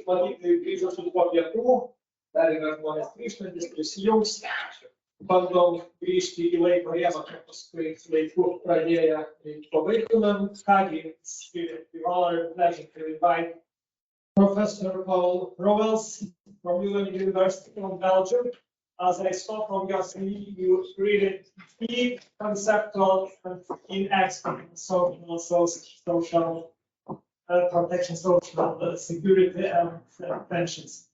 Matyti grįžusius po pietų, dar yra žmonės grįžtantis, prisijungs, bandom grįžti į laiko rėmą, kad paskui laiku pradėję pabaigtumėm. Kągi, the honor and pleasure to invite Professor Roels from University of Belgium. As I saw from your CV, you really deep conceptual and in expert social protection, social security and pensions.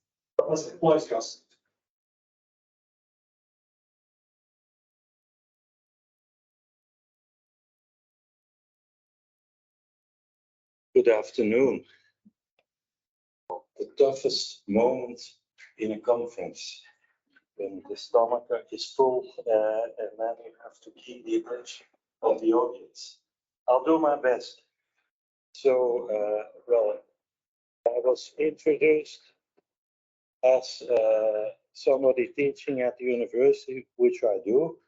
Good afternoon. The toughest moment in a conference, when the stomach is full and then you have to keep the attention of the audience. I'll do my best. So, well, I was introduced as somebody teaching at the university, which I do,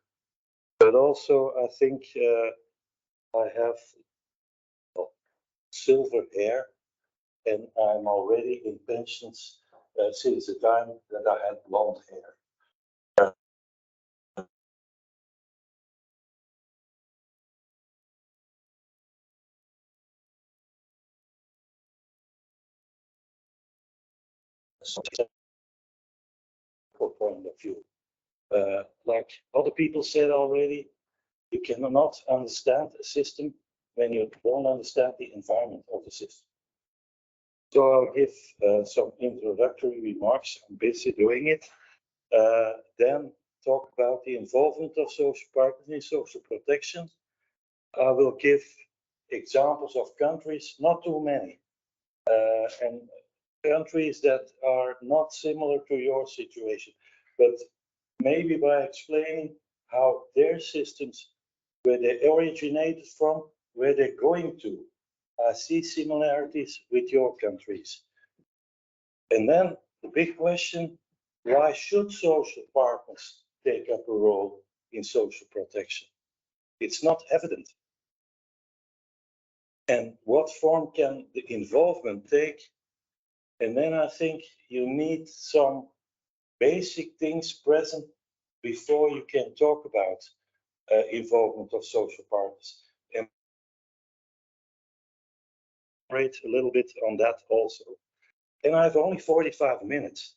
but also I think I have silver hair and I'm already in pensions since the time that I had blonde hair. Point of view. Like other people said already, you cannot understand a system when you don't understand the environment of the system. So I'll give some introductory remarks. I'm busy doing it. Then talk about the involvement of social partners in social protection. I will give examples of countries, not too many, and countries that are not similar to your situation, but maybe by explaining how their systems, where they originated from, where they're going to. I see similarities with your countries. And then the big question, why should social partners take up a role in social protection? It's not evident. And what form can the involvement take? And then I think you need some basic things present before you can talk about involvement of social partners. And elaborate a little bit on that also. And I have only 45 minutes,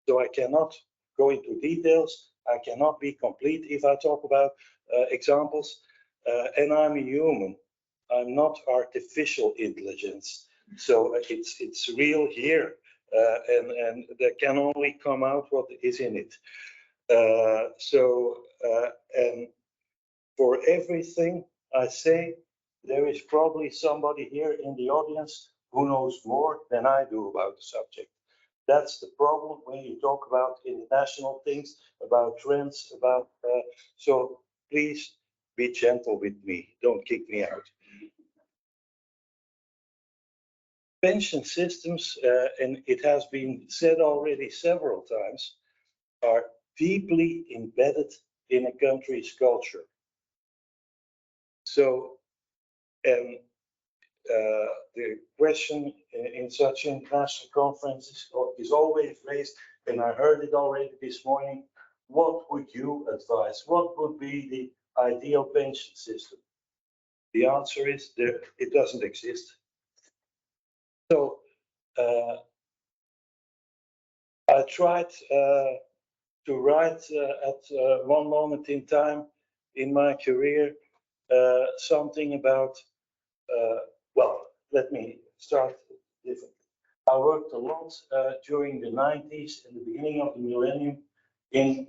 so I cannot go into details. I cannot be complete if I talk about examples. And I'm a human. I'm not artificial intelligence. So it's real here, and there can only come out what is in it. And for everything I say, there is probably somebody here in the audience who knows more than I do about the subject. That's the problem when you talk about international things, about trends, about so please be gentle with me. Don't kick me out. Pension systems, and it has been said already several times, are deeply embedded in a country's culture. So, and the question in such international conferences is always raised, and I heard it already this morning, what would you advise? What would be the ideal pension system? The answer is that it doesn't exist. So I tried to write at one moment in time in my career something about, well, let me start differently. I worked a lot during the 90s and the beginning of the millennium in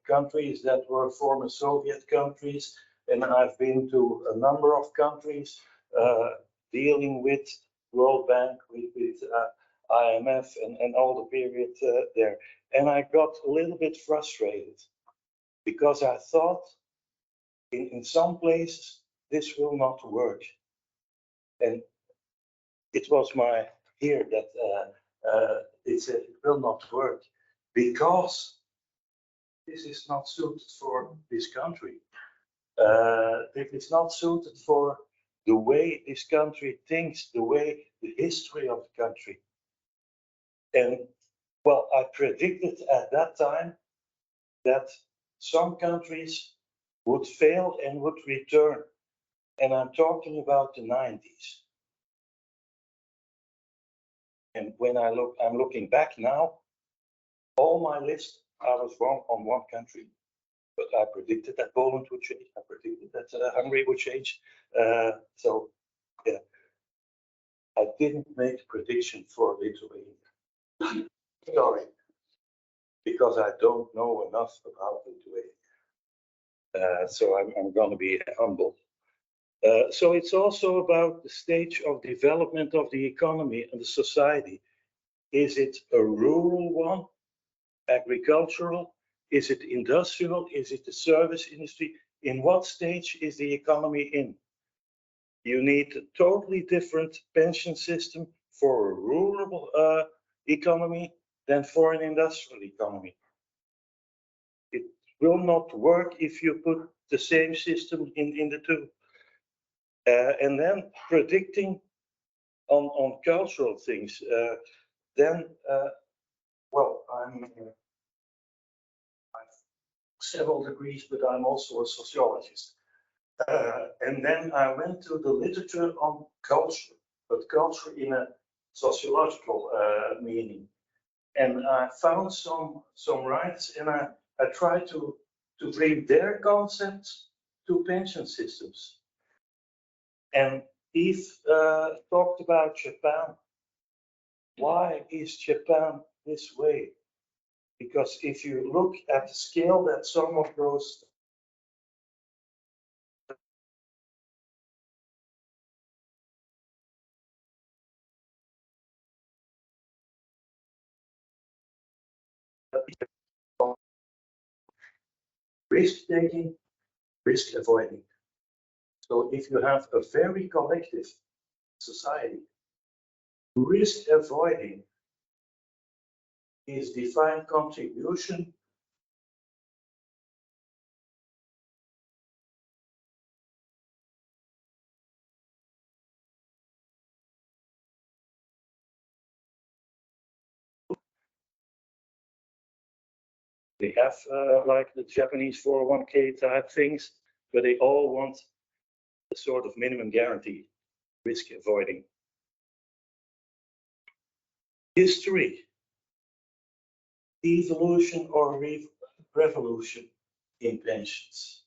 countries that were former Soviet countries, and I've been to a number of countries dealing with World Bank, with IMF and all the period there. And I got a little bit frustrated because I thought in some places this will not work. And it was my fear that it said it will not work because this is not suited for this country. It is not suited for the way this country thinks, the history of the country. And well, I predicted at that time that some countries would fail and would return. And I'm talking about the 90s. And when I'm looking back now, all my list, I was wrong on one country. But I predicted that Poland would change. I predicted that Hungary would change. So, yeah, I didn't make a prediction for Lithuania. Sorry, because I don't know enough about Lithuania. So I'm going to be humble. So it's also about the stage of development of the economy and the society. Is it a rural one, agricultural? Is it industrial? Is it the service industry? In what stage is the economy in? You need a totally different pension system for a rural economy than for an industrial economy. It will not work if you put the same system in the two. And then predicting on cultural things, well, I'm several degrees, but I'm also a sociologist. And then I went to the literature on culture, but culture in a sociological meaning. And I found some writers, and I tried to bring their concepts to pension systems. And Eve talked about Japan. Why is Japan this way? Because if you look at the scale that some of those risk-taking, risk-avoiding. So if you have a very collective society, risk-avoiding is defined contribution they have like the Japanese 401k type things, but they all want a sort of minimum guarantee, risk avoiding. History, evolution or revolution in pensions.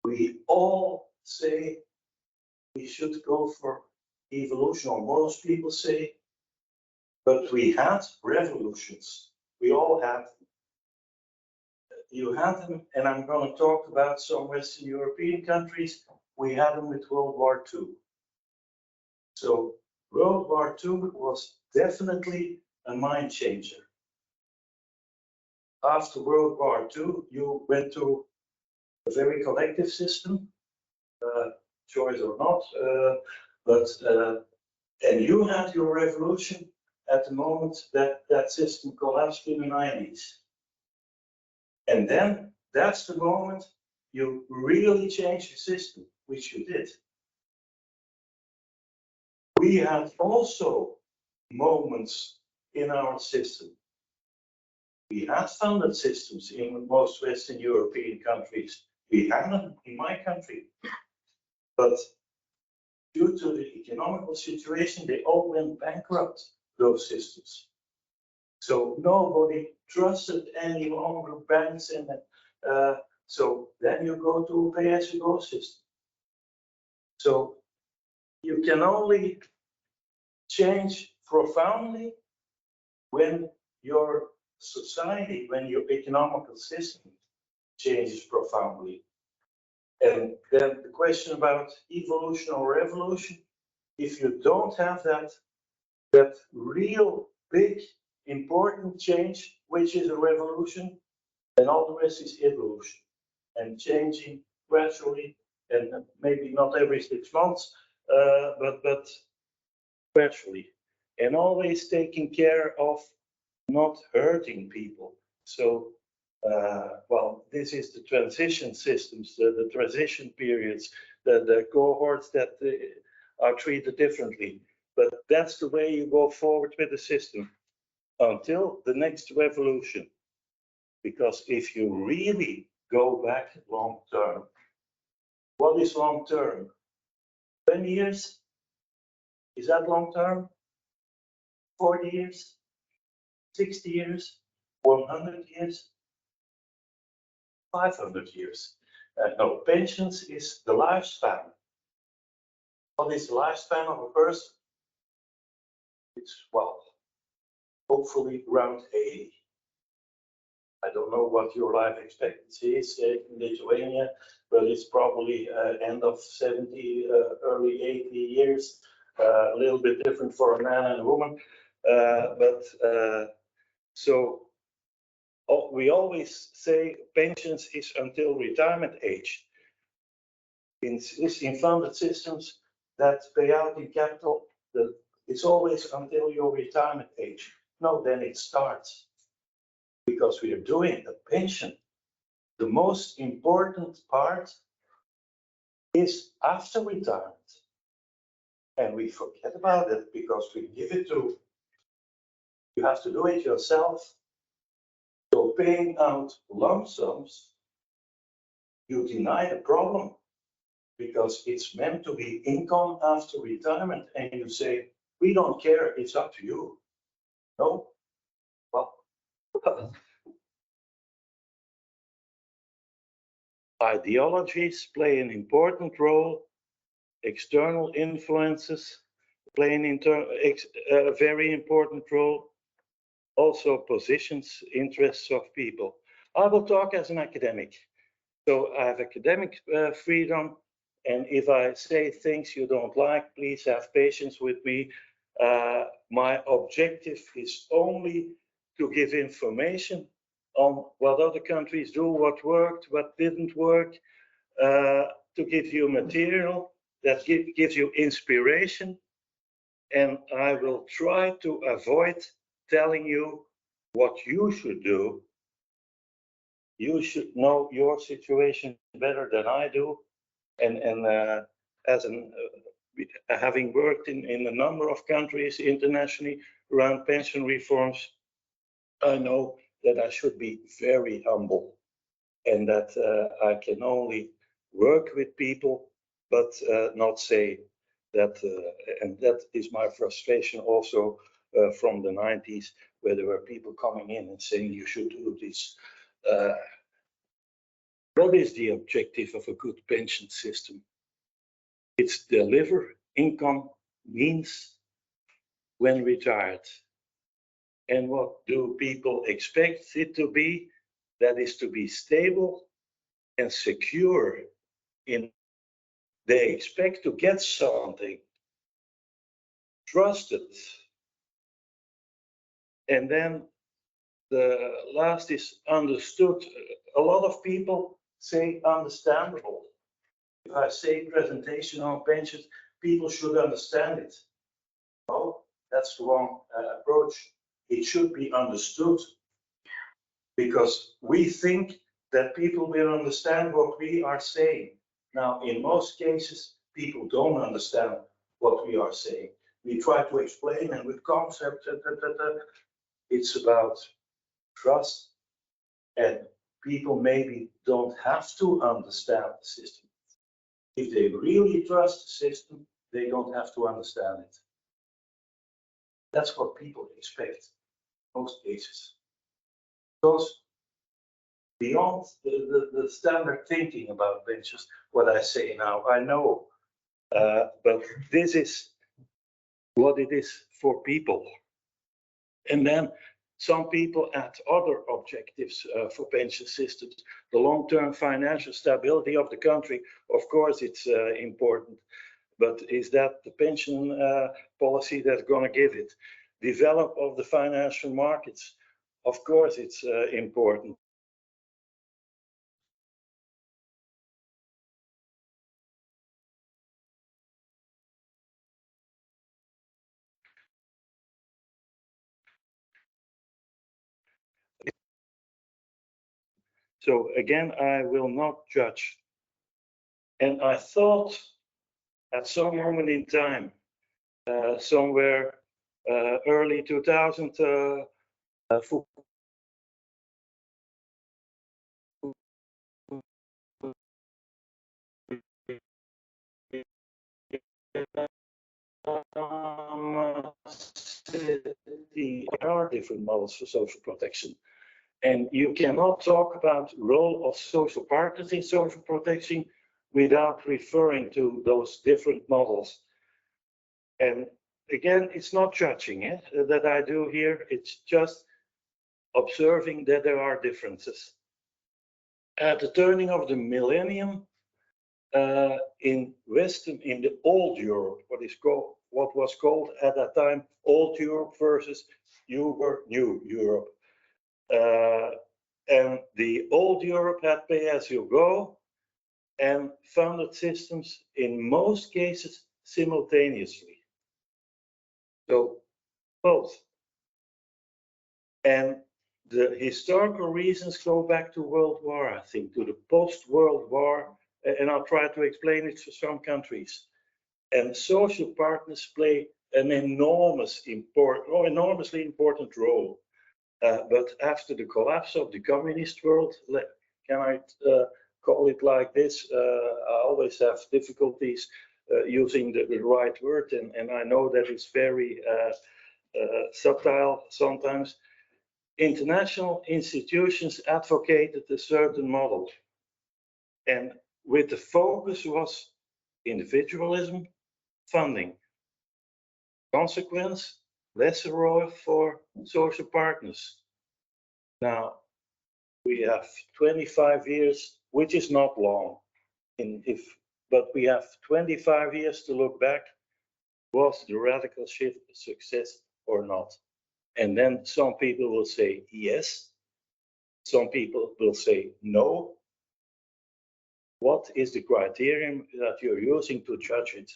We all say we should go for evolution, or most people say, but we had revolutions. We all had them. You had them, and I'm going to talk about some Western European countries. We had them with World War II. So World War II was definitely a mind changer. After World War II, you went to a very collective system, choice or not, and you had your revolution at the moment that that system collapsed in the 90s. And then that's the moment you really change the system, which you did. We had also moments in our system. We had funded systems in most Western European countries. We had them in my country. But due to the economical situation, they all went bankrupt, those systems. So nobody trusted any longer banks, and so then you go to a pay-as-you-go system. So you can only change profoundly when your society, when your economical system changes profoundly. And then the question about evolution or revolution, if you don't have that real big important change, which is a revolution, then all the rest is evolution and changing gradually, and maybe not every 6 months, but gradually, and always taking care of not hurting people. So, well, this is the transition systems, the transition periods, the cohorts that are treated differently. But that's the way you go forward with the system until the next revolution. Because if you really go back long term, what is long term? 20 years? Is that long term? 40 years? 60 years? 100 years? 500 years? No, pensions is the lifespan. What is the lifespan of a person? It's, well, hopefully around 80. I don't know what your life expectancy is in Lithuania, but it's probably end of 70, early 80 years. A little bit different for a man and a woman. So we always say pensions is until retirement age. In funded systems that pay out in capital, it's always until your retirement age. No, then it starts. Because we are doing a pension. The most important part is after retirement. And we forget about it because we give it to, you have to do it yourself. So paying out lump sums, you deny the problem because it's meant to be income after retirement. And you say, we don't care, it's up to you. No, well, ideologies play an important role. External influences play a very important role. Also positions, interests of people. I will talk as an academic. So I have academic freedom. And if I say things you don't like, please have patience with me. My objective is only to give information on what other countries do, what worked, what didn't work, to give you material that gives you inspiration. And I will try to avoid telling you what you should do. You should know your situation better than I do. And having worked in a number of countries internationally around pension reforms, I know that I should be very humble and that I can only work with people, but not say that, and that is my frustration also from the 90s, where there were people coming in and saying you should do this. What is the objective of a good pension system? It's deliver income means when retired. And what do people expect it to be? That is to be stable and secure. They expect to get something trusted. And then the last is understood. A lot of people say understandable. If I say presentation on pensions, people should understand it. No, that's the wrong approach. It should be understood because we think that people will understand what we are saying. Now, in most cases, people don't understand what we are saying. We try to explain, and with concepts, it's about trust, and people maybe don't have to understand the system. If they really trust the system, they don't have to understand it. That's what people expect in most cases. Because beyond the standard thinking about pensions, what I say now, I know, but this is what it is for people. And then some people add other objectives for pension systems. The long-term financial stability of the country, of course, it's important. But is that the pension policy that's going to give it? Develop of the financial markets, of course, it's important. So again, I will not judge. And I thought at some moment in time, somewhere early 2000, there are different models for social protection. And you cannot talk about the role of social partners in social protection without referring to those different models. And again, it's not judging that I do here, it's just observing that there are differences. At the turning of the millennium, in the old Europe, what was called at that time old Europe versus new Europe. And the old Europe had pay-as-you-go and funded systems in most cases simultaneously. So both. And the historical reasons go back to World War, I think, to the post-World War, and I'll try to explain it for some countries. And social partners play an enormously important role. But after the collapse of the communist world, can I call it like this? I always have difficulties using the right word, and I know that it's very subtle sometimes. International institutions advocated a certain model, and with the focus was individualism, funding. Consequence, lesser role for social partners. Now, we have 25 years, which is not long, but we have 25 years to look back. Was the radical shift a success or not? And then some people will say yes. Some people will say no. What is the criterion that you're using to judge it?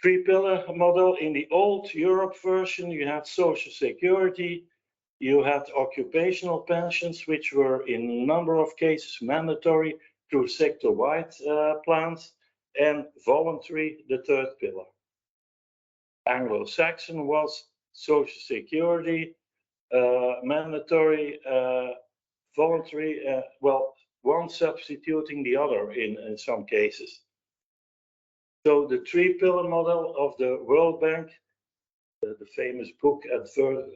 Three-pillar model. In the old Europe version, you had social security, you had occupational pensions, which were in a number of cases mandatory through sector-wide plans, and voluntary, the third pillar. Anglo-Saxon was social security, mandatory, voluntary, well, one substituting the other in some cases. So the three-pillar model of the World Bank, the famous book Adversing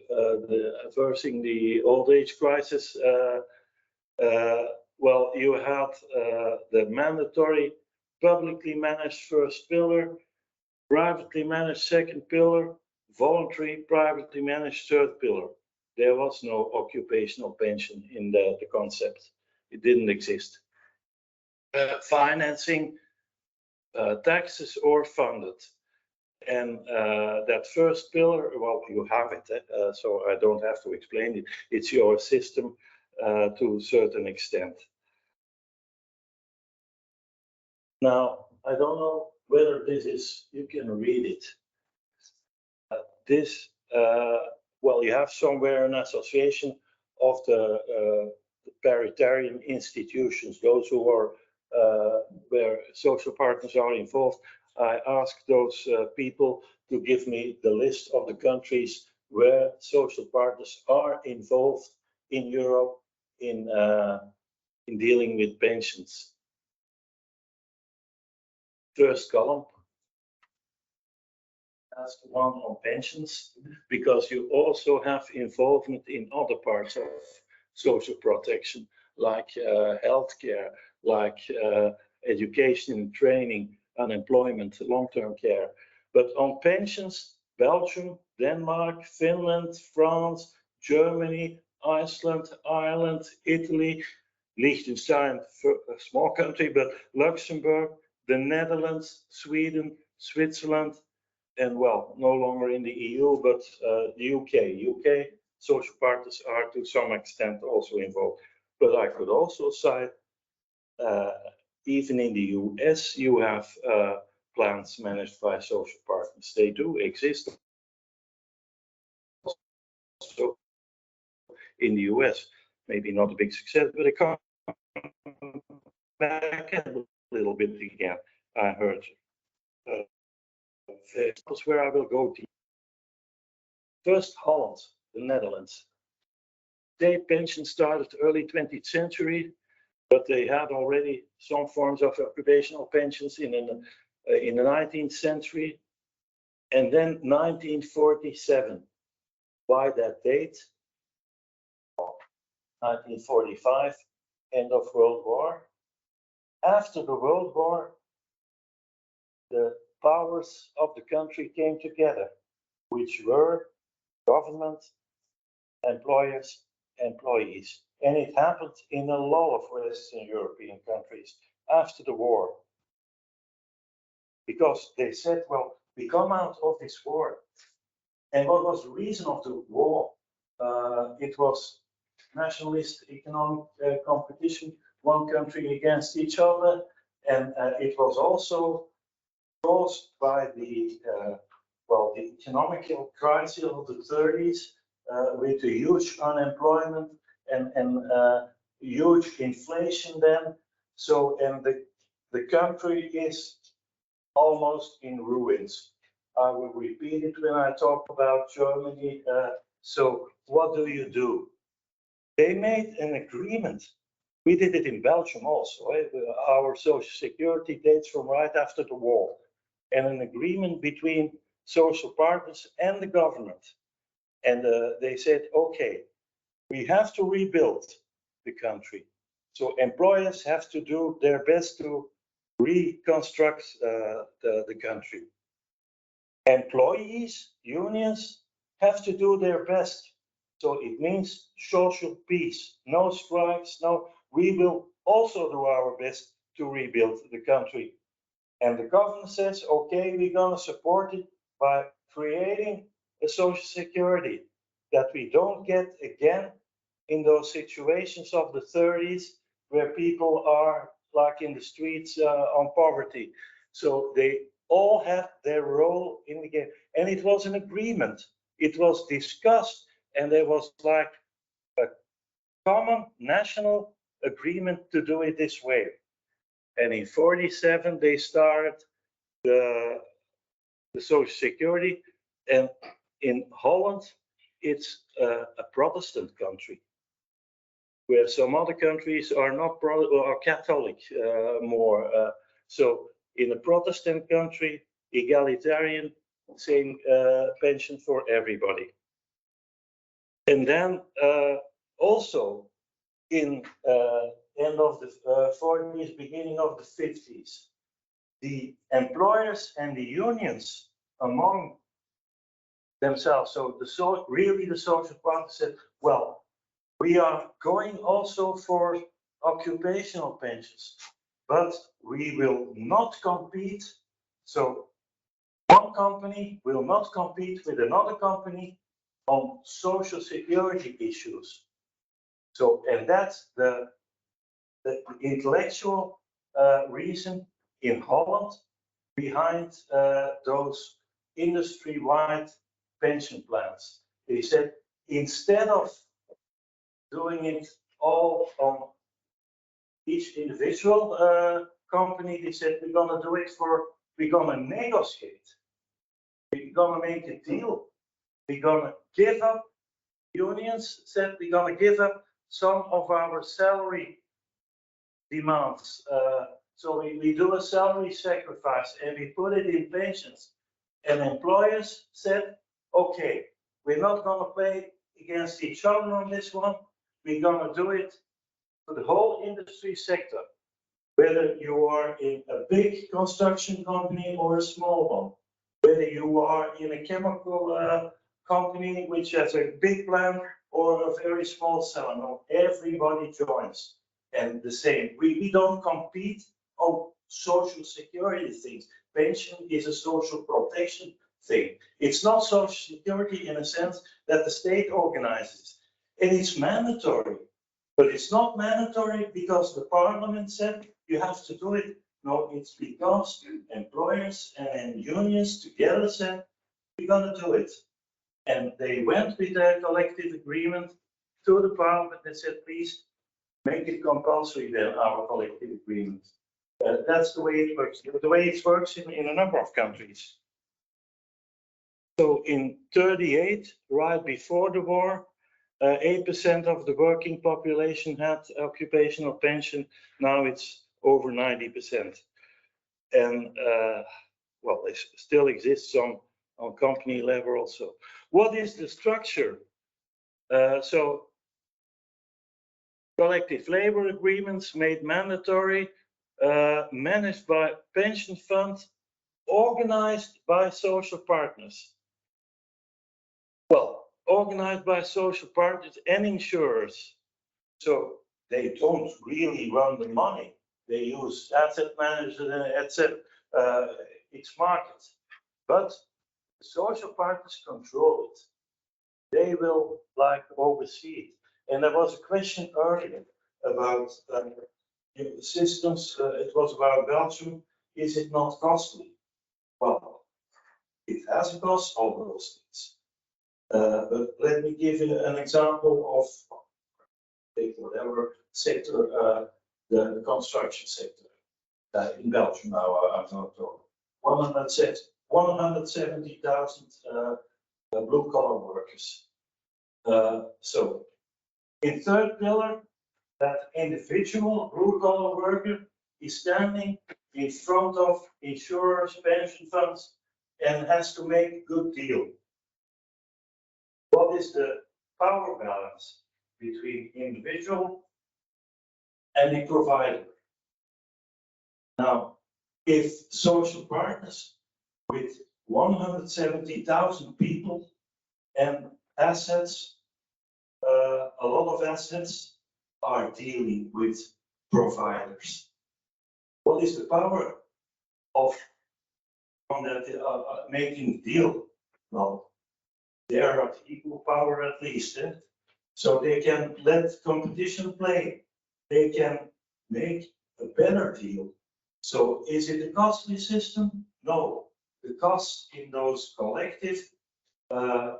the Old Age Crisis, well, you had the mandatory publicly managed first pillar, privately managed second pillar, voluntary privately managed third pillar. There was no occupational pension in the concept. It didn't exist. Financing, taxes or funded. And that first pillar, well, you have it, so I don't have to explain it. It's your system to a certain extent. Now, I don't know whether this is, you can read it. Well, you have somewhere an association of the paritarian institutions, those who are where social partners are involved. I asked those people to give me the list of the countries where social partners are involved in Europe in dealing with pensions. First column, that's the one on pensions, because you also have involvement in other parts of social protection, like healthcare, like education and training, unemployment, long-term care. But on pensions, Belgium, Denmark, Finland, France, Germany, Iceland, Ireland, Italy, Liechtenstein, a small country, but Luxembourg, the Netherlands, Sweden, Switzerland, and well, no longer in the EU, but the UK. Social partners are to some extent also involved. But I could also cite, even in the US, you have plans managed by social partners. They do exist. So in the US, maybe not a big success, but it comes back a little bit again. I heard that's where I will go to. First, Holland, the Netherlands. State pension started early 20th century, but they had already some forms of occupational pensions in the 19th century. And then 1947. Why that date? 1945, end of World War. After the World War, the powers of the country came together, which were government, employers, employees. And it happened in a lot of Western European countries after the war. Because they said, well, we come out of this war. And what was the reason of the war? It was nationalist economic competition, one country against each other. And it was also caused by the economic crisis of the 30s with a huge unemployment and huge inflation then. So, and the country is almost in ruins. I will repeat it when I talk about Germany. So what do? They made an agreement. We did it in Belgium also. Our social security dates from right after the war. And an agreement between social partners and the government. And they said, okay, we have to rebuild the country. So employers have to do their best to reconstruct the country. Employees, unions have to do their best. So it means social peace, no strikes, no, we will also do our best to rebuild the country. And the government says, okay, we're gonna support it by creating a social security that we don't get again in those situations of the 30s where people are like in the streets on poverty. So they all had their role in the game. And it was an agreement. It was discussed, and there was like a common national agreement to do it this way. And in 47, they started the social security. And in Holland, it's a Protestant country, where some other countries are not or Catholic more. So in a Protestant country, egalitarian, same pension for everybody. And then also in end of the 40s, beginning of the 50s, the employers and the unions among themselves, so the social partners said, well, we are going also for occupational pensions, but we will not compete. So one company will not compete with another company on social security issues. So, and that's the intellectual reason in Holland behind those industry-wide pension plans. They said, instead of doing it all on each individual company. They said, we're going to do it we're going to negotiate. We're going to make a deal. We're going to give up. Unions said, we're going to give up some of our salary demands. So we do a salary sacrifice and we put it in pensions. And employers said, okay, we're not going to play against each other on this one. We're going to do it for the whole industry sector, whether you are in a big construction company or a small one, whether you are in a chemical company which has a big plant or a very small seller. No, everybody joins. And the same, we don't compete on social security things. Pension is a social protection thing. It's not social security in a sense that the state organizes. And it's mandatory, but it's not mandatory because the parliament said you have to do it. No, it's because employers and unions together said we're going to do it. And they went with their collective agreement to the parliament and said, please make it compulsory then, our collective agreement. That's the way it works. The way it works in a number of countries. So in 38, right before the war, 8% of the working population had occupational pension. Now it's over 90%. And well, it still exists on company level also. What is the structure? So collective labor agreements made mandatory, managed by pension funds, organized by social partners. Well, organized by social partners and insurers. So they don't really run the money. They use asset managers, etc. It's market. But the social partners control it. They will oversee it. And there was a question earlier about systems. It was about Belgium. Is it not costly? Well, it has a cost, all those things. But let me give you an example of take whatever sector, the construction sector in Belgium. Now I'm not talking 170,000 blue collar workers. So in third pillar, that individual blue collar worker is standing in front of insurers, pension funds, and has to make a good deal. What is the power balance between individual and the provider? Now, if social partners with 170,000 people and assets, a lot of assets are dealing with providers. What is the power of making a deal? Well, they are of equal power at least. So they can let competition play. They can make a better deal. So is it a costly system? No. The costs in those collective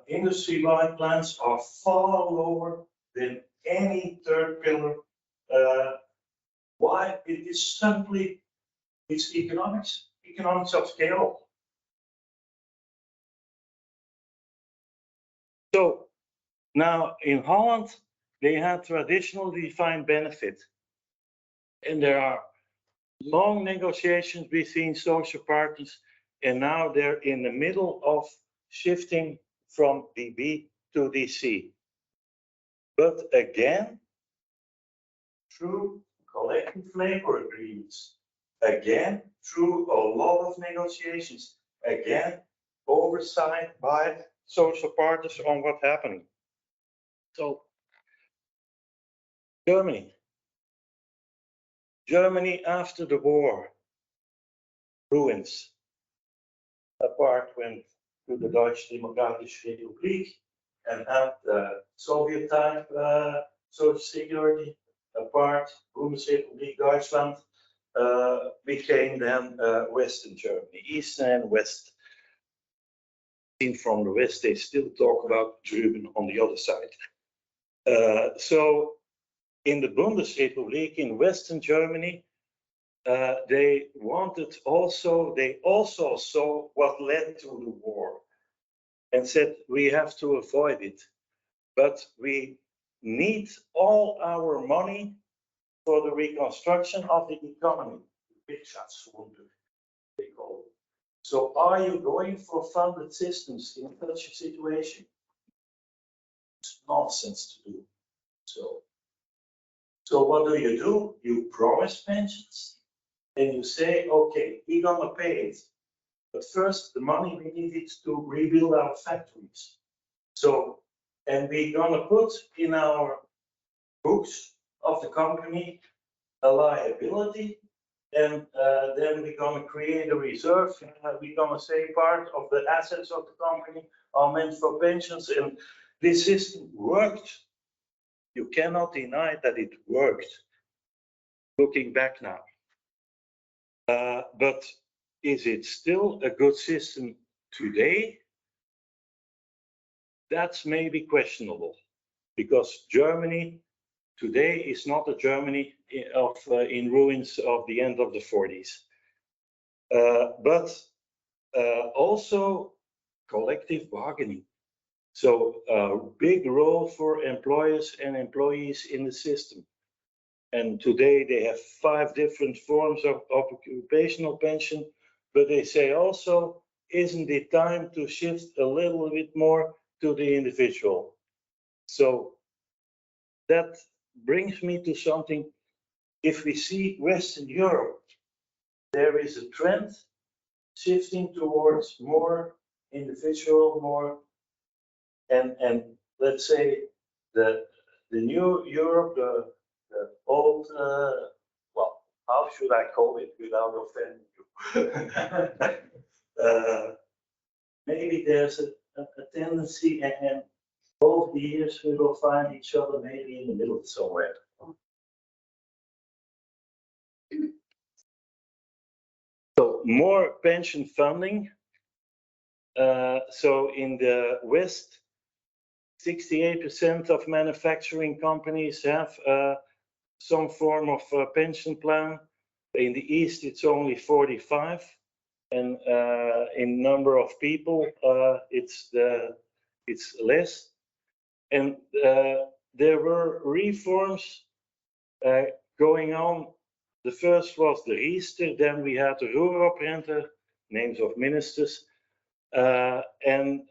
industry-wide plans are far lower than any third pillar. Why? It is simply, it's economics of scale. So now in Holland, they had traditional defined benefit. And there are long negotiations between social partners. And now they're in the middle of shifting from DB to DC. But again, through collective labor agreements, again, through a lot of negotiations, again, oversight by social partners on what's happening. So, Germany after the war, ruins. Apart went to the Deutsche Demokratische Republik and had the Soviet type social security. Apart, Bundesrepublik Deutschland became then Western Germany, Eastern and West. Seen from the West, they still talk about German on the other side. So in the Bundesrepublik in Western Germany, they also saw what led to the war and said, we have to avoid it, but we need all our money for the reconstruction of the economy. They call it. So are you going for funded systems in such a situation? It's nonsense to do. So what do? You promise pensions and you say, okay, we're gonna pay it. But first, the money we need it to rebuild our factories. So, and we're gonna put in our books of the company a liability, and then we're gonna create a reserve. We're gonna say part of the assets of the company are meant for pensions, and this system worked. You cannot deny that it worked, looking back now. But is it still a good system today? That's maybe questionable, because Germany today is not a Germany of in ruins of the end of the 40s. But also collective bargaining. So a big role for employers and employees in the system. And today they have 5 different forms of occupational pension, but they say also, isn't it time to shift a little bit more to the individual? So that brings me to something. If we see Western Europe, there is a trend shifting towards more individual, more, and let's say the new Europe, the old, well, how should I call it without offending you? Maybe there's a tendency, and over the years we will find each other maybe in the middle somewhere. So more pension funding. So in the West, 68% of manufacturing companies have some form of pension plan. In the East, it's only 45, and in number of people, it's less. And there were reforms going on. The first was the Riester, then we had the Roeroprente, names of ministers, and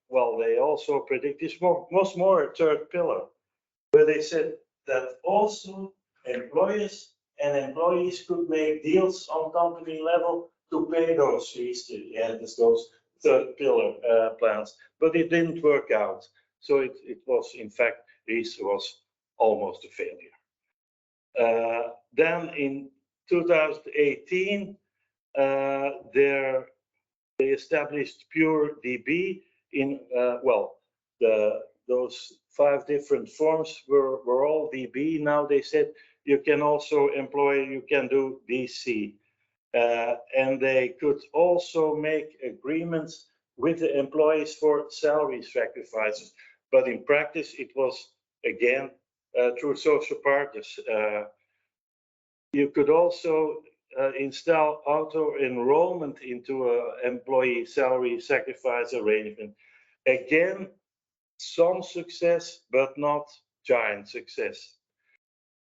well, they also predict this was more a third pillar, where they said that also employers and employees could make deals on company level to pay those Riester, those third pillar plans, but it didn't work out. So it was, in fact, Riester was almost a failure. Then in 2018, they established pure DB in, well, those 5 different forms were all DB. Now they said you can also employ, you can do DC. And they could also make agreements with the employees for salary sacrifices. But in practice, it was, again, through social partners. You could also install auto-enrollment into an employee salary sacrifice arrangement. Again, some success, but not giant success.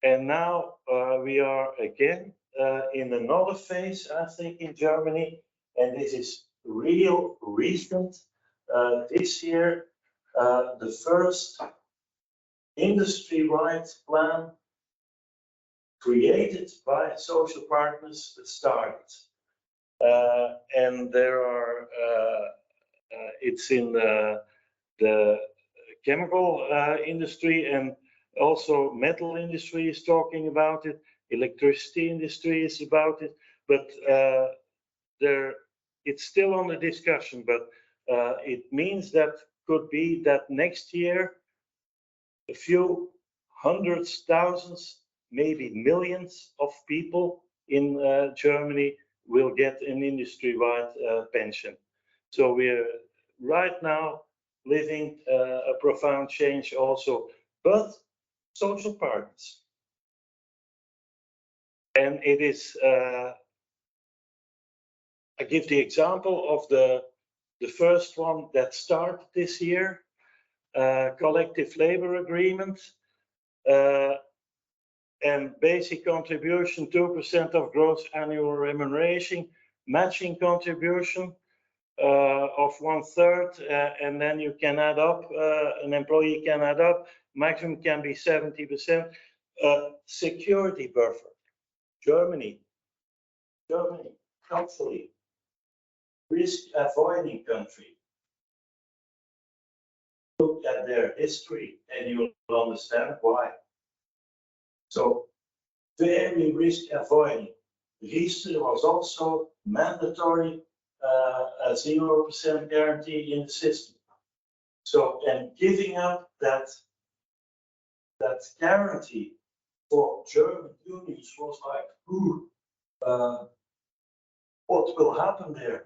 And now we are again in another phase, I think, in Germany, and this is real recent. This year, the first industry-wide plan created by social partners started. And there are, it's in the chemical industry, and also metal industry is talking about it, electricity industry is about it, but it's still on the discussion, but it means that could be that next year a few hundreds, thousands, maybe millions of people in Germany will get an industry-wide pension. So we're right now living a profound change also, but social partners. And it is, I give the example of the first one that started this year, collective labor agreement, and basic contribution 2% of gross annual remuneration, matching contribution of 1/3, and then you can add up, an employee can add up, maximum can be 70%. Security buffer, Germany, helpfully, risk avoiding country. Look at their history and you'll understand why. So very risk avoiding. History was also mandatory, a 0% guarantee in the system. So, and giving up that guarantee for German unions was like, ooh, what will happen there?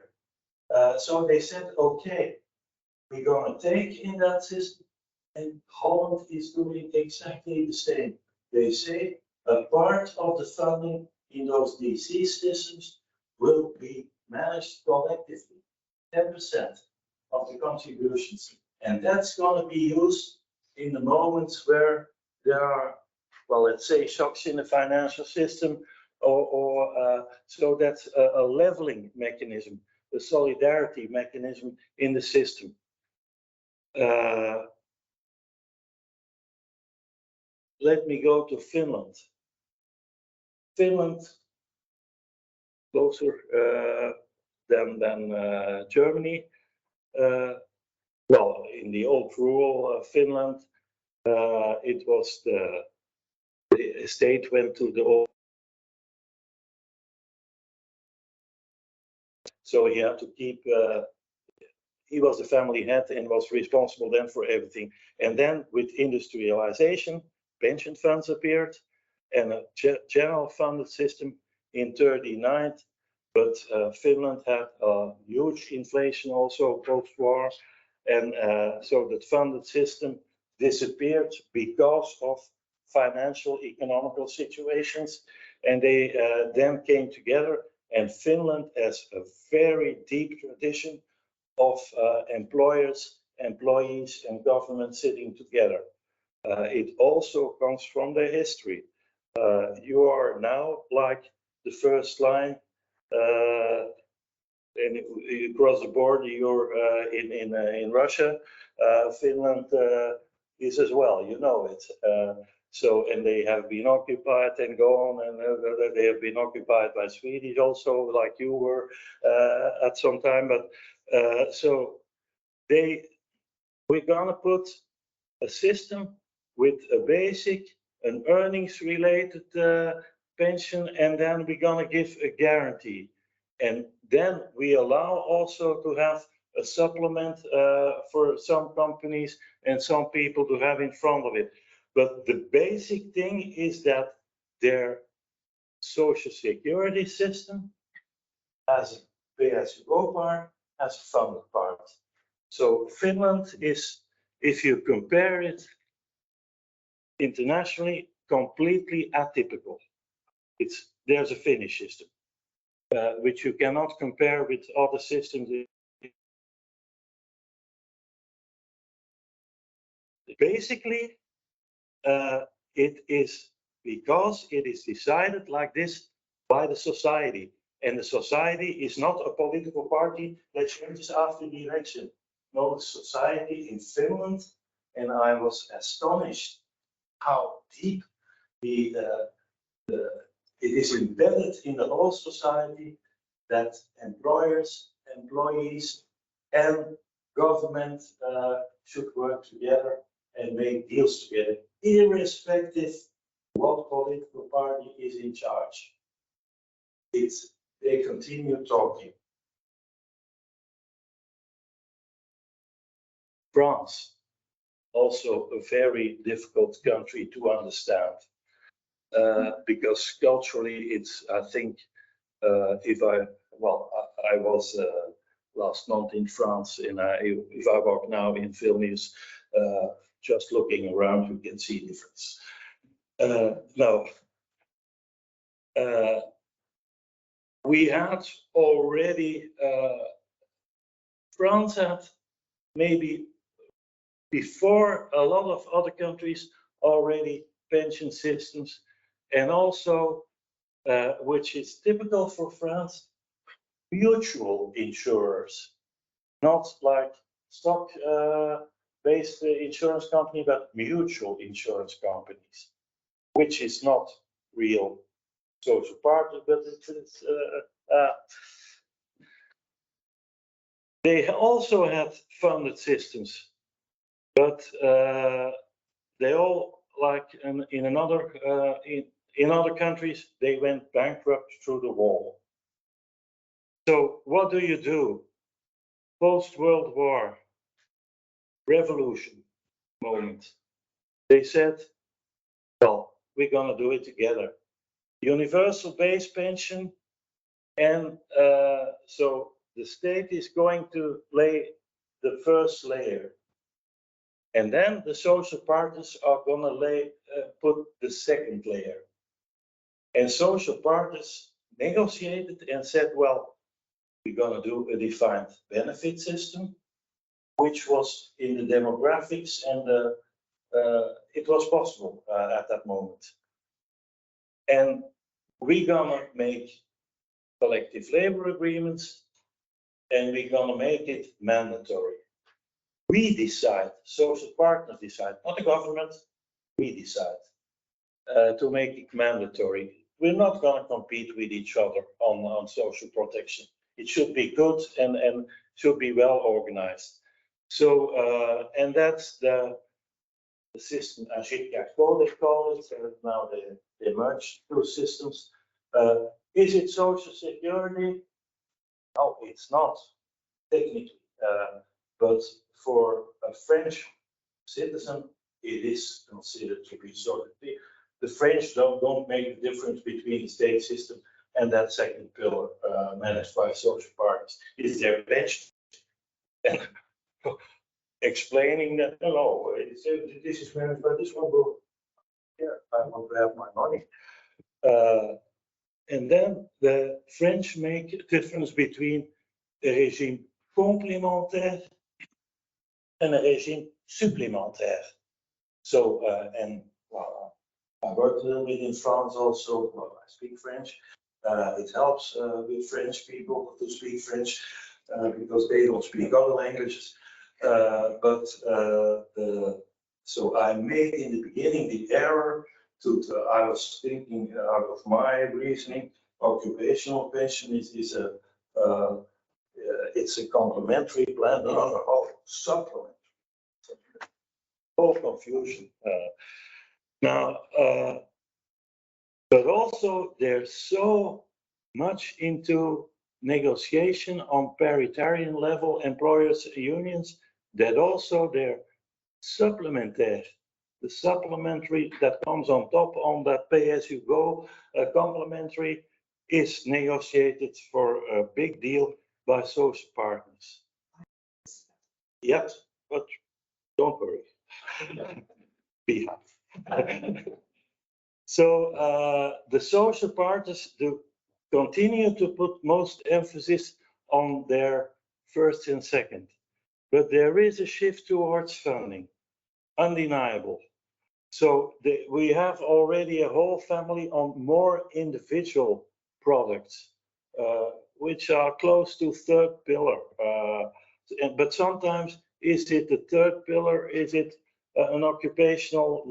So they said, okay, we're going to take in that system, and Holland is doing exactly the same. They say a part of the funding in those DC systems will be managed collectively, 10% of the contributions. And that's going to be used in the moments where there are, well, let's say shocks in the financial system, or so that's a leveling mechanism, a solidarity mechanism in the system. Let me go to Finland. Finland, closer than Germany. Well, in the old rural Finland, it was the state went to the old. So he had to keep, he was the family head and was responsible then for everything. And then with industrialization, pension funds appeared and a general funded system in 1939. But Finland had a huge inflation also post-war. And so that funded system disappeared because of financial, economical situations. And they then came together. And Finland has a very deep tradition of employers, employees, and government sitting together. It also comes from their history. You are now like the first line, and you cross the border, you're in Russia. Finland is as well, you know it. So, and they have been occupied and go on, and they have been occupied by Swedish also, like you were at some time. But so we're gonna put a system with a basic, an earnings-related pension, and then we're gonna give a guarantee. And then we allow also to have a supplement for some companies and some people to have in front of it. But the basic thing is that their social security system has a pay-as-you-go part, has a funded part. So Finland is, if you compare it internationally, completely atypical. There's a Finnish system, which you cannot compare with other systems. Basically, it is because it is decided like this by the society, and the society is not a political party that changes after the election. No, the society in Finland, and I was astonished how deep it is embedded in the whole society that employers, employees, and government should work together and make deals together, irrespective what political party is in charge. They continue talking. France, also a very difficult country to understand, because culturally it's, I think, I was last month in France, and if I walk now in Vilnius, just looking around, you can see difference. No. We had already, France had maybe before a lot of other countries already pension systems, and also, which is typical for France, mutual insurers, not like stock based insurance company, but mutual insurance companies, which is not real social partner, but it's they also had funded systems, but they all, like in other countries, they went bankrupt through the wall. So what do? Post-World War, revolution moment. They said, well, we're gonna do it together. Universal base pension, and so the state is going to lay the first layer, and then the social partners are gonna put the second layer. And social partners negotiated and said, well, we're gonna do a defined benefit system, which was in the demographics, and it was possible at that moment. And we're gonna make collective labor agreements, and we're gonna make it mandatory. We decide, social partners decide, not the government, we decide to make it mandatory. We're not gonna compete with each other on social protection. It should be good and should be well organized. So, and that's the system, assiradimo, they call it, and now they merge two systems. Is it social security? No, it's not technically, but for a French citizen, it is considered to be so. The French don't make the difference between the state system and that second pillar managed by social partners. It's their pension. And explaining that, no, this is managed by this one group. Yeah, I want to have my money. And then the French make a difference between a regime complémentaire and a regime supplémentaire. So, and well, I worked a little bit in France also. Well, I speak French. It helps with French people to speak French because they don't speak other languages. So I made in the beginning the error I was thinking out of my reasoning, occupational pension is it's a complementary plan. No, supplementary. Whole confusion. Now, but also there's so much into negotiation on paritarian level employers unions that also they're supplementaire. The supplementary that comes on top on that pay as you go complementary is negotiated for a big deal by social partners. Yes, but don't worry. Be happy. So the social partners do continue to put most emphasis on their first and second, but there is a shift towards funding, undeniable. So we have already a whole family on more individual products, which are close to third pillar. But sometimes, is it the third pillar? Is it an occupational?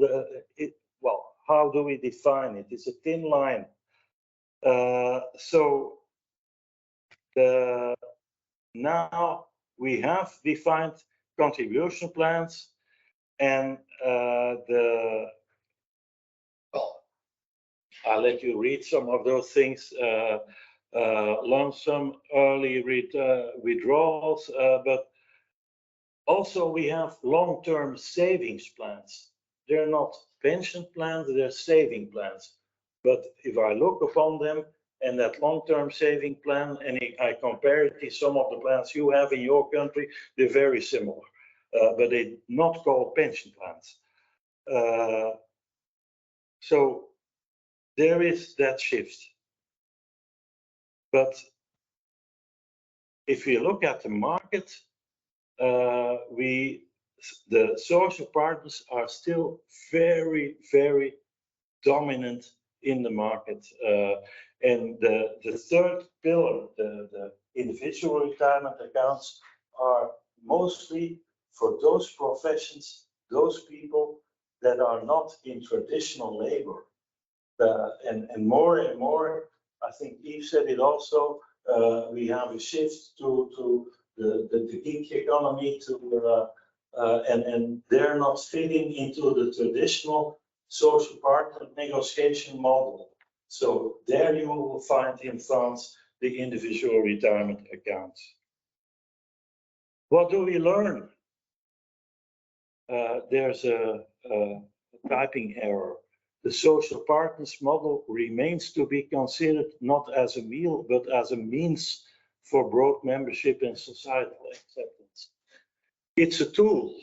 Well, how do we define it? It's a thin line. So now we have defined contribution plans. And well, I'll let you read some of those things, lump sum, early withdrawals, but also we have long-term savings plans. They're not pension plans, they're saving plans. But if I look upon them and that long-term saving plan, and I compare it to some of the plans you have in your country, they're very similar. But they're not called pension plans. So there is that shift. But if we look at the market, the social partners are still very, very dominant in the market. And the third pillar, the individual retirement accounts, are mostly for those professions, those people that are not in traditional labor. And more, I think Yves said it also, we have a shift to the gig economy and they're not fitting into the traditional social partner negotiation model. So there you will find in France the individual retirement accounts. What do we learn? There's a typing error. The social partners model remains to be considered not as a meal, but as a means for broad membership and societal acceptance. It's a tool.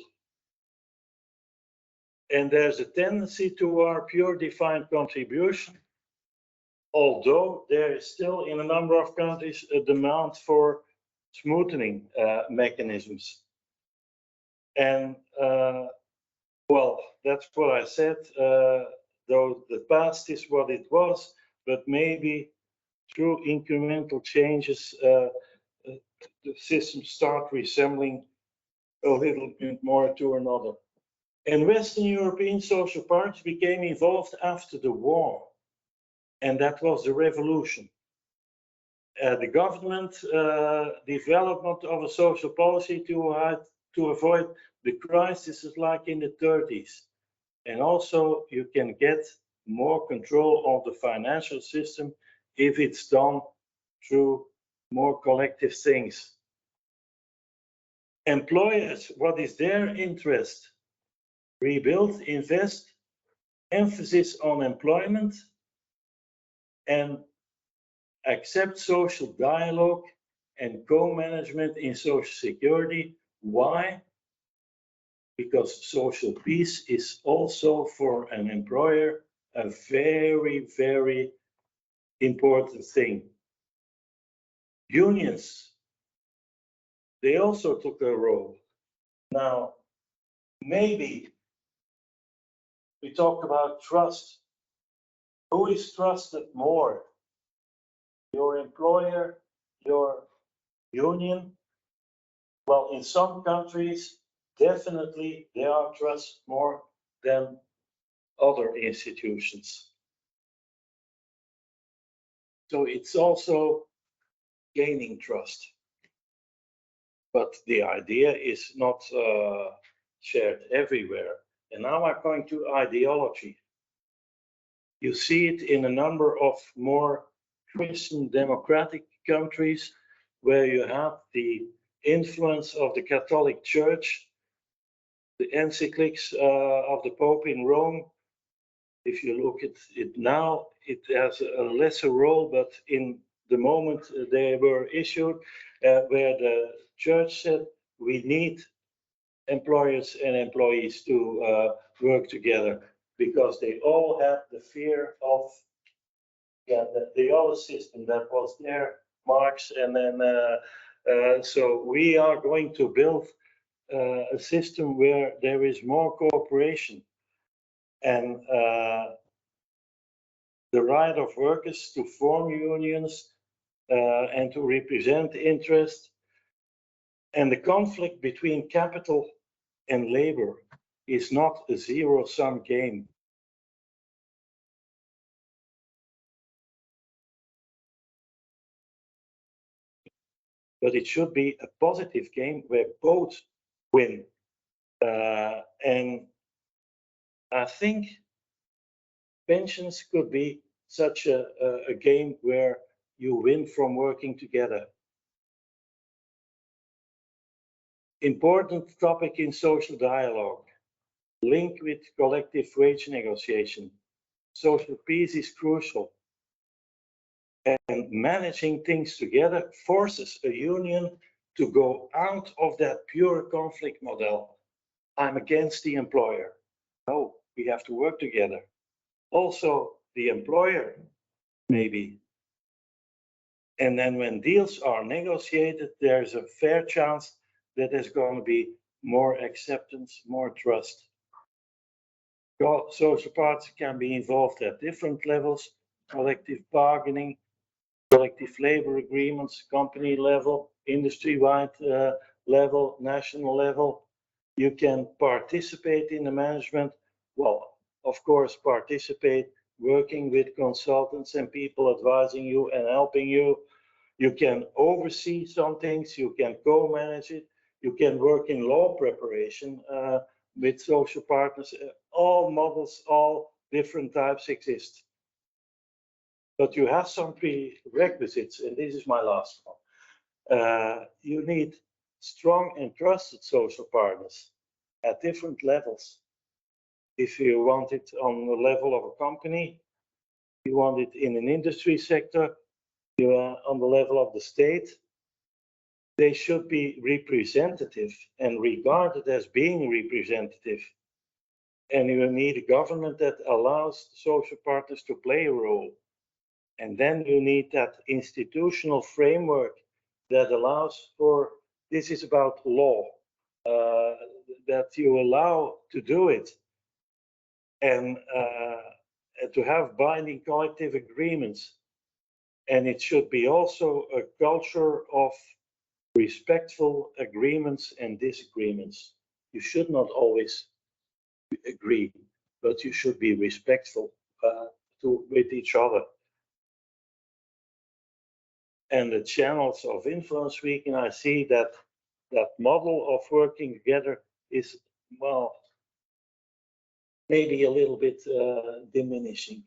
And there's a tendency toward pure defined contribution, although there is still in a number of countries a demand for smoothing mechanisms. And well, that's what I said, though the past is what it was, but maybe through incremental changes, the systems start resembling a little bit more to another. And Western European social partners became involved after the war, and that was the revolution. The government development of a social policy to avoid the crisis like in the 30s. And also you can get more control of the financial system if it's done through more collective things. Employers, what is their interest? Rebuild, invest, emphasis on employment, and accept social dialogue and co-management in social security. Why? Because social peace is also for an employer a very, very important thing. Unions, they also took a role. Now, maybe we talk about trust. Who is trusted more? Your employer, your union? Well, in some countries, definitely they are trusted more than other institutions. So it's also gaining trust. But the idea is not shared everywhere. And now I'm going to ideology. You see it in a number of more Christian democratic countries where you have the influence of the Catholic Church, the encyclics of the Pope in Rome. If you look at it now, it has a lesser role, but in the moment they were issued, where the church said we need employers and employees to work together, because they all had the fear of the old system that was there, Marx, and then so we are going to build a system where there is more cooperation and the right of workers to form unions and to represent interest, and the conflict between capital and labor is not a zero-sum game. But it should be a positive game where both win. And I think pensions could be such a game where you win from working together. Important topic in social dialogue, link with collective wage negotiation. Social peace is crucial. And managing things together forces a union to go out of that pure conflict model. I'm against the employer. No, we have to work together. also the employer, maybe. And then when deals are negotiated, there's a fair chance that there's going to be more acceptance, more trust. Social parties can be involved at different levels: collective bargaining, collective labor agreements, company level, industry-wide level, national level. You can participate in the management. Well, of course, participate working with consultants and people advising you and helping you. You can oversee some things, you can co-manage it, you can work in law preparation with social partners. All models, all different types exist. But you have some prerequisites, and this is my last one. You need strong and trusted social partners at different levels. If you want it on the level of a company, you want it in an industry sector, you are on the level of the state, they should be representative and regarded as being representative. And you need a government that allows social partners to play a role. And then you need that institutional framework that allows for, this is about law, that you allow to do it. And to have binding collective agreements. And it should be also a culture of respectful agreements and disagreements. You should not always agree, but you should be respectful with each other. And the channels of influence week, and I see that that model of working together is, well, maybe a little bit diminishing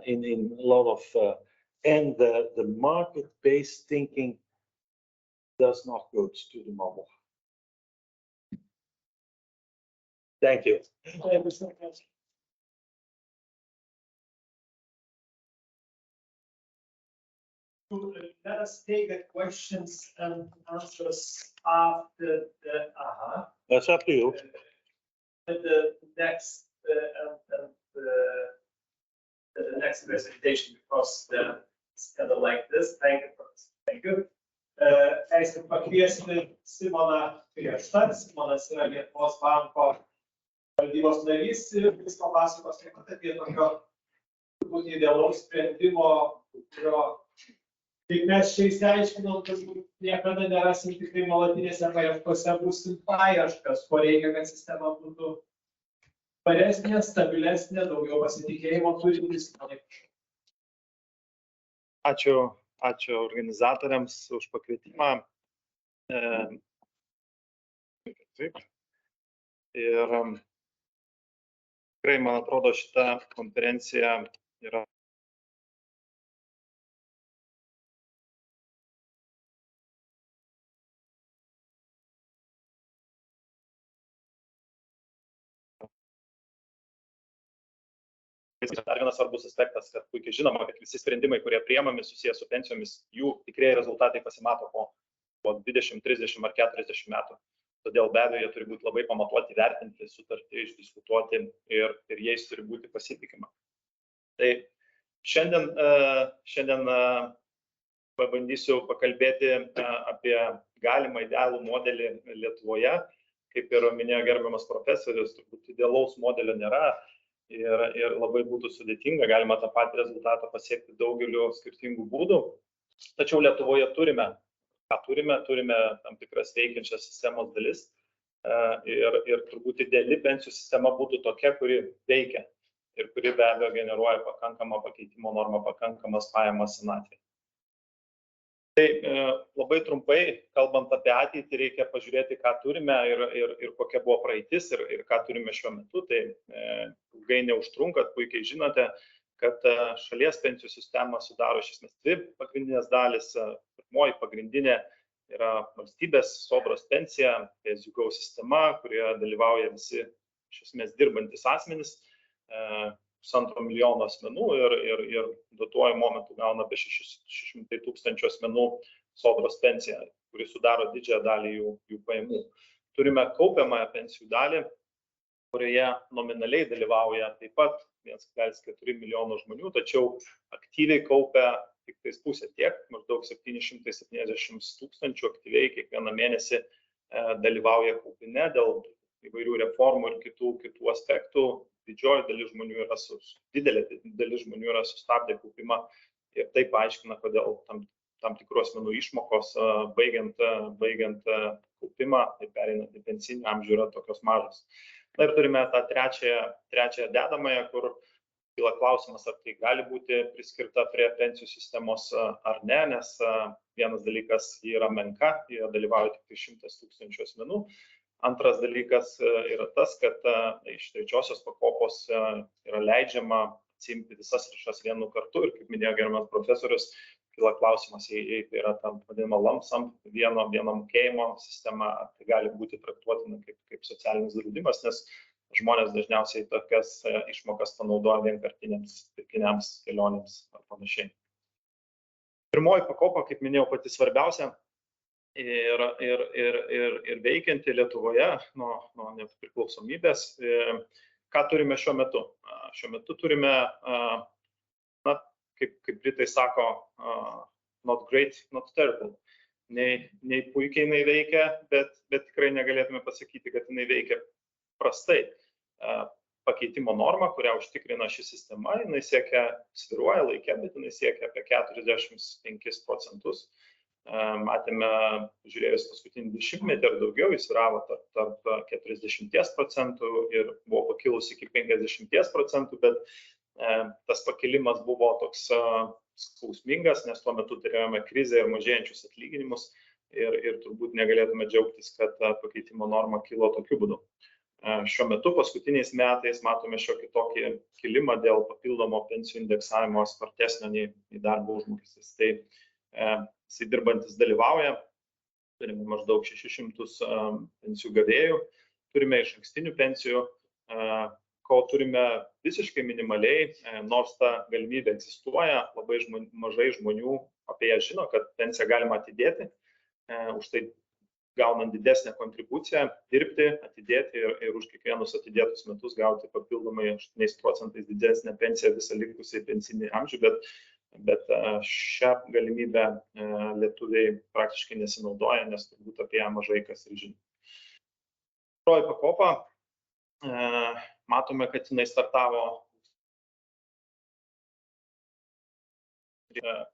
in a lot of, and the market-based thinking does not go to the model. Thank you. Let us take the questions and answers after the That's up to you. The next presentation, because it's kind of like this. Thank you. Thank you. Leisim pakviesti Simoną Krėpštą. Simonas yra Lietuvos banko valdybos narys ir jis papasakos taip pat apie tokio turbūt idealaus sprendimo, kurio, kaip mes čia išsiaiškinom, turbūt niekada nerasim tikrai nuolatinėse paieškose, būsim paieškas, ko reikia, kad sistema būtų tvaresnė, stabilesnė, daugiau pasitikėjimo turintis. Ačiū organizatoriams už pakvietimą. Taip. Ir tikrai, man atrodo, šita konferencija yra dar vienas svarbus aspektas, kad puikiai žinoma, kad visi sprendimai, kurie priimami susijęs su pensijomis, jų tikrieji rezultatai pasimato po 20, 30 ar 40 metų. Todėl be abejo, jie turi būti labai pamatuoti, vertinti, sutarti, išdiskutuoti ir jais turi būti pasitikima. Tai šiandien pabandysiu pakalbėti apie galimą idealų modelį Lietuvoje. Kaip ir minėjo gerbiamas profesorius, turbūt idealaus modelio nėra. Ir labai būtų sudėtinga, galima tą patį rezultatą pasiekti daugeliu skirtingų būdų. Tačiau Lietuvoje turime tam tikras veikiančias sistemos dalis. Ir turbūt ideali pensijų sistema būtų tokia, kuri veikia ir kuri be abejo generuoja pakankamą pakeitimo normą, pakankamas pajamas senatvėje. Tai labai trumpai, kalbant apie ateitį, reikia pažiūrėti, ką turime ir kokia buvo praeitis ir ką turime šiuo metu. Tai ilgai neužtrunka, puikiai žinote, kad šalies pensijų sistema sudaro iš esmės dvi pagrindinės dalis. Pirmoji pagrindinė yra valstybės sodros pensija, PSU sistema, kurioje dalyvauja visi iš esmės dirbantis asmenys, 1,5 milijono asmenų ir duotuoju momentu gauna apie 600 tūkstančių asmenų sodros pensiją, kuri sudaro didžiąją dalį jų pajamų. Turime kaupiamąją pensijų dalį, kurioje nominaliai dalyvauja taip pat 1,4 milijono žmonių, tačiau aktyviai kaupia tik tais pusė tiek, maždaug 770 tūkstančių aktyviai kiekvieną mėnesį dalyvauja kaupime dėl įvairių reformų ir kitų aspektų. Didelė dalis žmonių yra sustabdę kaupimą ir tai paaiškina, kodėl tam tikrų asmenų išmokos baigiant kaupimą ir pereinant į pensinį amžių yra tokios mažos. Na ir turime tą trečiąją dedamąją, kur kyla klausimas, ar tai gali būti priskirta prie pensijų sistemos ar ne, nes vienas dalykas yra menka, jie dalyvauja tik 100 tūkstančių asmenų. Antras dalykas yra tas, kad iš trečiosios pakopos yra leidžiama atsiimti visas lėšas vienu kartu ir, kaip minėjo gerbiamas profesorius, kyla klausimas, jei tai yra tam vadinama lump sum, vieno mokėjimo sistema, tai gali būti traktuotina kaip socialinis draudimas, nes žmonės dažniausiai tokias išmokas panaudoja vienkartiniams pirkiniams, kelionėms ar panašiai. Pirmoji pakopa, kaip minėjau, pati svarbiausia ir veikianti Lietuvoje nuo nepriklausomybės. Ką turime šiuo metu? Šiuo metu turime, kaip britai sako, not great, not terrible. Nei puikiai jinai veikia, bet tikrai negalėtume pasakyti, kad jinai veikia prastai. Pakeitimo norma, kurią užtikrina ši sistema, jinai sviruoja laike, bet jinai siekia apie 45%. Matėme, žiūrėjus paskutinį 10-metį ar daugiau, jis svyravo tarp 40% ir buvo pakilus iki 50%, bet tas pakilimas buvo toks skausmingas, nes tuo metu turėjome krizę ir mažėjančius atlyginimus ir turbūt negalėtume džiaugtis, kad pakeitimo norma kilo tokiu būdu. Šiuo metu paskutiniais metais matome šiokį tokį kilimą dėl papildomo pensijų indeksavimo spartesnio nei darbo užmokestis. Tai visi dirbantis dalyvauja, turime maždaug 600 pensijų gavėjų, turime išankstinių pensijų, ko turime visiškai minimaliai, nors ta galimybė egzistuoja, labai mažai žmonių apie ją žino, kad pensiją galima atidėti, už tai gaunant didesnę kontribuciją, dirbti, atidėti ir už kiekvienus atidėtus metus gauti papildomai 8% didesnę pensiją visą likusį pensinį amžių, bet šią galimybę lietuviai praktiškai nesinaudoja, nes turbūt apie ją mažai kas ir žino. Antroji pakopa, matome, kad jinai startavo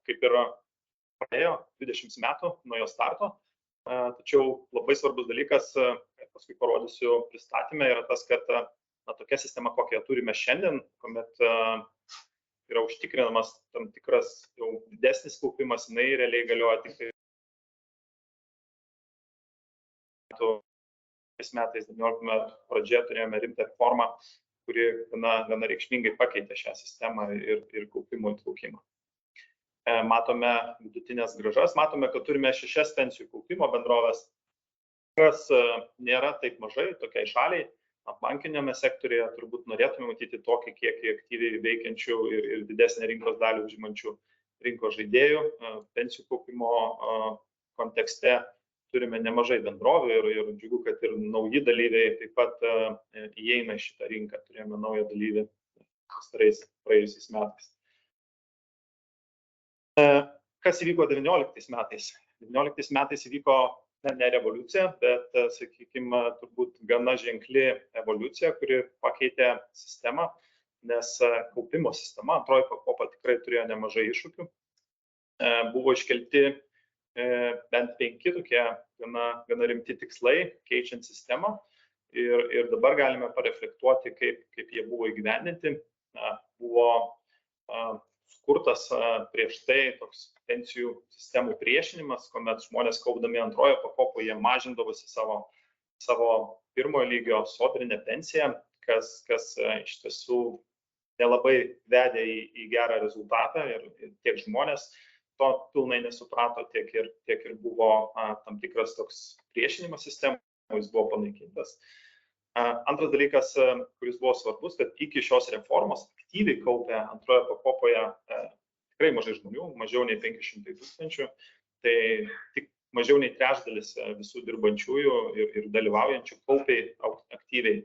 kaip ir praėjo 20 metų nuo jo starto, tačiau labai svarbus dalykas, paskui parodysiu pristatymę, yra tas, kad tokia sistema, kokią turime šiandien, kuomet yra užtikrinamas tam tikras jau didesnis kaupimas, jinai realiai galioja tik metais 19 metų pradžioje turėjome rimtą reformą, kuri gana reikšmingai pakeitė šią sistemą ir kaupimo įtraukimą. Matome vidutinės grąžas, matome, kad turime 6 pensijų kaupimo bendrovės, kas nėra taip mažai tokiai šaliai. Bankinėme sektorėje turbūt norėtume matyti tokį kiekį aktyviai veikiančių ir didesnę rinkos dalį užimančių rinkos žaidėjų. Pensijų kaupimo kontekste turime nemažai bendrovių ir džiugu, kad ir nauji dalyviai taip pat įeina į šitą rinką. Turėjome naują dalyvį praėjusiais metais. Kas įvyko 19 metais? 19 metais įvyko ne revoliucija, bet, sakykime, turbūt gana ženkli evoliucija, kuri pakeitė sistemą, nes kaupimo sistema, antroji pakopa tikrai turėjo nemažai iššūkių. Buvo iškelti bent 5 tokie gana rimti tikslai, keičiant sistemą ir dabar galime pareflektuoti, kaip jie buvo įgyvendinti. Buvo sukurtas prieš tai toks pensijų sistemų priešinimas, kuomet žmonės kaupdami antrojo pakopoje jie mažindavosi savo pirmojo lygio sodrinę pensiją, kas iš tiesų nelabai vedė į gerą rezultatą ir tiek žmonės to pilnai nesuprato, tiek ir buvo tam tikras toks priešinimas sistemų, jis buvo panaikintas. Antras dalykas, kuris buvo svarbus, kad iki šios reformos aktyviai kaupė antrojo pakopoje tikrai mažai žmonių, mažiau nei 500 tūkstančių, tai tik mažiau nei trečdalis visų dirbančiųjų ir dalyvaujančių kaupiai aktyviai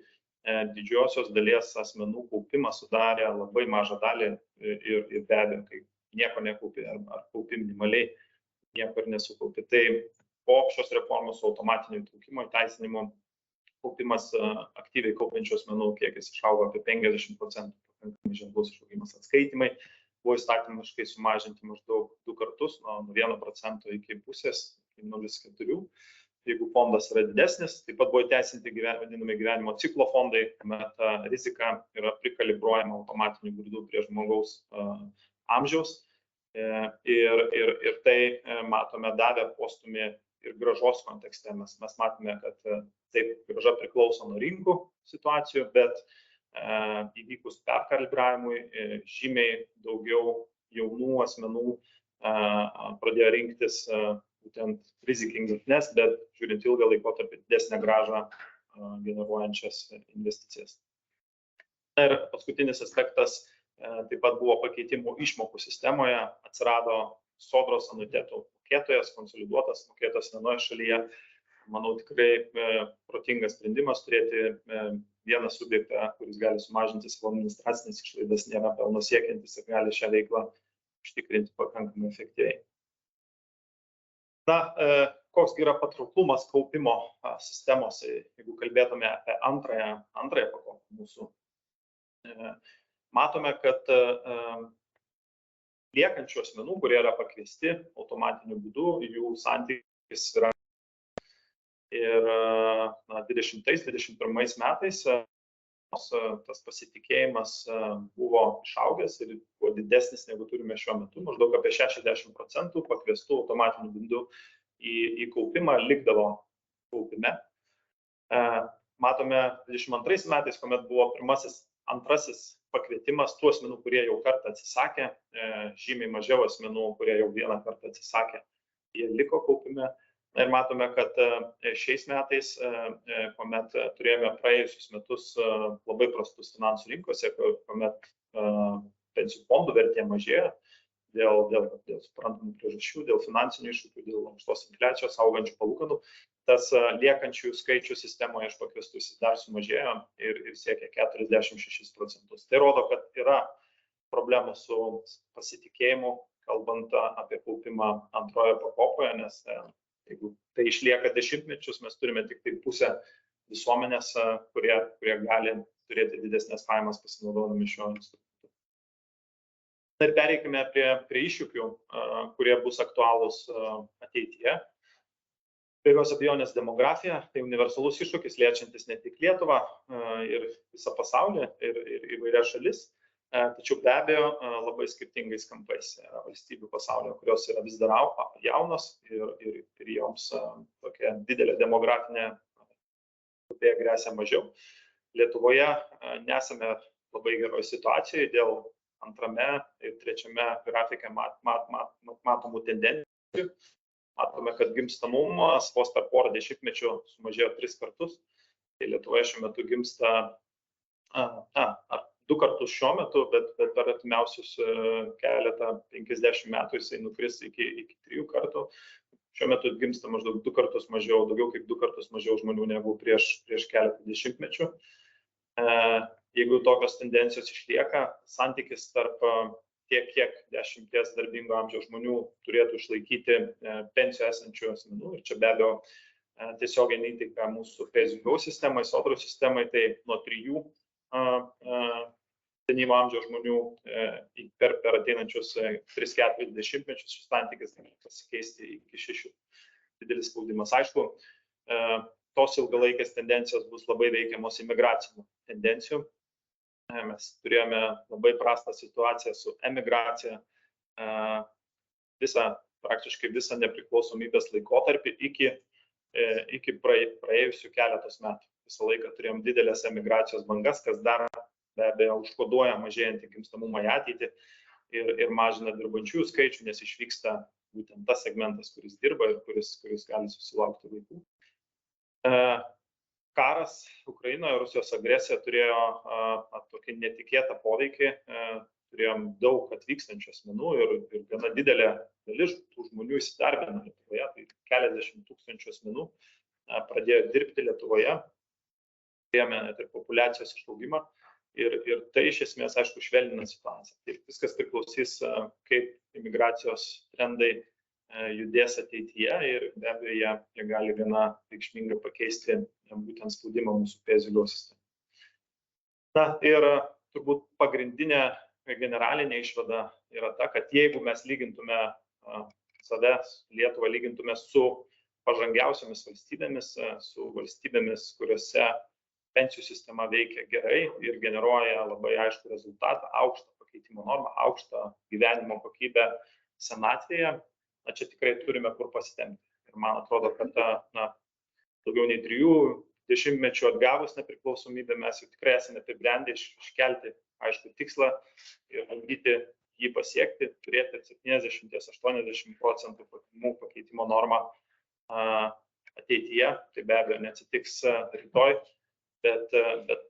didžiosios dalies asmenų kaupimas sudarė labai mažą dalį ir be abejo, kai nieko nekaupi ar kaupi minimaliai, nieko ir nesukaupi. Tai po šios reformos automatinio įtraukimo įteisinimo kaupimas aktyviai kaupiančių asmenų kiekis išaugo apie 50%, pakankamai ženklus išaugimas. Atskaitimai buvo įstatymiškai sumažinti maždaug 2 kartus, nuo 1% iki pusės, iki 0,4. Jeigu fondas yra didesnis, taip pat buvo įteisinti vadinami gyvenimo ciklo fondai, kuomet rizika yra prikalibruojama automatiniu būdu prie žmogaus amžiaus. Ir tai, matome, davė postumį ir grąžos kontekste. Mes matome, kad taip grąža priklauso nuo rinkų situacijų, bet įvykus perkalibravimui žymiai daugiau jaunų asmenų pradėjo rinktis būtent rizikingesnes, bet žiūrint ilgą laikotarpį didesnę grąžą generuojančias investicijas. Ir paskutinis aspektas taip pat buvo pakeitimų išmokų sistemoje, atsirado sodros anuitetų mokėtojas, konsoliduotas mokėtojas vienoje šalyje. Manau, tikrai protingas sprendimas turėti vieną subjektą, kuris gali sumažinti savo administracinės išlaidas, nėra pelno siekiantis ir gali šią veiklą užtikrinti pakankamai efektyviai. Na, koks yra patrauklumas kaupimo sistemos, jeigu kalbėtume apie antrąją pakopą mūsų. Matome, kad liekančių asmenų, kurie yra pakviesti automatiniu būdu, jų santykis yra ir 2020-2021 metais tas pasitikėjimas buvo išaugęs ir buvo didesnis negu turime šiuo metu. Maždaug apie 60% pakviestų automatiniu būdu į kaupimą likdavo kaupime. Matome 2022 metais, kuomet buvo antrasis pakvietimas tų asmenų, kurie jau kartą atsisakė, žymiai mažiau asmenų, kurie jau vieną kartą atsisakė, jie liko kaupime. Ir matome, kad šiais metais, kuomet turėjome praėjusius metus labai prastus finansų rinkose, kuomet pensijų fondų vertė mažėjo dėl suprantamų priežasčių, dėl finansinių iššūkių, dėl aukštos infliacijos, augančių palūkanų, tas liekančių skaičių sistemoje iš pakviestų dar sumažėjo ir siekia 46%. Tai rodo, kad yra problemų su pasitikėjimu, kalbant apie kaupimą antroje pakopoje, nes jeigu tai išlieka dešimtmečius, mes turime tik tai pusę visuomenės, kurie gali turėti didesnės pajamas pasinaudodami šiuo instrumentu. Ir pereikime prie iššūkių, kurie bus aktualūs ateityje. Be jokios abejonės demografija, tai universalus iššūkis, liečiantis ne tik Lietuvą ir visą pasaulį ir įvairias šalis, tačiau be abejo labai skirtingais kampais valstybių pasaulyje, kurios yra vis dar jaunos ir joms tokia didelė demografinė agresija mažiau. Lietuvoje nesame labai geroje situacijoje dėl antrame ir trečiame grafike matomų tendencijų. Matome, kad gimstamumas vos per porą dešimtmečių sumažėjo 3 kartus. Tai Lietuvoje šiuo metu gimsta 2 kartus šiuo metu, bet per artimiausius keletą 50 metų jisai nukris iki 3 kartų. Šiuo metu gimsta maždaug 2 kartus mažiau, daugiau kaip 2 kartus mažiau žmonių negu prieš keletą dešimtmečių. Jeigu tokios tendencijos išlieka, santykis tarp tiek, kiek 10 darbingo amžiaus žmonių turėtų išlaikyti pensijų esančių asmenų, ir čia be abejo tiesiogiai įtaka mūsų pensijų sistemai, sodros sistemai, tai nuo 3 senyvo amžiaus žmonių per ateinančius 3-4 dešimtmečius šis santykis gali pasikeisti iki 6. Didelis spaudimas. Aišku, tos ilgalaikės tendencijos bus labai veikiamos imigracinių tendencijų. Mes turėjome labai prastą situaciją su emigracija praktiškai visą nepriklausomybės laikotarpį iki praėjusių keletos metų. Visą laiką turėjom didelės emigracijos bangas, kas dar be abejo užkoduoja mažėjantį gimstamumą į ateitį ir mažina dirbančiųjų skaičių, nes išvyksta būtent tas segmentas, kuris dirba ir kuris gali susilaukti vaikų. Karas Ukrainoje, Rusijos agresija turėjo tokį netikėtą poveikį, turėjom daug atvykstančių asmenų ir gana didelė dalis tų žmonių įsidarbino Lietuvoje, tai keliasdešimt tūkstančių asmenų pradėjo dirbti Lietuvoje. turėjome net ir populiacijos išaugimą ir tai iš esmės, aišku, švelnina situaciją. Tai viskas priklausys, kaip imigracijos trendai judės ateityje ir be abejo jie gali gana reikšmingai pakeisti būtent spaudimą mūsų pensijų sistemai. Na ir turbūt pagrindinė generalinė išvada yra ta, kad jeigu mes lygintume save, Lietuvą lygintume su pažangiausiamis valstybėmis, su valstybėmis, kuriuose pensijų sistema veikia gerai ir generuoja labai aišku rezultatą, aukštą pakeitimo normą, aukštą gyvenimo kokybę senatvėje, čia tikrai turime kur pasitemti. Ir man atrodo, kad daugiau nei 3 dešimtmečių atgavus nepriklausomybę mes jau tikrai esame pribrendę iškelti aišku tikslą ir bandyti jį pasiekti, turėti 70–80% pakeitimo normą ateityje. Tai be abejo neatsitiks rytoj, bet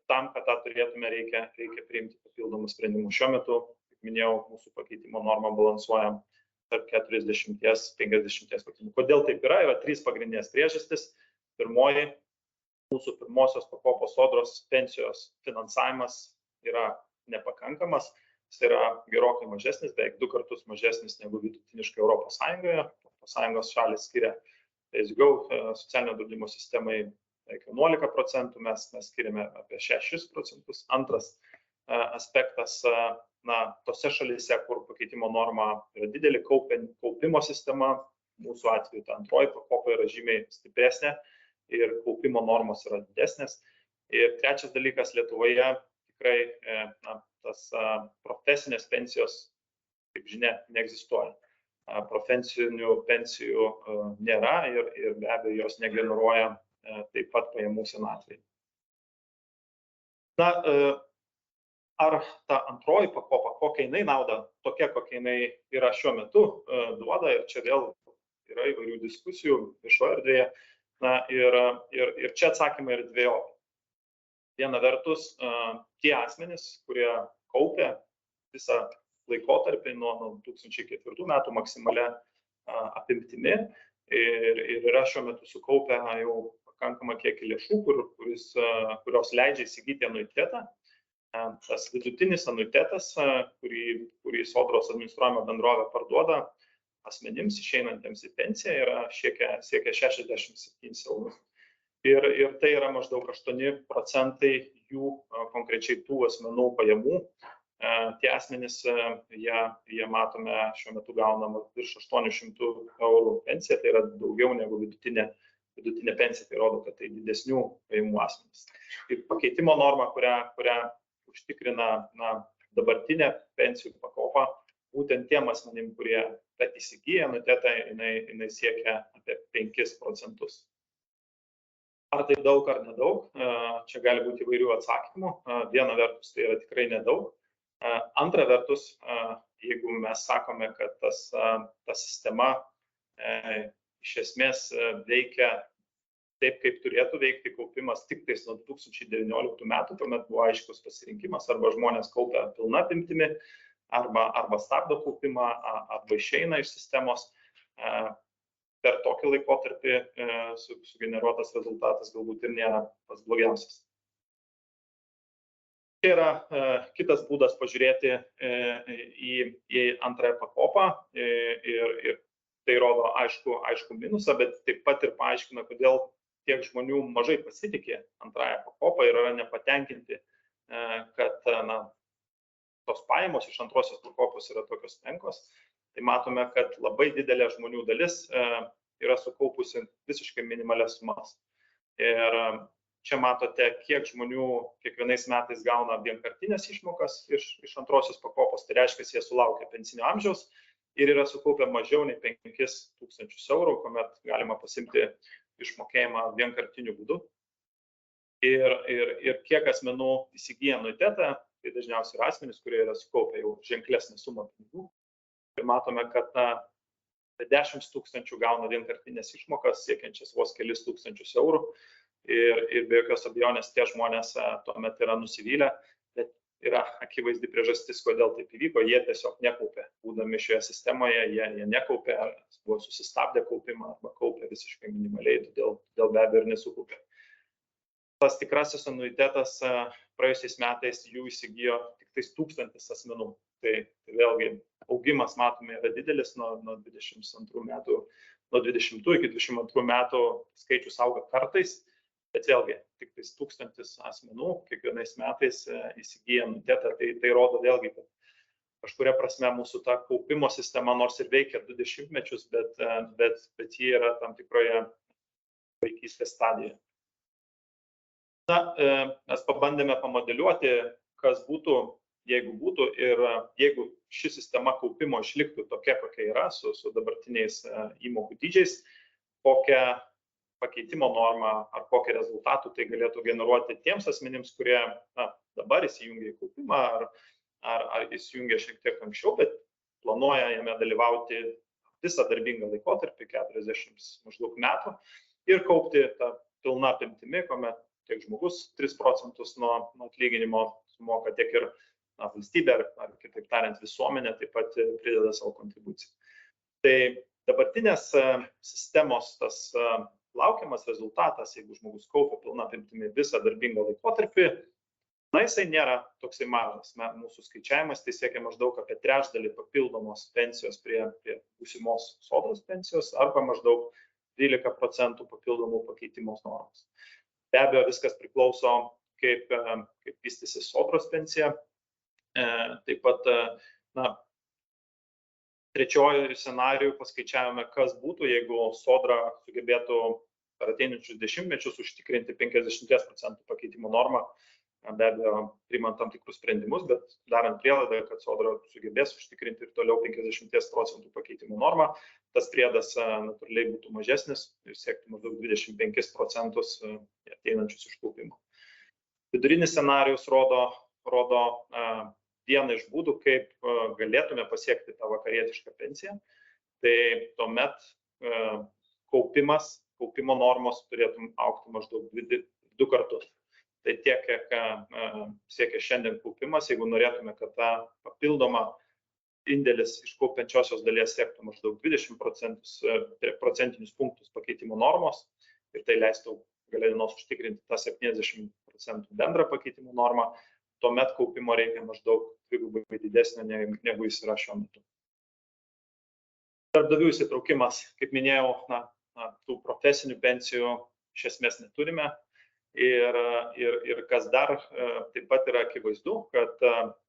tam, kad tą turėtume, reikia priimti papildomus sprendimus. Šiuo metu, kaip minėjau, mūsų pakeitimo normą balansuojam tarp 40–50 pakeitimų. Kodėl taip yra? Yra 3 pagrindinės priežastys. Pirmoji, mūsų pirmosios pakopos sodros pensijos finansavimas yra nepakankamas. Jis yra gerokai mažesnis, beveik 2 kartus mažesnis negu vidutiniškai Europos Sąjungoje. Europos Sąjungos šalis skiria daugiau socialinio draudimo sistemai beveik 11%, mes skiriame apie 6%. Antras aspektas, tose šalyse, kur pakeitimo norma yra didelė, kaupimo sistema, mūsų atveju ta antroji pakopa yra žymiai stipresnė ir kaupimo normos yra didesnės. Ir trečias dalykas, Lietuvoje tikrai tas profesinės pensijos, kaip žinia, neegzistuoja. Profesinių pensijų nėra ir be abejo jos negeneruoja taip pat pajamų senatvėje. Na, ar ta antroji pakopa, kokia jinai nauda, tokia, kokia jinai yra šiuo metu duoda, ir čia vėl yra įvairių diskusijų viešoje erdvėje. Na, ir čia atsakymai yra dvejopi. Viena vertus, tie asmenys, kurie kaupia visą laikotarpį nuo 2004 metų maksimalia apimtimi ir yra šiuo metu sukaupę jau pakankamą kiekį lėšų, kurios leidžia įsigyti anuitetą. Tas vidutinis anuitetas, kurį sodros administruojama bendrovė parduoda asmenims išeinantiems į pensiją, siekia 67 eurus. Ir tai yra maždaug 8% jų konkrečiai tų asmenų pajamų. Tie asmenys, jie matome, šiuo metu gauna virš 800 eurų pensiją, tai yra daugiau negu vidutinė pensija, tai rodo, kad tai didesnių pajamų asmenys. Ir pakeitimo norma, kurią užtikrina dabartinė pensijų pakopa, būtent tiem asmenim, kurie įsigyja anuitetą, jinai siekia apie 5%. Ar tai daug ar nedaug? Čia gali būti įvairių atsakymų. Viena vertus tai yra tikrai nedaug. Antra vertus, jeigu mes sakome, kad ta sistema iš esmės veikia taip, kaip turėtų veikti kaupimas tik tais nuo 2019 metų, tuomet buvo aiškus pasirinkimas, arba žmonės kaupia pilna apimtimi, arba stabdo kaupimą, arba išeina iš sistemos. Per tokį laikotarpį sugeneruotas rezultatas galbūt ir nėra pats blogiausias. Tai yra kitas būdas pažiūrėti į antrąją pakopą ir tai rodo aišku minusą, bet taip pat ir paaiškina, kodėl tiek žmonių mažai pasitikė antrąją pakopą ir yra nepatenkinti, kad tos pajamos iš antrosios pakopos yra tokios menkos. Tai matome, kad labai didelė žmonių dalis yra sukaupusi visiškai minimalias sumas. Ir čia matote, kiek žmonių kiekvienais metais gauna vienkartinės išmokas iš antrosios pakopos. Tai reiškia, jie sulaukia pensinio amžiaus ir yra sukaupę mažiau nei 5000 eurų, kuomet galima pasimti išmokėjimą vienkartiniu būdu. Ir kiek asmenų įsigyja anuitetą, tai dažniausiai yra asmenys, kurie yra sukaupę jau ženklesnę sumą pinigų. Ir matome, kad 10 000 gauna vienkartinės išmokas, siekiančias vos kelis tūkstančius eurų. Ir be jokios abejonės tie žmonės tuomet yra nusivylę, bet yra akivaizdi priežastis, kodėl taip įvyko. Jie tiesiog nekaupė, būdami šioje sistemoje, jie nekaupė, buvo susistabdę kaupimą arba kaupė visiškai minimaliai, todėl be abejo ir nesukaupė. tas tikrasis anuitetas praėjusiais metais jų įsigijo tik tais 1000 asmenų. Tai vėlgi augimas, matome, yra didelis nuo 22 metų, nuo 20 iki 22 metų skaičius auga kartais, bet vėlgi tik tais 1000 asmenų kiekvienais metais įsigyja anuitetą. Tai rodo vėlgi, kad kažkuria prasme mūsų ta kaupimo sistema nors ir veikia 20 mečius, bet ji yra tam tikroje vaikystės stadijoje. Na, mes pabandėme pamodeliuoti, kas būtų, jeigu ir jeigu ši sistema kaupimo išliktų tokia, kokia yra, su dabartiniais įmokų dydžiais, kokią pakeitimo normą ar kokią rezultatų tai galėtų generuoti tiems asmenims, kurie dabar įsijungia į kaupimą ar įsijungia šiek tiek anksčiau, bet planuoja jame dalyvauti visą darbingą laikotarpį, 40 maždaug metų, ir kaupti tą pilną apimtimi, kuomet tiek žmogus 3% nuo atlyginimo sumoka, tiek ir valstybė, ar kitaip tariant visuomenė taip pat prideda savo kontribuciją. Tai dabartinės sistemos tas laukiamas rezultatas, jeigu žmogus kaupia pilną apimtimi visą darbingą laikotarpį, jisai nėra toksai mažas. Mūsų skaičiavimas tai siekia maždaug apie 1/3 papildomos pensijos prie būsimos sodros pensijos arba maždaug 12% papildomų pakeitimos normos. Be abejo, viskas priklauso, kaip vystysis sodros pensija. Taip pat, trečiojo scenarijų paskaičiavome, kas būtų, jeigu sodra sugebėtų per ateinančius 10 mečius užtikrinti 50% pakeitimo normą. Be abejo, priimant tam tikrus sprendimus, bet darant prielaidą, kad sodra sugebės užtikrinti ir toliau 50% pakeitimų normą, tas priedas natūraliai būtų mažesnis ir siektų maždaug 25% ateinančius iš kaupimo. Vidurinis scenarijus rodo vieną iš būdų, kaip galėtume pasiekti tą vakarietišką pensiją. Tai tuomet kaupimo normos turėtų augti maždaug 2 kartus. Tai tiek, kiek siekia šiandien kaupimas, jeigu norėtume, kad ta papildoma indėlis iš kaupiančiosios dalies siektų maždaug 20 procentinius punktus pakeitimo normos ir tai leistų gale dienos užtikrinti tą 70% bendrą pakeitimo normą, tuomet kaupimo reikia maždaug 2x didesnio negu jis yra šiuo metu. Darbdavių įsitraukimas, kaip minėjau, tų profesinių pensijų iš esmės neturime. Ir kas dar taip pat yra akivaizdu, kad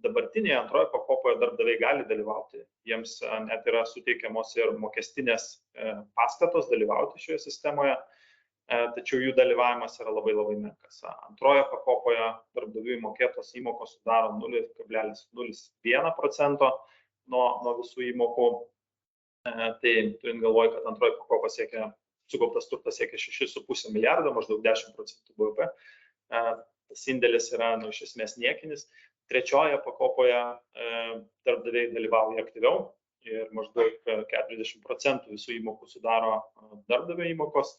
dabartinėje antroje pakopoje darbdaviai gali dalyvauti. Jiems net yra suteikiamos ir mokestinės paskatos dalyvauti šioje sistemoje, tačiau jų dalyvavimas yra labai menkas. Antroje pakopoje darbdavių įmokėtos įmokos sudaro 0,01% nuo visų įmokų. Tai turint galvoj, kad antroji pakopa sukauptas turtas siekia 6,5 milijardo, maždaug 10% BVP. Tas indėlis yra iš esmės niekinis. Trečioje pakopoje darbdaviai dalyvauja aktyviau ir maždaug 40% visų įmokų sudaro darbdavio įmokos.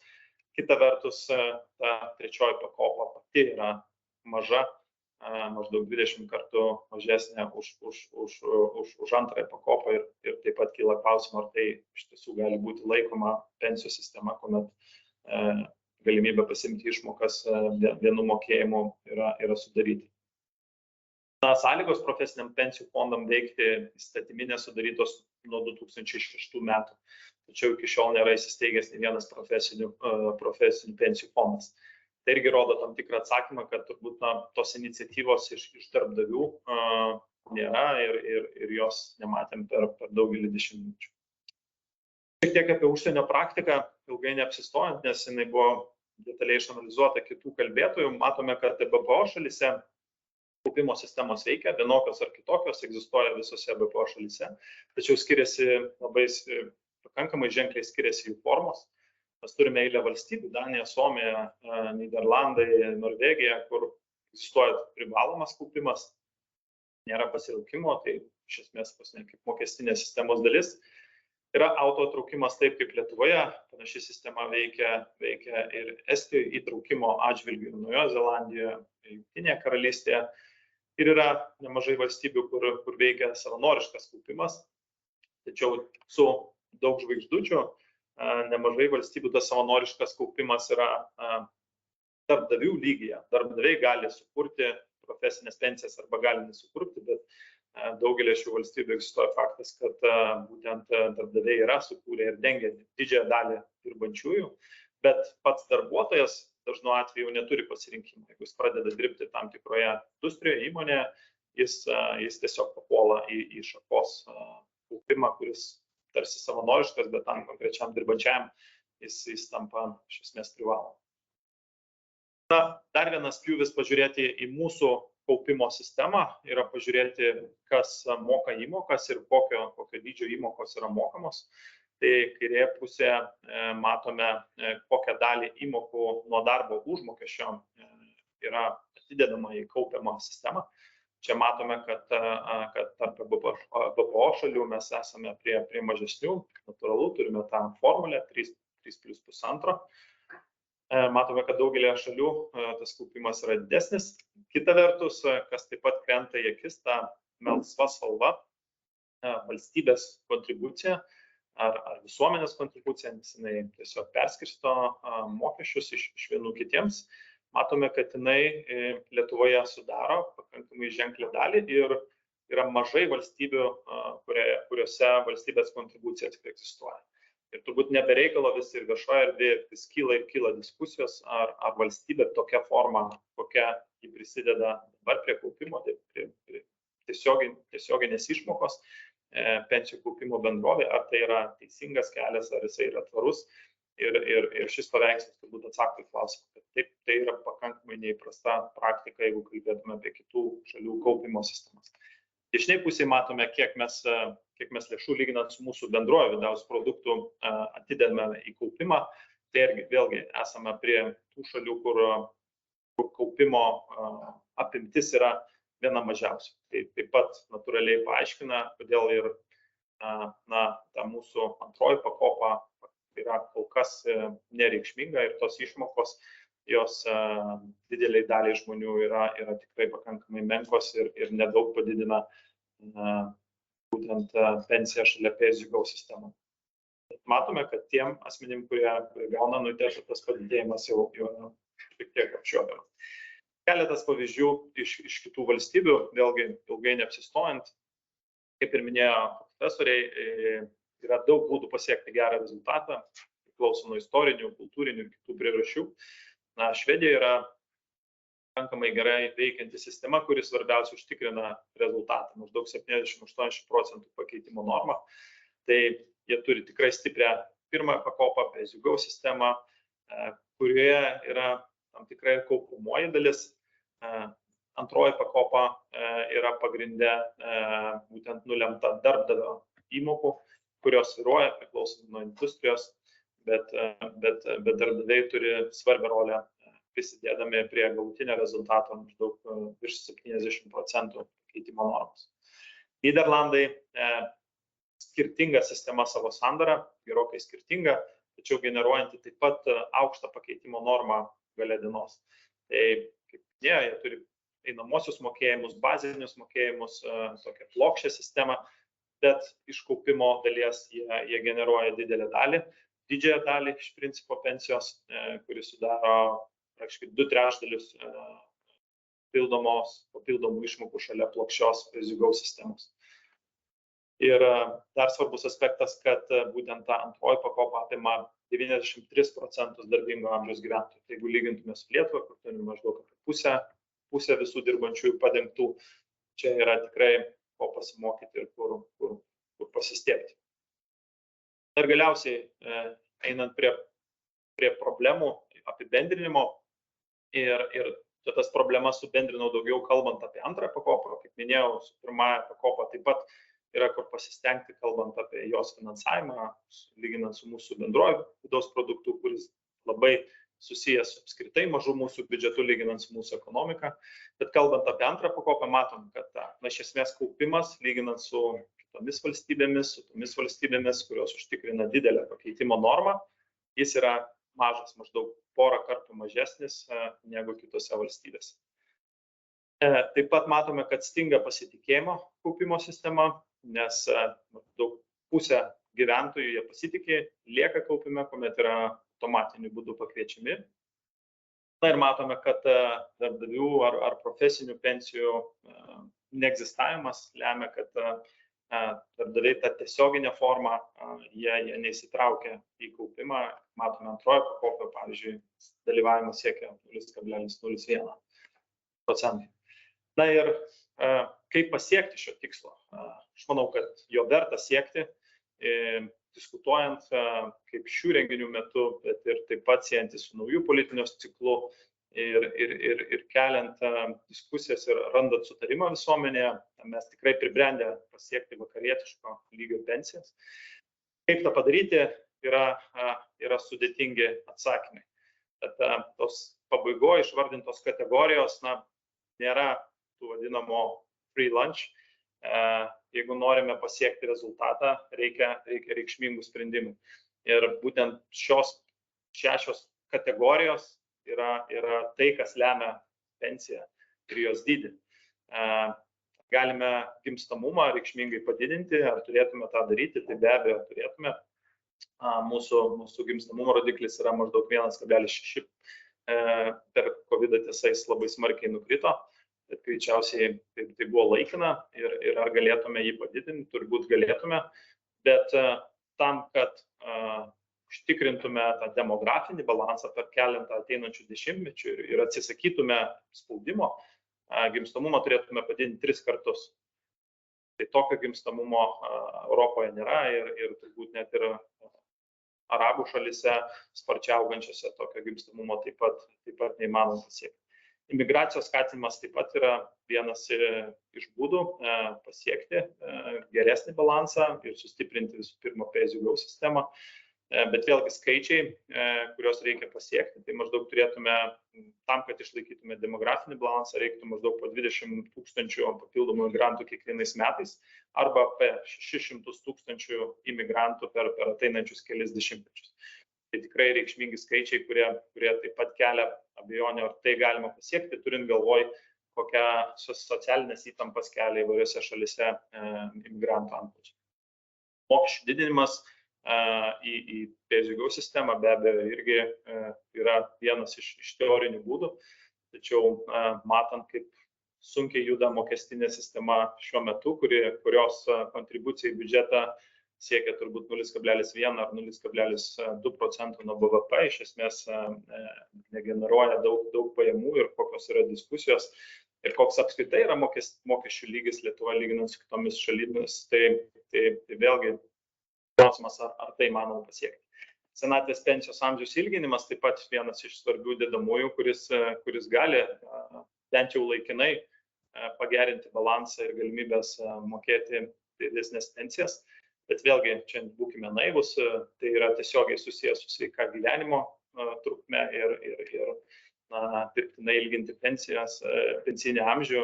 Kita vertus, ta trečioji pakopa pati yra maža, maždaug 20 kartų mažesnė už antrąją pakopą ir taip pat kyla klausimą, ar tai iš tiesų gali būti laikoma pensijų sistema, kuomet galimybė pasiimti išmokas vienu mokėjimu yra sudaryti. Sąlygos profesiniam pensijų fondam veikti įstatyminės sudarytos nuo 2006 metų, tačiau iki šiol nėra įsisteigęs nei vienas profesinių pensijų fondas. Tai irgi rodo tam tikrą atsakymą, kad turbūt tos iniciatyvos iš darbdavių nėra ir jos nematėm per daugelį dešimtmečių. Šiek tiek apie užsienio praktiką, ilgai neapsistojant, nes jinai buvo detaliai išanalizuota kitų kalbėtojų. Matome, kad BPO šalyse kaupimo sistemos veikia, vienokios ar kitokios, egzistuoja visose BPO šalyse, tačiau skiriasi pakankamai ženkliai skiriasi jų formos. Mes turime eilę valstybių, Danija, Suomija, Nyderlandai, Norvegija, kur egzistuoja privalomas kaupimas, nėra pasiraukimo, tai iš esmės kaip mokestinės sistemos dalis. Yra autotraukimas taip kaip Lietuvoje, panaši sistema veikia ir Estijoje, įtraukimo atžvilgių ir Naujojoje Zelandijoje, Jungtinėje karalystėje. Ir yra nemažai valstybių, kur veikia savanoriškas kaupimas, tačiau su daug žvaigždučių. Nemažai valstybių tas savanoriškas kaupimas yra darbdavių lygyje. Darbdaviai gali sukurti profesinės pensijas arba gali nesukurti, bet daugelį šių valstybių egzistuoja faktas, kad būtent darbdaviai yra sukūrę ir dengia didžiąją dalį dirbančiųjų, bet pats darbuotojas dažnu atveju neturi pasirinkimo. Jeigu jis pradeda dirbti tam tikroje industrijoje, įmonėje, jis tiesiog papuola į šakos kaupimą, kuris tarsi savanoriškas, bet tam konkrečiam dirbančiam jis tampa iš esmės privalomas. Dar vienas pjūvis pažiūrėti į mūsų kaupimo sistemą yra pažiūrėti, kas moka įmokas ir kokio dydžio įmokos yra mokamos. Tai kairėje pusėje matome, kokią dalį įmokų nuo darbo užmokesčio yra atidedama į kaupiamą sistemą. Čia matome, kad tarp BPO šalių mes esame prie mažesnių, natūralu, turime tą formulę 3+2. Matome, kad daugelį šalių tas kaupimas yra didesnis. Kita vertus, kas taip pat krenta į akis, ta melsva spalva, valstybės kontribucija ar visuomenės kontribucija, nes jinai tiesiog perskirsto mokesčius iš vienų kitiems. Matome, kad jinai Lietuvoje sudaro pakankamai ženklę dalį ir yra mažai valstybių, kuriuose valstybės kontribucija tikrai egzistuoja. Ir turbūt nebereikalo vis ir viešoje erdvėje vis kyla diskusijos, ar valstybė tokia forma, kokia ji prisideda dabar prie kaupimo, prie tiesioginės išmokos, pensijų kaupimo bendrovė, ar tai yra teisingas kelias, ar jisai yra tvarus. Ir šis paveikslas turbūt atsako į klausimą, kad taip, tai yra pakankamai neįprasta praktika, jeigu kalbėtume apie kitų šalių kaupimo sistemas. Dešiniai pusėje matome, kiek mes lėšų lyginant su mūsų bendrojo vidaus produktų atidedame į kaupimą. Tai vėlgi esame prie tų šalių, kur kaupimo apimtis yra viena mažiausia. Tai taip pat natūraliai paaiškina, kodėl ir ta mūsų antroji pakopa yra kol kas nereikšminga ir tos išmokos, jos dideliai daliai žmonių yra tikrai pakankamai menkos ir nedaug padidina būtent pensiją šalia pensijų sistemą. Matome, kad tiem asmenim, kurie gauna anuitetą, tas padidėjimas jau šiek tiek apčiuopiamas. Keletas pavyzdžių iš kitų valstybių, vėlgi ilgai neapsistojant, kaip ir minėjo profesoriai, yra daug būdų pasiekti gerą rezultatą, priklauso nuo istorinių, kultūrinių ir kitų priežasčių. Švedija yra pakankamai gerai veikianti sistema, kuris svarbiausia užtikrina rezultatą, maždaug 78% pakeitimo normą. Tai jie turi tikrai stiprią pirmąją pakopą, pensijų sistemą, kurioje yra tam tikrai kaupiamoji dalis. Antroji pakopa yra pagrinde būtent nulemta darbdavio įmokų, kurios svyruoja priklausomai nuo industrijos, bet darbdaviai turi svarbią rolę prisidėdami prie galutinio rezultato maždaug virš 70% pakeitimo normos. Nyderlandai skirtinga sistema savo sandarą, gerokai skirtinga, tačiau generuojanti taip pat aukštą pakeitimo normą gale dienos. Tai, kaip minėjo, jie turi einamosius mokėjimus, bazinius mokėjimus, tokią plokščią sistemą, bet iš kaupimo dalies jie generuoja didelę dalį, didžiąją dalį iš principo pensijos, kuris sudaro praktiškai 2/3 papildomų išmokų šalia plokščios pensijų sistemos. Ir dar svarbus aspektas, kad būtent ta antroji pakopa apima 93% darbingo amžiaus gyventojų. Tai jeigu lygintume su Lietuva, kur turime maždaug apie pusę visų dirbančiųjų padengtų, čia yra tikrai ko pasimokyti ir kur pasistiebti. Ir galiausiai, einant prie problemų apibendrinimo, ir tas problemas subendrinau daugiau kalbant apie antrą pakopą, kaip minėjau, su pirmąją pakopą taip pat yra kur pasistengti, kalbant apie jos finansavimą, lyginant su mūsų bendroju vidaus produktu, kuris labai susijęs su apskritai mažu mūsų biudžetu, lyginant su mūsų ekonomika. Bet kalbant apie antrą pakopą, matom, kad iš esmės kaupimas, lyginant su kitomis valstybėmis, kurios užtikrina didelę pakeitimo normą, jis yra mažas, maždaug porą kartų mažesnis negu kitose valstybėse. Taip pat matome, kad stinga pasitikėjimo kaupimo sistema, nes maždaug pusė gyventojų jie pasitikė, lieka kaupime, kuomet yra automatiniu būdu pakviečiami. Na ir matome, kad darbdavių ar profesinių pensijų neegzistavimas lemia, kad darbdaviai tą tiesioginę formą jie neįsitraukia į kaupimą. Matome antroje pakopoje, pavyzdžiui, dalyvavimas siekia 0,01%. Na ir kaip pasiekti šio tikslo? Aš manau, kad jo verta siekti, diskutuojant kaip šių renginių metu, bet ir taip pat siejantis su naujų politinių ciklų ir keliant diskusijas ir randant sutarimą visuomenėje, mes tikrai pribrendę pasiekti vakarietiško lygio pensijas. Kaip tą padaryti, yra sudėtingi atsakymai. Tad tos pabaigoje išvardintos kategorijos nėra tų vadinamo free lunch. Jeigu norime pasiekti rezultatą, reikia reikšmingų sprendimų. Ir būtent šios 6 kategorijos yra tai, kas lemia pensiją ir jos dydį. Galime gimstamumą reikšmingai padidinti, ar turėtume tą daryti, tai be abejo turėtume. Mūsų gimstamumo rodiklis yra maždaug 1,6. Per COVID tiesa jis labai smarkiai nukrito, bet greičiausiai tai buvo laikina ir ar galėtume jį padidinti, turbūt galėtume, bet tam, kad užtikrintume tą demografinį balansą per keletą ateinančių dešimtmečių ir atsisakytume spaudimo, gimstamumą turėtume padidinti 3 kartus. Tai tokio gimstamumo Europoje nėra ir turbūt net ir arabų šalyse sparčiai augančiose tokio gimstamumo taip pat neįmanoma pasiekti. Imigracijos skatinimas taip pat yra vienas iš būdų pasiekti geresnį balansą ir sustiprinti visų pirma pensijų sistemą. Bet vėlgi skaičiai, kuriuos reikia pasiekti, tai maždaug turėtume, tam, kad išlaikytume demografinį balansą, reiktų maždaug po 20 000 papildomų imigrantų kiekvienais metais arba apie 600 000 imigrantų per ateinančius kelis dešimtmečius. Tai tikrai reikšmingi skaičiai, kurie taip pat kelia abejonę, ar tai galima pasiekti, turint galvoj, kokią socialinės įtampas kelia įvairiose šalise imigrantų antplūdžiai. Mokesčių didinimas į pensijų sistemą be abejo irgi yra vienas iš teorinių būdų, tačiau matant, kaip sunkiai juda mokestinė sistema šiuo metu, kurios kontribucija į biudžetą siekia turbūt 0,1 ar 0,2% nuo BVP, iš esmės negeneruoja daug pajamų ir kokios yra diskusijos ir koks apskritai yra mokesčių lygis Lietuvoje lyginant su kitomis šalimis, tai vėlgi klausimas, ar tai manoma pasiekti. Senatvės pensijos amžiaus ilginimas taip pat vienas iš svarbių dedamųjų, kuris gali bent jau laikinai pagerinti balansą ir galimybės mokėti didesnės pensijas. Bet vėlgi, čia būkime naivus, tai yra tiesiogiai susijęs su sveika gyvenimo trukme ir dirbtinai ilginti pensinį amžių,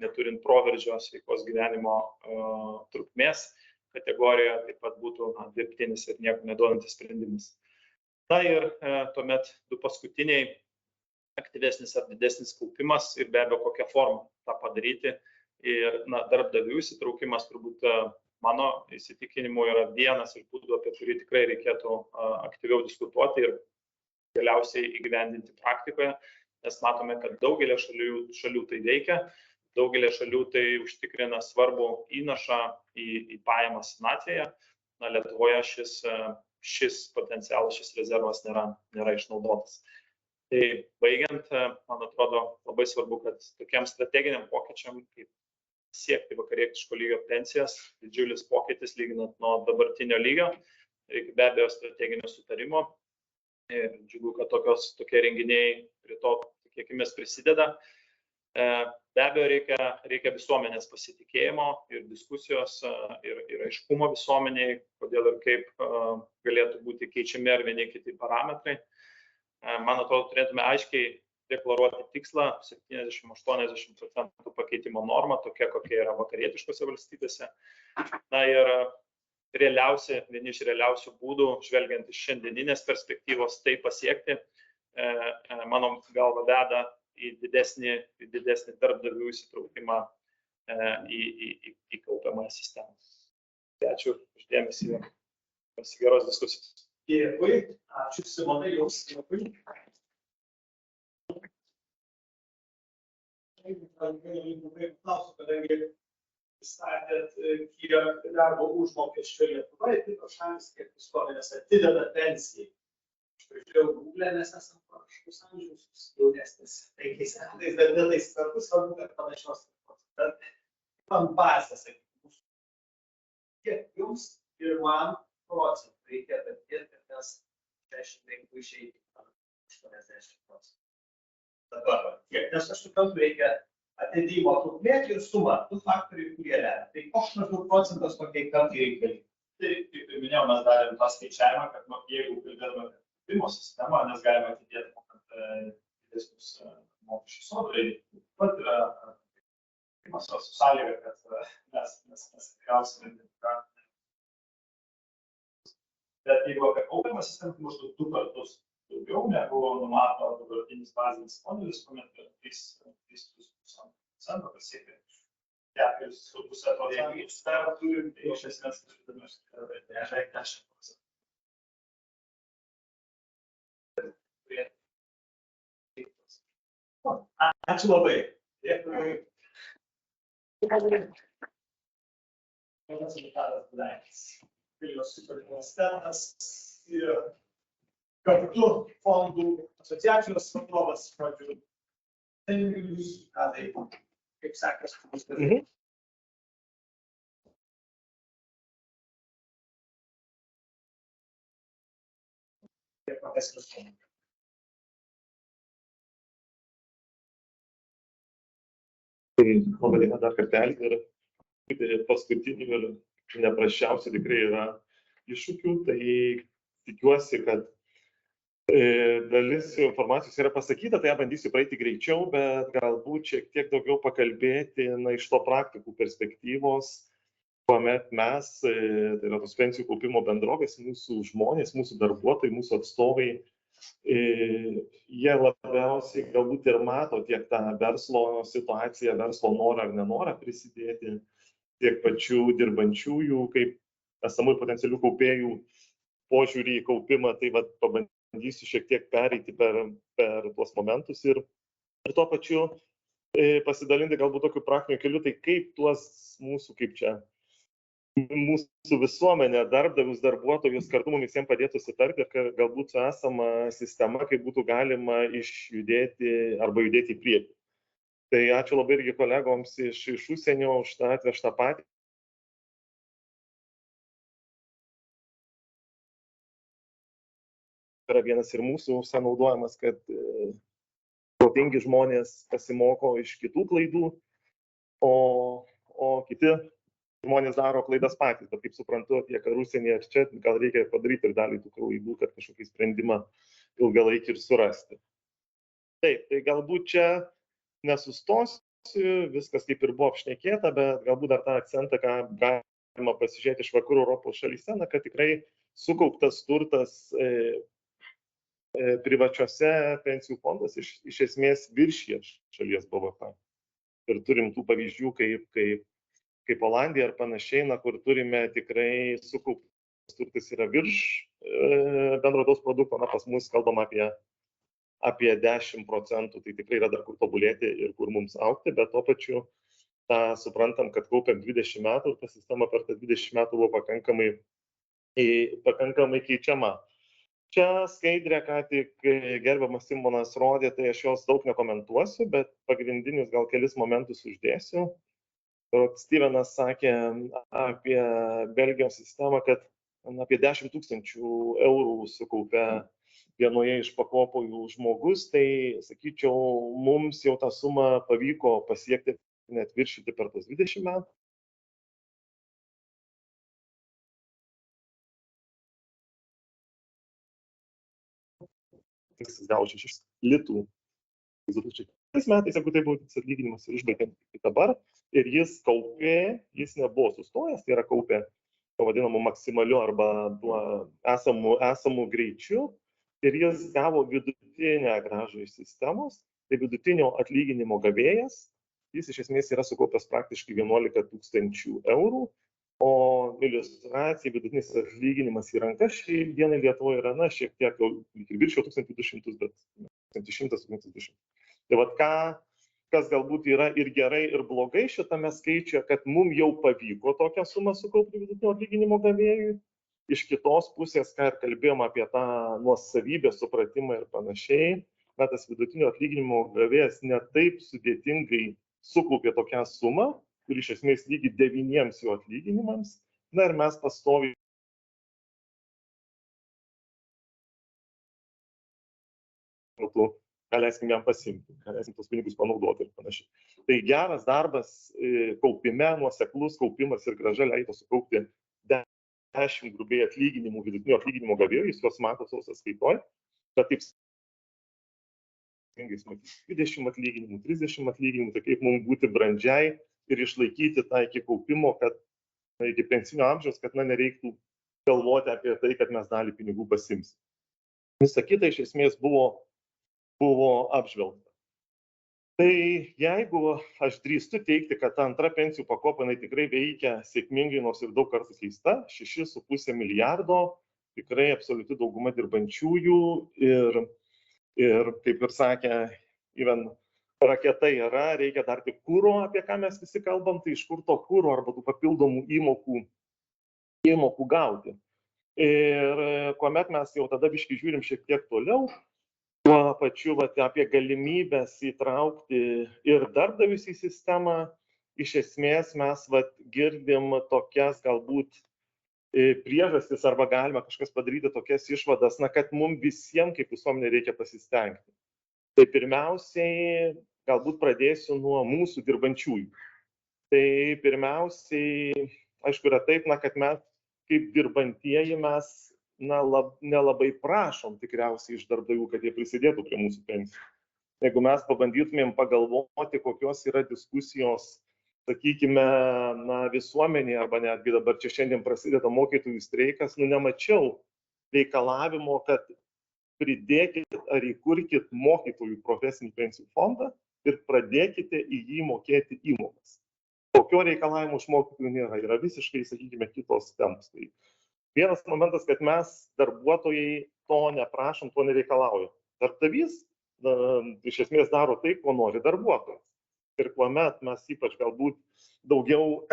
neturint proveržio sveikos gyvenimo trukmės kategorijoje, taip pat būtų dirbtinis ir nieko neduodantis sprendimas. Na ir tuomet 2 paskutiniai aktyvesnis ar didesnis kaupimas ir be abejo kokią formą tą padaryti. Ir darbdavių įsitraukimas turbūt mano įsitikinimu yra vienas iš būdų, apie kurį tikrai reikėtų aktyviau diskutuoti ir galiausiai įgyvendinti praktikoje, nes matome, kad daugelį šalių tai veikia, daugelį šalių tai užtikrina svarbų įnašą į pajamas senatvėje. Lietuvoje šis potencialas, šis rezervas nėra išnaudotas. Tai baigiant, man atrodo labai svarbu, kad tokiam strateginiam pokyčiam, kaip siekti vakarietiško lygio pensijas, didžiulis pokytis lyginant nuo dabartinio lygio, reikia be abejo strateginio sutarimo. Ir džiugu, kad tokie renginiai prie to tikėkimės prisideda. Be abejo reikia visuomenės pasitikėjimo ir diskusijos ir aiškumo visuomeniai, kodėl ir kaip galėtų būti keičiami ar vieni kiti parametrai. Man atrodo, turėtume aiškiai deklaruoti tikslą 70–80% pakeitimo normą, tokia kokia yra vakarietiškose valstybėse. Na ir vieni iš realiausių būdų, žvelgiant iš šiandieninės perspektyvos, tai pasiekti, mano galva veda į didesnį darbdavių įsitraukimą į kaupiamąją sistemą. Ačiū už dėmesį ir geros diskusijos. Dėkui, ačiū Simonai, jums labai. Klausiu, kadangi pristatėt, kiek darbo užmokesčio Lietuvoje, kitos šalis, kiek visuomenės atideda pensijai. Aš pažiūrėjau Google, mes esame panašus amžius, jaunesnis 5 metais, bet ne tais kartus, svarbu, kad panašios kartos. Bet man bazė, sakykime, kiek jums ir man procentų reikia atidėti, kad mes 65 išeiti 80 procentų. Dabar, kiek, nes aš suprantu, reikia atidėjimo trukmė ir suma, 2 faktoriai, kurie lemia. Tai koks maždaug procentas kokiai kartai reikalingi? Tai, kaip ir minėjau, mes darėm tą skaičiavimą, kad jeigu kalbėtume apie kaupimo sistemą, nes galime atidėti mokant didesnius mokesčius sodrai, taip pat yra kaupimas su sąlyga, kad mes gausime. Bet jeigu apie kaupimo sistemą, tai maždaug 2 kartus daugiau negu numato dabartinis bazinis modelis, kuomet 3,5% pasiekia 4,5%. Jeigu jūs dar turim, Tai iš esmės turime beveik 10%. Ačiū labai. Dėkui. Tado Gudaičio, Vilniaus universitetas ir kartu fondų asociacijos vadovas, žodžiu. Tai jūs, Tadai, kaip sekasi? Profesinius fondus. Labai diena dar kartelį ir paskutinių ir neprasčiausių tikrai yra iššūkių, tai tikiuosi, kad dalis informacijos yra pasakyta, tai ją bandysiu praeiti greičiau, bet galbūt šiek tiek daugiau pakalbėti iš to praktikų perspektyvos, kuomet mes, tai yra tos pensijų kaupimo bendrovės, mūsų žmonės, mūsų darbuotojai, mūsų atstovai, jie labiausiai galbūt ir mato tiek tą verslo situaciją, verslo norą ar nenorą prisidėti, tiek pačių dirbančiųjų, kaip esamų potencialių kaupėjų požiūrį į kaupimą, tai pabandysiu šiek tiek pereiti per tuos momentus ir tuo pačiu pasidalinti galbūt tokiu praktiniu keliu, tai kaip tuos mūsų visuomenė, darbdavius, darbuotojus kartu mums visiems padėtų sutarti, kad galbūt su esama sistema, kaip būtų galima išjudėti arba judėti į priekį. Tai ačiū labai irgi kolegoms iš užsienio už tą atvežtą patį. Yra vienas ir mūsų naudojamas, kad protingi žmonės pasimoko iš kitų klaidų, o kiti žmonės daro klaidas patys, bet kaip suprantu, tiek ar užsienyje ar čia, gal reikia padaryti ir dalį tų klaidų, kad kažkokį sprendimą ilgalaikį ir surasti. Taip, tai galbūt čia nesustosiu, viskas kaip ir buvo apšnekėta, bet galbūt dar tą akcentą, ką galima pasižiūrėti iš vakarų Europos šalyse, kad tikrai sukauptas turtas privačiose pensijų fonduose iš esmės viršija šalies BVP. Ir turim tų pavyzdžių kaip Olandija ar panašiai, kur turime tikrai sukauptas turtas yra virš bendro vidaus produkto, pas mus kalbam apie 10%, tai tikrai yra dar kur tobulėti ir kur mums augti, bet tuo pačiu suprantam, kad kaupiam 20 metų ir ta sistema per tą 20 metų buvo pakankamai keičiama. Čia skaidrė, ką tik gerbiamas Simonas rodė, tai aš jos daug nekomentuosiu, bet pagrindinius gal kelis momentus uždėsiu. Stevenas sakė apie Belgijos sistemą, kad apie 10 000 eurų sukaupė vienoje iš pakopų žmogus, tai sakyčiau, mums jau tą sumą pavyko pasiekti, net viršyti per tos 20 metų. Jis gavo 6 litų. 2000 metais, jeigu tai buvo atlyginimas ir išbaigiant dabar, ir jis kaupė, jis nebuvo sustojęs, tai yra kaupė vadinamu maksimaliu arba tuo esamu greičiu, ir jis gavo vidutinę grąžą iš sistemos, tai vidutinio atlyginimo gavėjas, jis iš esmės yra sukaupęs praktiškai 11 000 eurų, o iliustracija vidutinis atlyginimas į rankas šiai dienai Lietuvoje yra, šiek tiek viršio 1200, bet 1100-1200. Tai ką kas galbūt yra ir gerai, ir blogai šitame skaičiuje, kad mums jau pavyko tokią sumą sukaupti vidutinio atlyginimo gavėjui. Iš kitos pusės, ką ir kalbėjom apie tą nuosavybės supratimą ir panašiai, na, tas vidutinio atlyginimo gavėjas netaip sudėtingai sukaupė tokią sumą, kur iš esmės lygi 9 jo atlyginimams. Na ir mes pastoviai ką leiskim jam pasimti, ką leiskim tos pinigus panaudoti ir panašiai. Tai geras darbas kaupime, nuoseklus kaupimas ir grąža leido sukaupti 10 grubiai atlyginimų, vidutinio atlyginimo gavėjų, jis juos mato savo sąskaitoj, bet taip 20 atlyginimų, 30 atlyginimų, tai kaip mums būti brandžiai ir išlaikyti tą iki kaupimo, kad iki pensinio amžiaus, kad nereiktų galvoti apie tai, kad mes dalį pinigų pasimsim. Visa kita iš esmės buvo apžvelgta. Tai jeigu aš drįstu teikti, kad ta antra pensijų pakopa tikrai veikia sėkmingai, nors ir daug kartų keista, 6,5 milijardo, tikrai absoliuti dauguma dirbančiųjų ir kaip ir sakė, raketa yra, reikia dar tik kūro, apie ką mes visi kalbam, tai iš kur to kūro arba tų papildomų įmokų gauti. Ir kuomet mes jau tada biškai žiūrim šiek tiek toliau, tuo pačiu apie galimybės įtraukti ir darbdavius į sistemą, iš esmės mes girdim tokias galbūt priežastis arba galima kažkas padaryti tokias išvadas, kad mums visiems kaip visuomenė reikia pasistengti. Tai pirmiausiai galbūt pradėsiu nuo mūsų dirbančiųjų. Tai pirmiausiai, aišku, yra taip, kad mes kaip dirbantieji mes nelabai prašom tikriausiai iš darbdavių, kad jie prisidėtų prie mūsų pensijų. Jeigu mes pabandytumėm pagalvoti, kokios yra diskusijos, sakykime, visuomenėje, arba netgi dabar čia šiandien prasideda mokytojų streikas, nemačiau reikalavimo, kad pridėkit ar įkurkit mokytojų profesinį pensijų fondą ir pradėkite į jį mokėti įmokas. Tokio reikalavimo iš mokytojų nėra, yra visiškai, sakykime, kitos temos. Tai vienas momentas, kad mes darbuotojai to neprašom, to nereikalaujam. Darbdavys iš esmės daro tai, ko nori darbuotojas. Ir kuomet mes ypač galbūt daugiau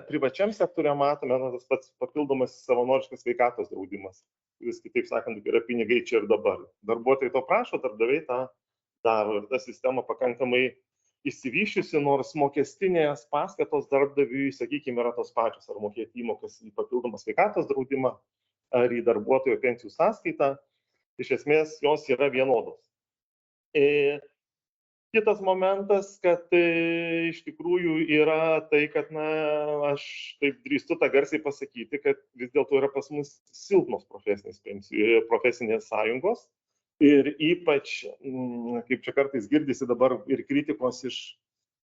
privačiam sektoriuje matome, tas pats papildomas savanoriškas sveikatos draudimas, kuris, kitaip sakant, yra pinigai čia ir dabar. Darbuotojai to prašo, darbdaviai tą daro ir ta sistema pakankamai išsivyščiusi, nors mokestinės paskatos darbdaviui, sakykime, yra tos pačios, ar mokėti įmokas į papildomą sveikatos draudimą, ar į darbuotojo pensijų sąskaitą, iš esmės jos yra vienodos. Kitas momentas, kad iš tikrųjų yra tai, kad aš taip drįstu tą garsiai pasakyti, kad vis dėlto yra pas mus silpnos profesinės sąjungos. Ir ypač, kaip čia kartais girdisi dabar ir kritikos iš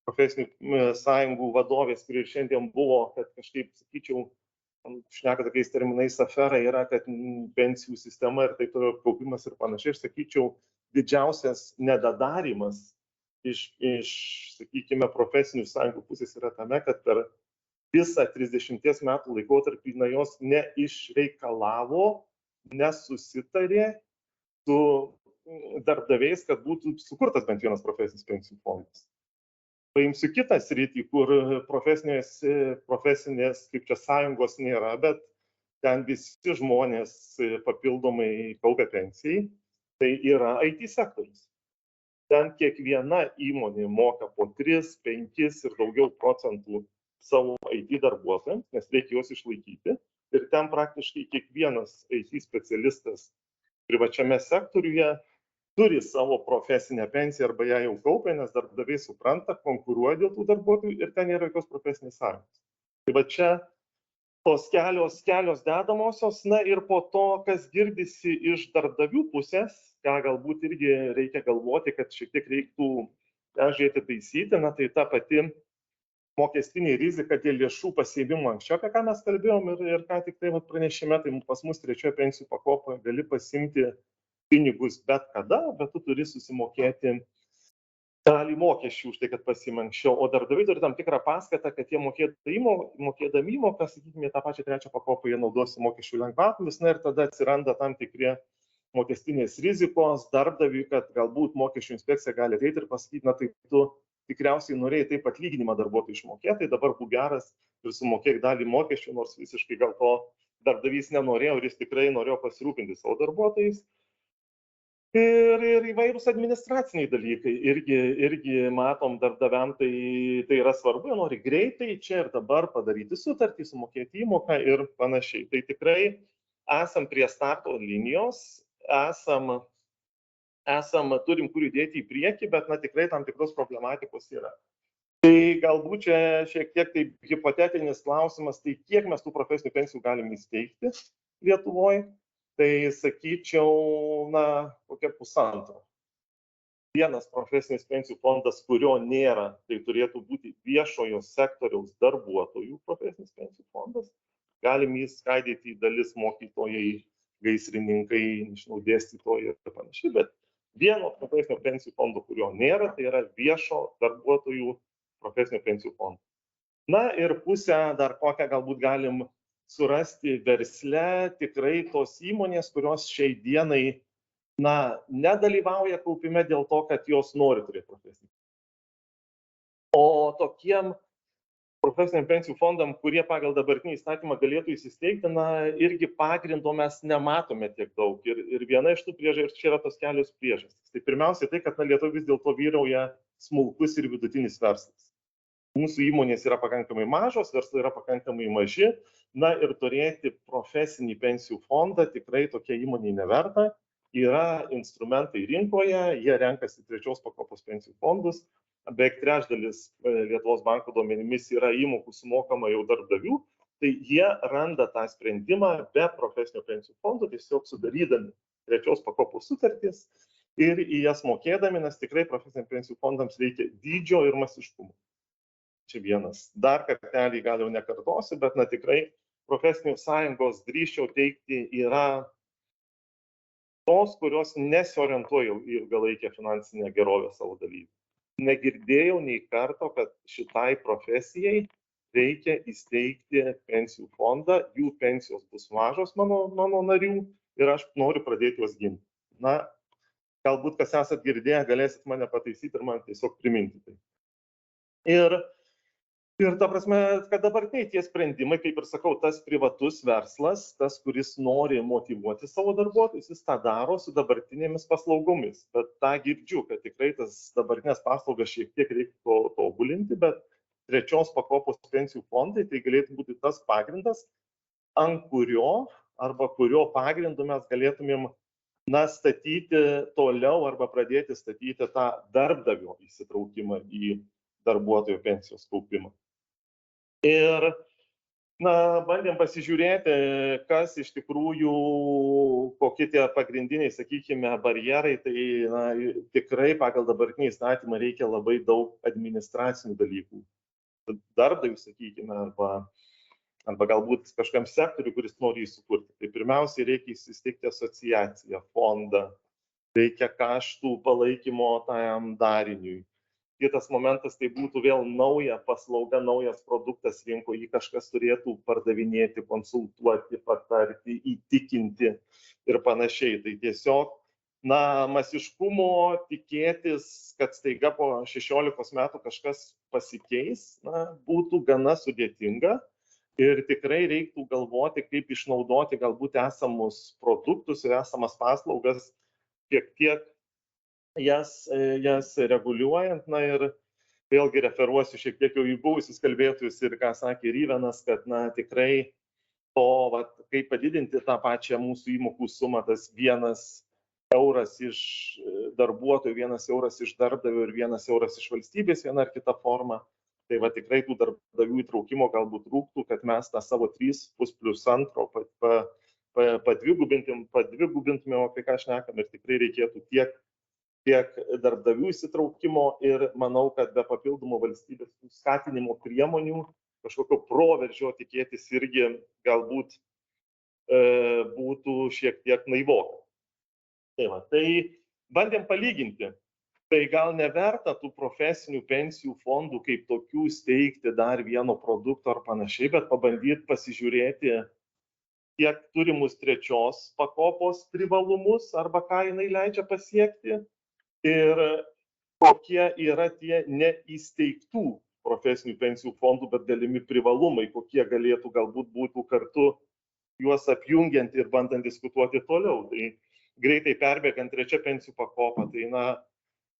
profesinių sąjungų vadovės, kuri ir šiandien buvo, kad kažkaip, sakyčiau, šneka tokiais terminais, afera yra, kad pensijų sistema ir taip toliau kaupimas ir panašiai. Aš sakyčiau, didžiausias nedadarimas iš, sakykime, profesinių sąjungų pusės yra tame, kad per visą 30 metų laikotarpį jos neišreikalavo, nesusitarė su darbdaviais, kad būtų sukurtas bent vienas profesinis pensijų fondas. Paimsiu kitą sritį, kur profesinės kaip čia sąjungos nėra, bet ten visi žmonės papildomai kaupia pensijai, tai yra IT sektorius. Ten kiekviena įmonė moka po 3, 5 ir daugiau procentų savo IT darbuotojams, nes reikia juos išlaikyti. Ir ten praktiškai kiekvienas IT specialistas privačiame sektoriuje turi savo profesinę pensiją arba ją jau kaupia, nes darbdaviai supranta, konkuruoja dėl tų darbuotojų ir ten nėra jokios profesinės sąjungos. Tai va čia tos kelios dedamosios, ir po to, kas girdisi iš darbdavių pusės, ką galbūt irgi reikia galvoti, kad šiek tiek reiktų žiūrėti taisyti, tai ta pati mokestinė rizika dėl lėšų pasiėmimo anksčiau, apie ką mes kalbėjom ir ką tik tai pranešime, tai pas mus trečioje pensijų pakopoje gali pasimti pinigus bet kada, bet tu turi susimokėti dalį mokesčių už tai, kad pasiima anksčiau, o darbdaviai turi tam tikrą paskatą, kad jie mokėdami įmoką, sakykime, tą pačią trečią pakopą jie naudosi mokesčių lengvatomis, ir tada atsiranda tam tikri mokestinės rizikos darbdaviui, kad galbūt mokesčių inspekcija gali ateiti ir pasakyti, tai tu tikriausiai norėjai taip atlyginimą darbuotojui išmokėti, tai dabar būk geras ir sumokėk dalį mokesčių, nors visiškai gal to darbdavys nenorėjo ir jis tikrai norėjo pasirūpinti savo darbuotojais. Ir įvairūs administraciniai dalykai irgi matom darbdaviam, tai yra svarbu, jie nori greitai čia ir dabar padaryti sutartį, sumokėti įmoką ir panašiai. Tai tikrai esam prie starto linijos, turim kur judėti į priekį, bet tikrai tam tikros problematikos yra. Tai galbūt čia šiek tiek taip hipotetinis klausimas, tai kiek mes tų profesinių pensijų galim įsteigti Lietuvoje? Tai sakyčiau, kokia 1,5. Vienas profesinis pensijų fondas, kurio nėra, tai turėtų būti viešojo sektoriaus darbuotojų profesinis pensijų fondas. Galim jį skaidyti į dalis mokytojai, gaisrininkai, dėstytojai ir panašiai, bet vieno profesinio pensijų fondo, kurio nėra, tai yra viešo darbuotojų profesinio pensijų fondo. Ir pusę dar kokią galbūt galim surasti versle, tikrai tos įmonės, kurios šiai dienai nedalyvauja kaupime dėl to, kad jos nori turėti profesinį. O tokiem profesiniam pensijų fondam, kurie pagal dabartinį įstatymą galėtų įsisteigti, irgi pagrindo mes nematome tiek daug. Ir viena iš tų priežasčių čia yra tos kelios priežastys. Tai pirmiausia tai, kad Lietuvoje vis dėlto vyrauja smulkus ir vidutinis verslas. Mūsų įmonės yra pakankamai mažos, verslai yra pakankamai maži, ir turėti profesinį pensijų fondą tikrai tokia įmonė neverta. Yra instrumentai rinkoje, jie renkasi trečios pakopos pensijų fondus, beveik trečdalis Lietuvos banko duomenimis yra įmokų sumokama jau darbdavių, tai jie randa tą sprendimą be profesinio pensijų fondo, tiesiog sudarydami trečios pakopos sutartis ir į jas mokėdami, nes tikrai profesiniam pensijų fondams reikia dydžio ir masiškumo. Čia vienas. Dar kartelį gal jau nekartosiu, bet tikrai profesinių sąjungos drįsčiau teikti yra tos, kurios nesiorientuoja į ilgalaikę finansinę gerovę savo dalyvių. Negirdėjau nei karto, kad šitai profesijai reikia įsteigti pensijų fondą, jų pensijos bus mažos mano narių ir aš noriu pradėti juos ginti. Galbūt kas esat girdėję, galėsit mane pataisyti ir man tiesiog priminti tai. Ir ta prasme, kad dabartiniai tie sprendimai, kaip ir sakau, tas privatus verslas, tas, kuris nori motyvuoti savo darbuotojus, jis tą daro su dabartinėmis paslaugomis. Bet tą girdžiu, kad tikrai tas dabartinės paslaugas šiek tiek reiktų tobulinti, bet trečios pakopos pensijų fondai tai galėtų būti tas pagrindas, ant kurio pagrindu mes galėtumėm statyti toliau arba pradėti statyti tą darbdavio įsitraukimą į darbuotojų pensijos kaupimą. Ir bandėm pasižiūrėti, kas iš tikrųjų, kokie tie pagrindiniai, sakykime, barjerai, tai tikrai pagal dabartinį įstatymą reikia labai daug administracinių dalykų. Darbdavių, sakykime, arba galbūt kažkam sektoriui, kuris nori įsikurti. Tai pirmiausiai reikia įsisteigti asociaciją, fondą, reikia kaštų palaikymo tam dariniui. Kitas momentas tai būtų vėl nauja paslauga, naujas produktas rinkoje, jį kažkas turėtų pardavinėti, konsultuoti, patarti, įtikinti ir panašiai. Tai tiesiog, masiškumo tikėtis, kad staiga po 16 metų kažkas pasikeis, būtų gana sudėtinga ir tikrai reiktų galvoti, kaip išnaudoti galbūt esamus produktus ir esamas paslaugas šiek tiek jas reguliuojant, ir vėlgi referuosiu šiek tiek jau į buvusius kalbėtojus ir ką sakė Levenas, kad tikrai to, kaip padidinti tą pačią mūsų įmokų sumą, tas 1 euras iš darbuotojų, 1 euras iš darbdavio ir 1 euras iš valstybės viena ar kita forma, tai tikrai tų darbdavių įtraukimo galbūt rūktų, kad mes tą savo 3 plus 2 padvigubintume, apie ką šnekam, ir tikrai reikėtų tiek darbdavių įsitraukimo ir manau, kad be papildomų valstybės skatinimo priemonių kažkokio proveržio tikėtis irgi galbūt būtų šiek tiek naivoka. Tai bandėm palyginti. Tai gal neverta tų profesinių pensijų fondų kaip tokių steigti dar vieno produkto ar panašiai, bet pabandyti pasižiūrėti, kiek turimus trečios pakopos privalumus arba ką jinai leidžia pasiekti. Ir kokie yra tie neįsteigtų profesinių pensijų fondų, bet galimi privalumai, kokie galėtų galbūt būtų kartu juos apjungiant ir bandant diskutuoti toliau. Tai greitai perbėgant trečia pensijų pakopa, tai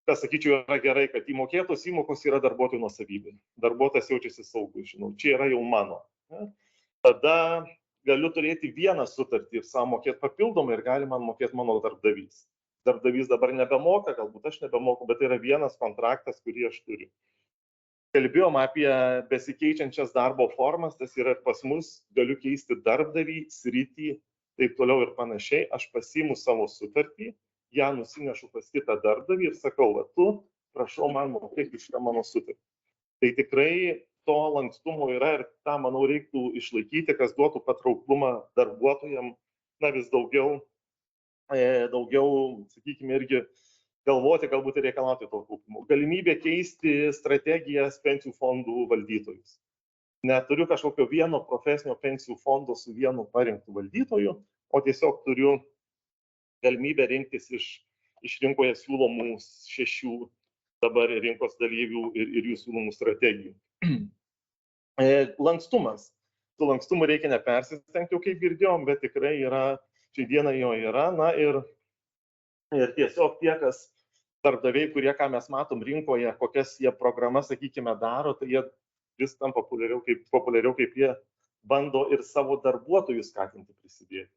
kas sakyčiau yra gerai, kad įmokėtos įmokos yra darbuotojų nuosavybė. Darbuotojas jaučiasi saugus, žinau, čia yra jau mano. Tada galiu turėti vieną sutartį ir savo mokėti papildomai ir gali man mokėti mano darbdavys. Darbdavys dabar nebemoka, galbūt aš nebemoku, bet tai yra vienas kontraktas, kurį aš turiu. Kalbėjom apie besikeičiančias darbo formas, tas yra pas mus, galiu keisti darbdavį, sritį, taip toliau ir panašiai. Aš pasiimu savo sutartį, ją nusinešu pas kitą darbdavį ir sakau, tu, prašau man mokėti šitą mano sutartį. Tai tikrai to lankstumo yra ir tą, manau, reiktų išlaikyti, kas duotų patrauklumą darbuotojams, vis daugiau, sakykime, irgi galvoti, galbūt ir reikalauti to kaupimo. Galimybė keisti strategijas pensijų fondų valdytojus. Neturiu kažkokio vieno profesinio pensijų fondo su vienu parinktu valdytoju, o tiesiog turiu galimybę rinktis iš rinkoje siūlomų 6 dabar rinkos dalyvių ir jų siūlomų strategijų. Lankstumas. Su lankstumu reikia nepersistengti, kaip girdėjom, bet tikrai yra, šiai dienai jo yra. Ir tiesiog tie, kas darbdaviai, kurie, ką mes matom rinkoje, kokias jie programas, sakykime, daro, tai jie vis tam populiariau, kaip jie bando ir savo darbuotojus skatinti prisidėti.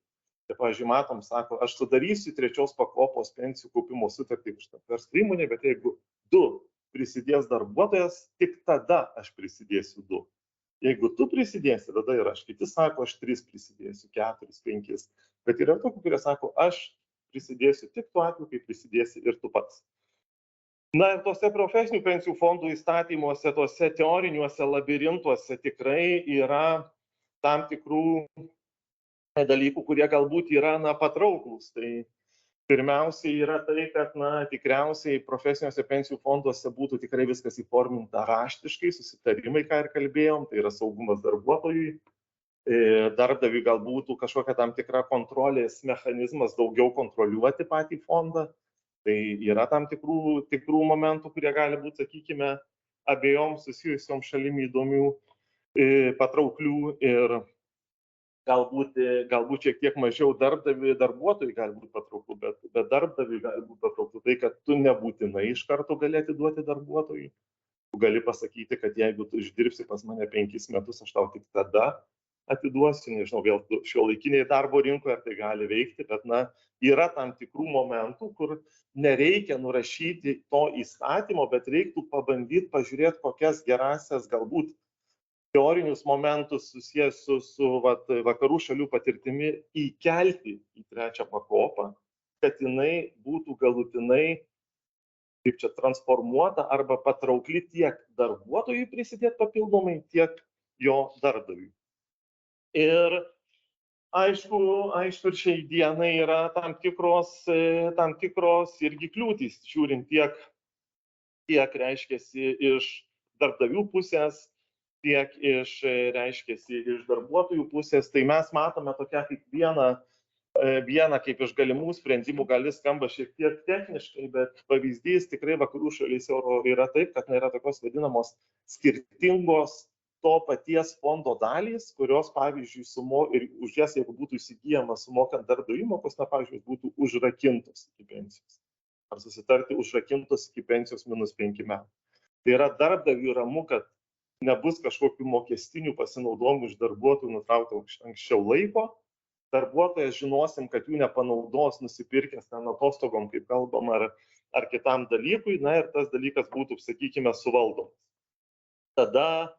Tai, pavyzdžiui, matom, sako, aš sudarysiu 3 pakopos pensijų kaupimo sutartį už tą verslo įmonę, bet jeigu 2 prisidės darbuotojas, tik tada aš prisidėsiu 2. Jeigu tu prisidėsi, tada ir aš. Kiti sako, aš 3 prisidėsiu, 4, 5. Bet yra tokių, kurie sako, aš prisidėsiu tik tuo atveju, kai prisidėsi ir tu pats. Ir tose profesinių pensijų fondų įstatymuose, tose teoriniuose labirintuose tikrai yra tam tikrų dalykų, kurie galbūt yra patrauklūs. Tai pirmiausiai yra tai, kad tikriausiai profesiniuose pensijų fonduose būtų tikrai viskas įforminta raštiškai, susitarimai, ką ir kalbėjom, tai yra saugumas darbuotojui. Darbdaviui galbūt kažkokia tam tikra kontrolės mechanizmas daugiau kontroliuoti patį fondą. Tai yra tam tikrų momentų, kurie gali būti, sakykime, abiejom susijusiom šalim įdomių, patrauklių ir galbūt šiek tiek mažiau darbuotojui gali būti patrauklu, bet darbdaviui gali būti patrauklu tai, kad tu nebūtinai iš karto gali atiduoti darbuotojui. Tu gali pasakyti, kad jeigu tu išdirbsi pas mane 5 metus, aš tau tik tada atiduosiu, nežinau, vėl šiuolaikiniai darbo rinkoje tai gali veikti, bet yra tam tikrų momentų, kur nereikia nurašyti to įstatymo, bet reiktų pabandyti pažiūrėti, kokias gerasias galbūt teorinius momentus susijęs su vakarų šalių patirtimi įkelti į 3 pakopą, kad jinai būtų galutinai, kaip čia, transformuota arba patraukli tiek darbuotojui prisidėti papildomai, tiek jo darbdaviui. Ir aišku, ir šiai dienai yra tam tikros irgi kliūtys, žiūrint tiek reiškiasi iš darbdavių pusės, tiek reiškiasi iš darbuotojų pusės. Tai mes matome tokią kaip vieną kaip iš galimų sprendimų, gali skamba šiek tiek techniškai, bet pavyzdys tikrai vakarų šalyse yra taip, kad yra tokios vadinamos skirtingos to paties fondo dalys, kurios, pavyzdžiui, ir už jas, jeigu būtų įsigyjama sumokant darbdavio įmokos, pavyzdžiui, būtų užrakintos iki pensijos. Ar susitarti užrakintos iki pensijos -5 metų. Tai yra darbdaviui ramu, kad nebus kažkokių mokestinių pasinaudojimų iš darbuotojų nutraukta anksčiau laiko. Darbuotojas žinosim, kad jų nepanaudos nusipirkęs ten atostogom, kaip kalbam, ar kitam dalykui, ir tas dalykas būtų, sakykime, suvaldomas. Tada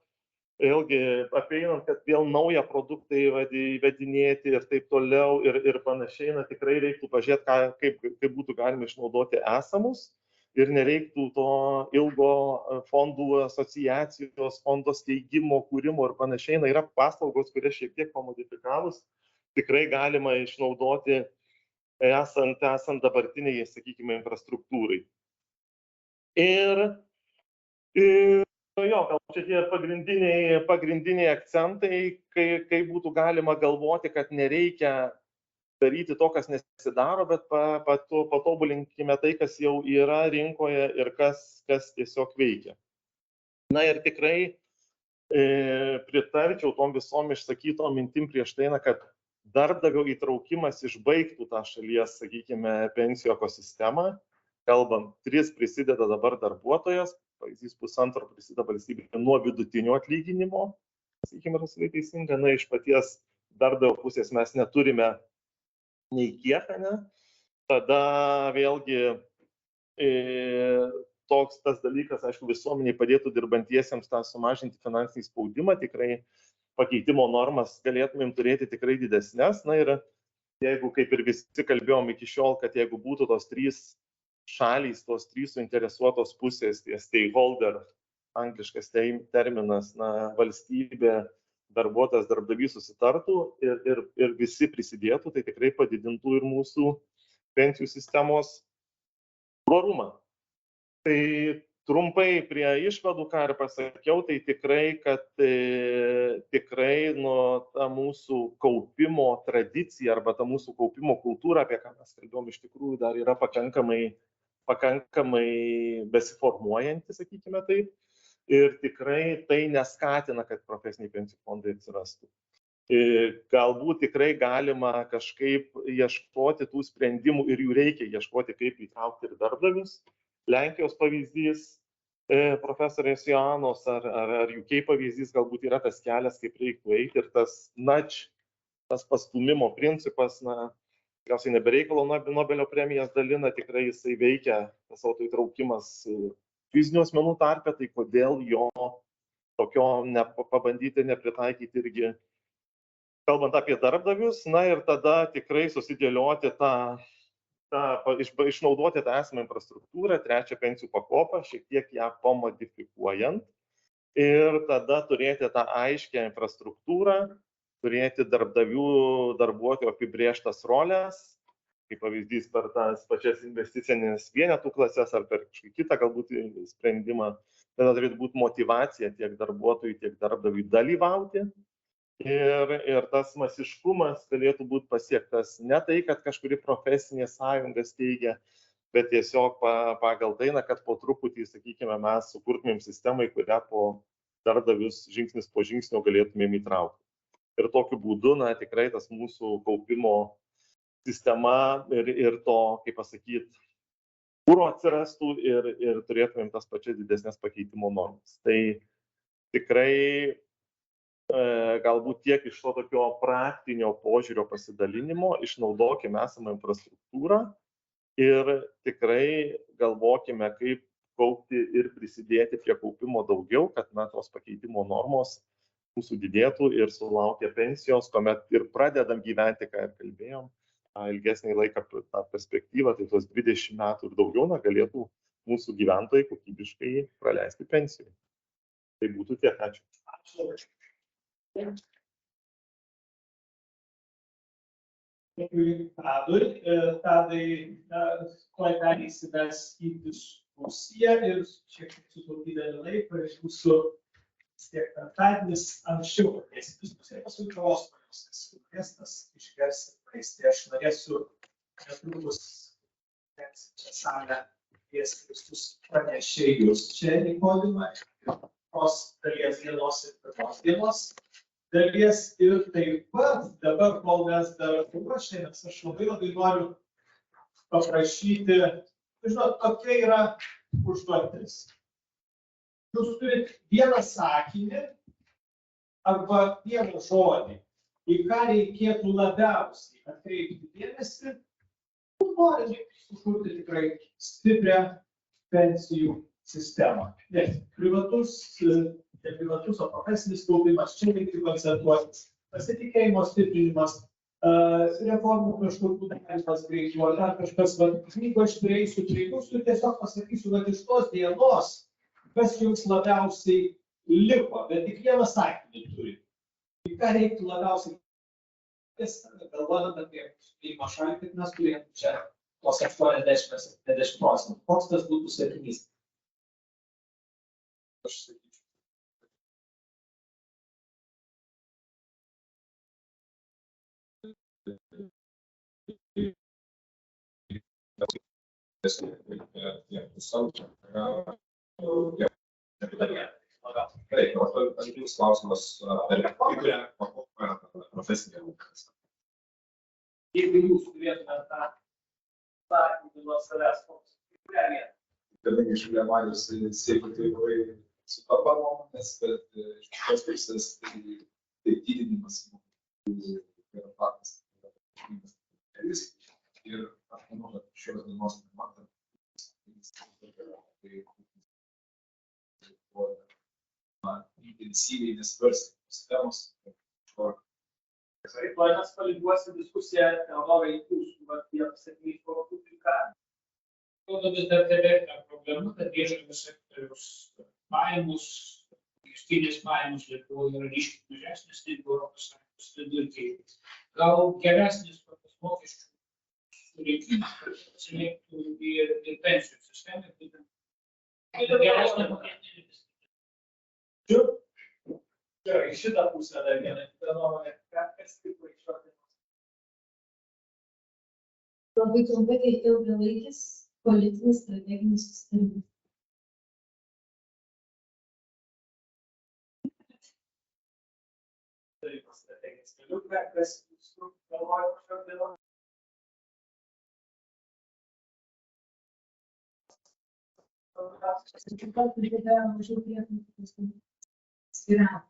vėlgi apeinant, kad vėl naują produktą įvedinėti ir taip toliau ir panašiai, tikrai reiktų pažiūrėti, kaip būtų galima išnaudoti esamus ir nereiktų to ilgo fondų asociacijos, fondo steigimo, kūrimo ir panašiai. Yra paslaugos, kurias šiek tiek pamodifikavus, tikrai galima išnaudoti esant dabartiniai, sakykime, infrastruktūrai. Ir gal čia tie pagrindiniai akcentai, kai būtų galima galvoti, kad nereikia daryti to, kas nesidaro, bet patobulinkime tai, kas jau yra rinkoje ir kas tiesiog veikia. Na ir tikrai pritarčiau tom visom išsakytom mintim prieš tai, kad darbdavio įtraukimas išbaigtų tą šalies, sakykime, pensijų ekosistemą. Kalbant, 3 prisideda dabar darbuotojas, pavyzdys 1,5 prisideda valstybė nuo vidutinio atlyginimo, sakykime, yra teisinga, na, iš paties darbdavio pusės mes neturime nei kiek, ne? Tada vėlgi toks tas dalykas, aišku, visuomeniai padėtų dirbantiesiems tą sumažinti finansinį spaudimą, tikrai pakeitimo normas galėtumėm turėti tikrai didesnės. Na ir jeigu, kaip ir visi kalbėjom iki šiol, kad jeigu būtų tos 3 šalys, tos 3 suinteresuotos pusės, tie stakeholder, angliškas terminas, na, valstybė, darbuotojas, darbdavys susitartų ir visi prisidėtų, tai tikrai padidintų ir mūsų pensijų sistemos tvarumą. Tai trumpai prie išvadų, ką ir pasakiau, tai tikrai, kad tikrai nuo ta mūsų kaupimo tradicija arba ta mūsų kaupimo kultūra, apie ką mes kalbėjom, iš tikrųjų dar yra pakankamai besiformuojanti, sakykime taip. Ir tikrai tai neskatina, kad profesiniai pensijų fondai atsirastų. Galbūt tikrai galima kažkaip ieškoti tų sprendimų ir jų reikia ieškoti, kaip įtraukti ir darbdavius. Lenkijos pavyzdys, profesorės Joanos ar UK pavyzdys galbūt yra tas kelias, kaip reiktų eiti ir tas nudge, tas pastūmimo principas, na, tikriausiai nebereikalo Nobelio premijas dalina, tikrai jisai veikia, tas autoįtraukimas fizinių asmenų tarpe, tai kodėl jo tokio pabandyti nepritaikyti irgi, kalbant apie darbdavius, na ir tada tikrai susidėlioti išnaudoti tą esamą infrastruktūrą, 3 pensijų pakopą, šiek tiek ją pamodifikuojant ir tada turėti tą aiškę infrastruktūrą, turėti darbuotojų apibrėžtas roles, kaip pavyzdys per tas pačias investicinės vienetų klases ar per kažkokį kitą galbūt sprendimą, tada turėtų būti motyvacija tiek darbuotojų, tiek darbdavių dalyvauti. Ir tas masiškumas galėtų būti pasiektas ne tai, kad kažkuri profesinė sąjunga steigia, bet tiesiog pagal tai, kad po truputį, sakykime, mes sukurtumėm sistemai, kurią po darbdavius žingsnis po žingsnio galėtumėm įtraukti. Ir tokiu būdu, na, tikrai tas mūsų kaupimo sistema ir to, kaip pasakyti, kūro atsirastų ir turėtumėm tas pačias didesnės pakeitimo normas. Tai tikrai galbūt tiek iš to tokio praktinio požiūrio pasidalinimo išnaudokime esamą infrastruktūrą ir tikrai galvokime, kaip kaupti ir prisidėti prie kaupimo daugiau, kad na, tos pakeitimo normos mūsų didėtų ir sulaukia pensijos, kuomet ir pradedam gyventi, ką ir kalbėjom, ilgesnį laiką tą perspektyvą, tai tos 20 metų ir daugiau na, galėtų mūsų gyventojai kokybiškai praleisti pensijai. Tai būtų tiek. Ačiū. Ačiū. Dėkui Tadui. Tadai, tuoj perėsime į diskusiją ir šiek tiek sutaupydami laiko ir jūsų vis tiek penktadienis anksčiau atėsi diskusiją, paskui kavos pajustas, tas išgersi praeisti. Aš norėsiu netrukus čia salę kviesti visus pranešėjus čia į podiumą, tos dalies dienos ir pirmos dienos dalies ir taip pat dabar, kol mes dar ruošiamės, aš labai noriu paprašyti, žinot, tokia yra užduotis. Jūs turite vieną sakinį arba vieną žodį, į ką reikėtų labiausiai atkreipti dėmesį, norint sukurti tikrai stiprią pensijų sistemą. Ne privatus, o profesinis kaupimas, čia reikia koncentruotis, pasitikėjimo stiprinimas, reformų kažkur darimas greičiau, ar dar kažkas, jeigu aš prieisiu prie jūsų, tiesiog pasakysiu, kad iš tos dienos, kas jums labiausiai liko, bet tik vieną sakinį turi. Į ką reiktų labiausiai, galvojant apie pirmą šalį, kad mes turėtume čia tos 80-70%. Koks tas būtų sakinys? Aš sakyčiau. Taip, antras klausimas, profesinė. Jeigu jūs turėtumėte tą sakinį nuo savęs, kurią vietą? Kadangi šalia manęs sėdi labai sutapa nuomonės, bet iš kitos pusės tai didinimas yra faktas. Ir aš manau, kad šios dienos matome, intensyviai nesvarstymos temos. Gerai, planas paliguosi diskusiją teologai jūsų, bet jie pasakys, kokių ką. Atrodo, vis dar tebėra problema, kad viešojo sektoriaus pajamos, mokestinės pajamos Lietuvoje yra ryškiai mažesnės negu Europos Sąjungos vidurkiai. Gal geresnis mokesčių surinkimas atsilieptų ir pensijų sistemai, tai geresnė mokestinė. Gerai, šitą pusę dar vieną kitą nuomonę, kas kaip vaikščioti. Labai trumpai tai ilgalaikis politinis strateginis susitarimas. Tai strateginis keliukas, kas jūsų galvoja kažkokį dieną? Taip pat prideda mažiau prietaisų skiriam.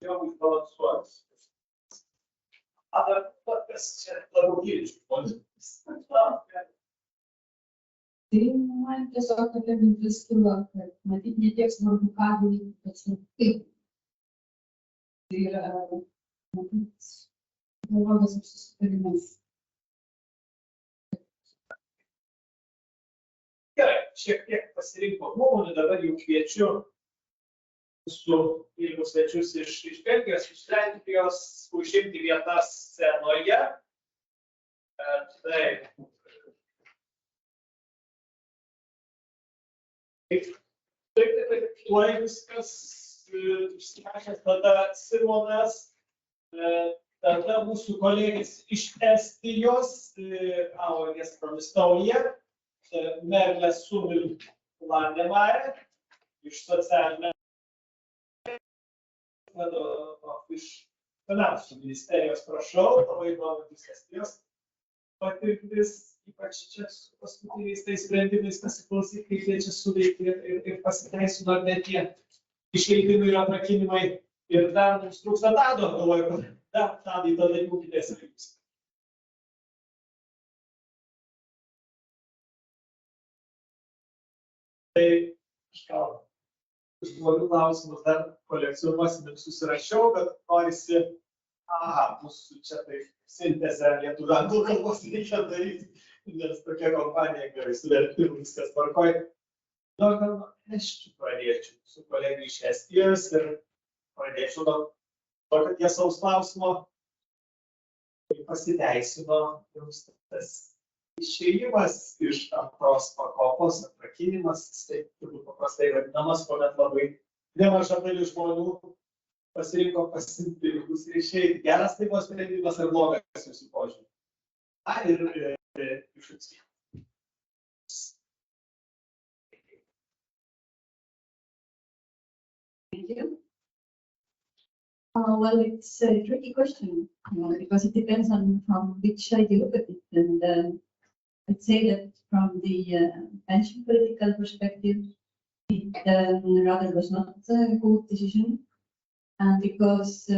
Jau išbalansuotas. Ar kas čia labiau giliškai? Tai man tiesiog tokia mintis kilo, kad matyt ne tiek svarbu ką daryti, bet kaip. Tai yra, matyt, dialogas ir susitarimas. Gerai, šiek tiek pasirinko nuomonę, dabar jau kviečiu su ilgus svečius iš Belgijos, iš Lenkijos, užimti vietas scenoje. Taip. Taip, tuoj viskas išsirašęs, tada Simonas, tada mūsų kolegės iš Estijos, Augės Promistauja, Merlės Sumil Landemarė, iš Socialinių, iš Finansų ministerijos, prašau, labai įdomus Estijos patirtis, ypač čia su paskutiniais tais sprendimais pasiklausyti, kaip jie čia suveikė ir pasiteisino, ar ne tie išleidimai ir atrakinimai. Ir dar mums trūksta Tado, galvoju, kad dar Tadai tada jūkitės ir jūs. Tai kažką žmonių klausimus dar kolekcionuosim ir susirašiau, bet norisi, mūsų čia taip sintezę lietuvių anglų kalbos reikia daryti, nes tokia kompanija gerai suverti, viskas tvarkoj. Gal aš pradėčiau su kolegai iš Estijos ir pradėčiau nuo tokio tiesaus klausimo, kai pasiteisino jums tas išėjimas iš antros pakopos, atrakinimas, tai turbūt paprastai vadinamas, kuomet labai nemaža dalis žmonių pasirinko pasiimti pinigus ir išeiti. Geras tai buvo sprendimas ar blogas jūsų požiūrį? Ir iš atsijų. Thank you. Well, it's a tricky question, because it depends on from which side you look at it. And I'd say that from the pension political perspective, it rather was not a good decision. And because,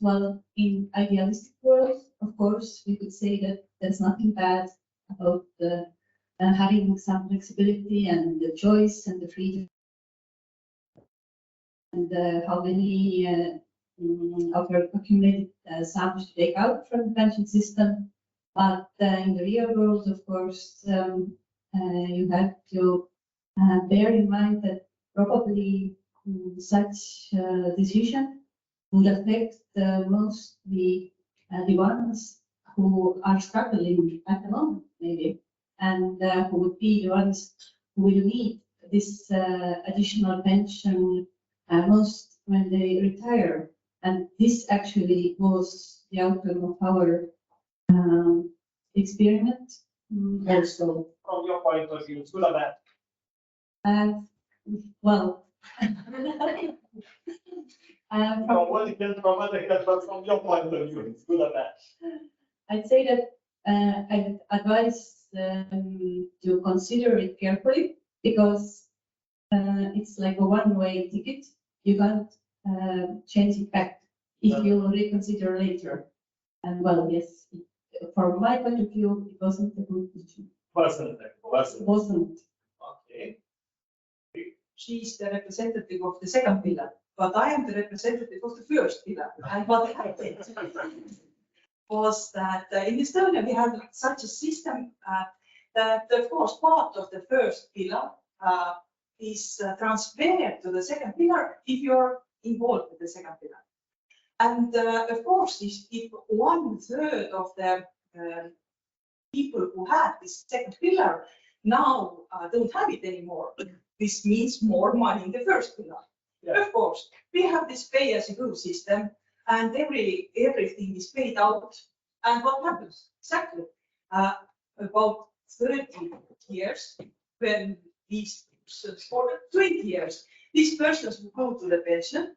well, in idealistic world, of course, we could say that there's nothing bad about having some flexibility and the choice and the freedom. And how many of your accumulated sums to take out from the pension system. But in the real world, of course, you have to bear in mind that probably such decision would affect mostly the ones who are struggling at the moment, maybe, and who would be the ones who will need this additional pension most when they retire. And this actually was the outcome of our experiment also. From your point of view, it's good or bad? Well, From one hand, from other hand, but from your point of view, it's good or bad? I'd say that I'd advise to consider it carefully because it's like a one-way ticket. You can't change it back if you reconsider later. And well, yes, from my point of view, it wasn't a good decision. Wasn't. Wasn't. Okay. She's the representative of the second pillar, but I am the representative of the first pillar. And what happened was that in Estonia we have such a system that of course part of the first pillar is transferred to the second pillar if you're involved with the second pillar. And of course, if 1/3 of the people who had this second pillar now don't have it anymore, this means more money in the first pillar. Yeah. Of course, we have this pay-as-you-go system, and everything is paid out. And what happens? Exactly. About 30 years, when these persons, or 20 years, these persons who go to the pension,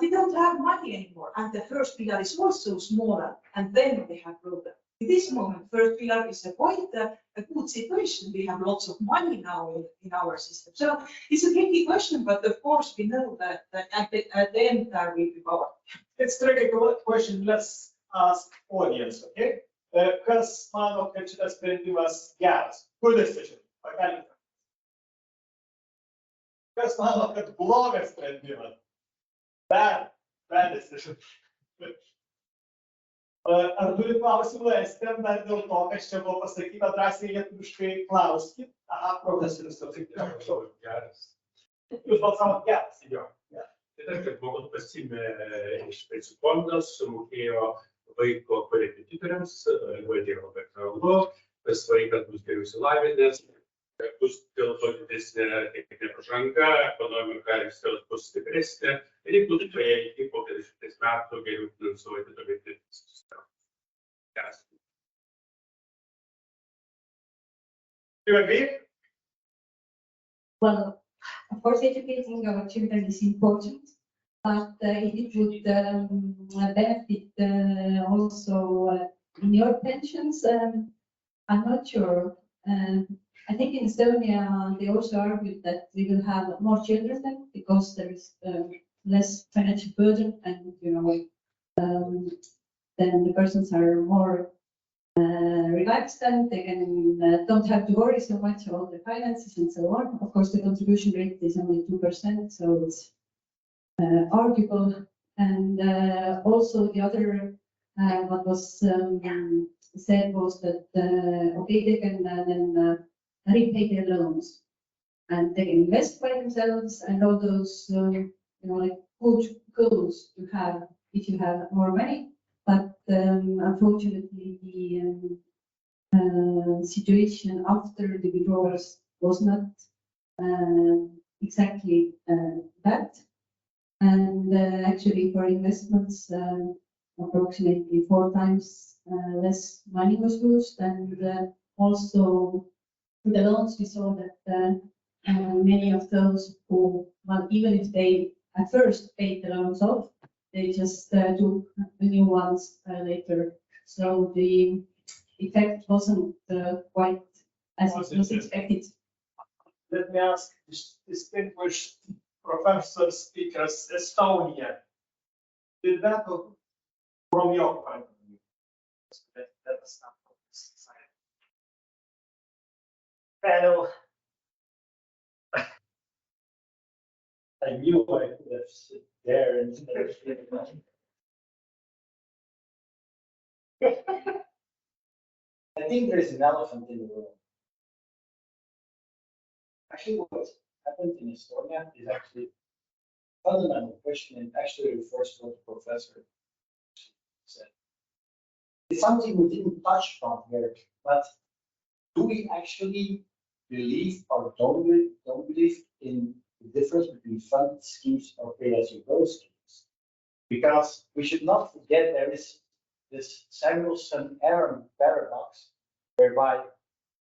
they don't have money anymore. And the first pillar is also smaller, and then they have problem. In this moment, first pillar is quite a good situation. We have lots of money now in our system. So it's a tricky question, but of course we know that at the end there will be power. It's a tricky question. Let's ask audience, okay? Kas mano, kad šitas sprendimas geras? Good decision. Pakelkite. Kas mano, kad blogas sprendimas? Bad decision. Ar turi klausimų, Estėm, dar dėl to, kas čia buvo pasakyta, drąsiai lietuviškai klauskit. Aha, profesorius, atsiprašau. Geras. Jūs balsavot geras. Jo. Tai tas, kad žmogus pasiėmė iš pensijų fondos, sumokėjo vaiko korepetitoriams, vadėjo labai aktualu, tas vaikas bus geriau išsilavinęs, bus dėl to didesnė techninė pažanga, ekonomika bus stipresnė ir jeigu tai po 50 metų geriau finansuoti tuomet sistemą. Geras. You agree? Well, of course, educating our children is important, but it would benefit also in your pensions. I'm not sure. I think in Estonia, they also argued that we will have more children then because there is less financial burden and, then the persons are more relaxed and they can don't have to worry so much about the finances and so on. Of course, the contribution rate is only 2%, so it's arguable. And also the other what was said was that okay, they can then repay their loans and they can invest by themselves and all those like good goals to have if you have more money. But unfortunately, the situation after the withdrawals was not exactly that. And actually, for investments, approximately 4 times less money was used. And also, with the loans, we saw that many of those who, well, even if they at first paid the loans off, they just took the new ones later. So the effect wasn't quite as it was expected. Let me ask distinguished professor speakers, Estonia, did that from your point of view? That was not from this side. Panel. I knew I could have sit there and I think there is an elephant in the room. Actually, what happened in Estonia is actually a fundamental question and actually refers to what the professor said. It's something we didn't touch on here, but do we actually believe or don't believe in the difference between fund schemes or pay-as-you-go schemes? Because we should not forget there is this Samuelson-Aaron paradox whereby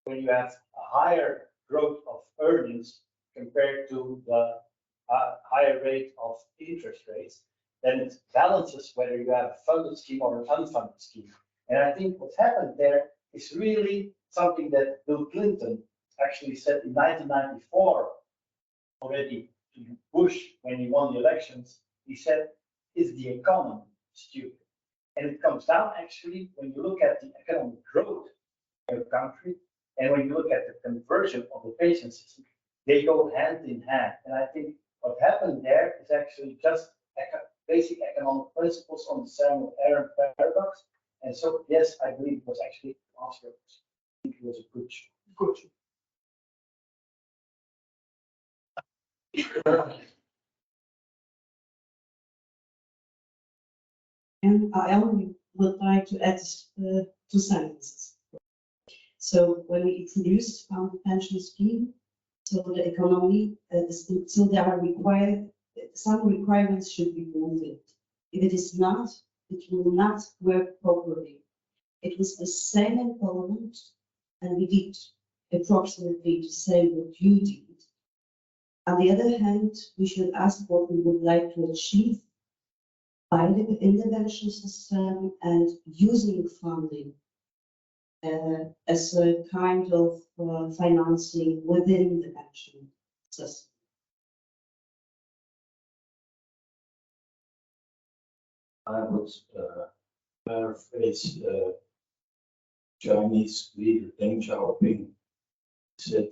when you have a higher growth of earnings compared to the higher rate of interest rates, then it balances whether you have a funded scheme or an unfunded scheme. And I think what happened there is really something that Bill Clinton actually said in 1994 already to Bush when he won the elections. He said, is the economy stupid? And it comes down actually when you look at the economic growth in a country and when you look at the conversion of the pension system, they go hand in hand. And I think what happened there is actually just basic economic principles on the Samuel Aaron paradox. And so, yes, I believe it was actually an answer. I think it was a good show. And I only would like to add 2 sentences. So when we introduced the pension scheme, so the economy, so there are some requirements should be fulfilled. If it is not, it will not work properly. It was the same in Poland, and we did approximately the same what you did. On the other hand, we should ask what we would like to achieve by the intervention system and using funding as a kind of financing within the pension system. I would paraphrase Chinese leader Deng Xiaoping. He said,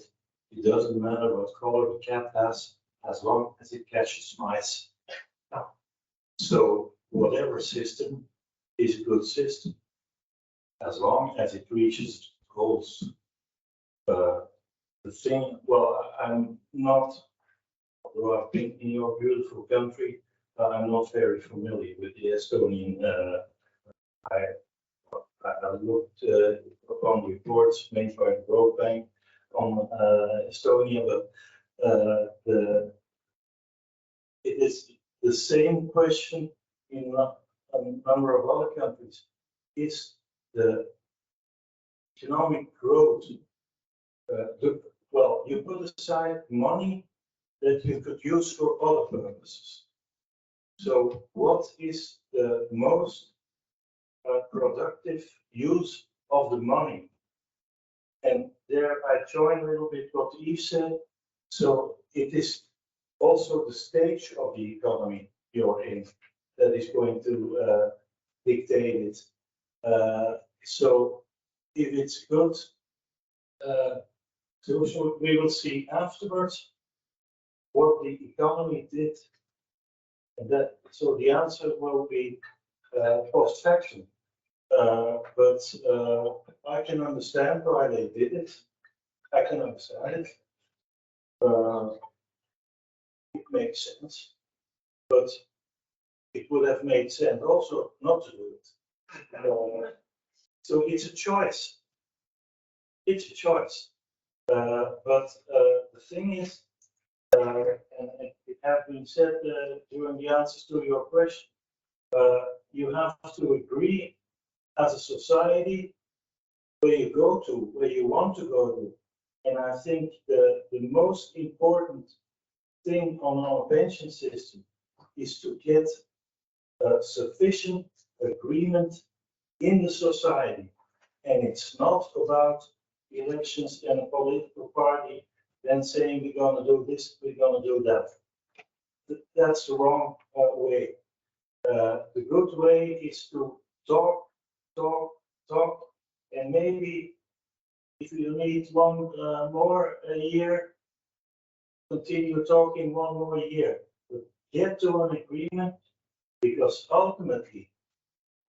it doesn't matter what color the cat has, as long as it catches mice. So whatever system is a good system, as long as it reaches goals. The thing, well, I'm not, although I've been in your beautiful country, I'm not very familiar with the Estonian. I looked upon reports made by the World Bank on Estonia, but it is the same question in a number of other countries. Is the economic growth, well, you put aside money that you could use for other purposes. So what is the most productive use of the money? And there I join a little bit what Yves said. So it is also the stage of the economy you're in that is going to dictate it. So if it's good, so we will see afterwards what the economy did. And that, so the answer will be post factum. But I can understand why they did it. I can understand it. It makes sense. But it would have made sense also not to do it. So it's a choice. It's a choice. But the thing is, and it has been said during the answers to your question, you have to agree as a society where you go to, where you want to go to. And I think the most important thing on our pension system is to get sufficient agreement in the society. And it's not about elections and a political party then saying we're going to do this, we're going to do that. That's the wrong way. The good way is to talk, and maybe if you need one more year, continue talking one more year. But get to an agreement, because ultimately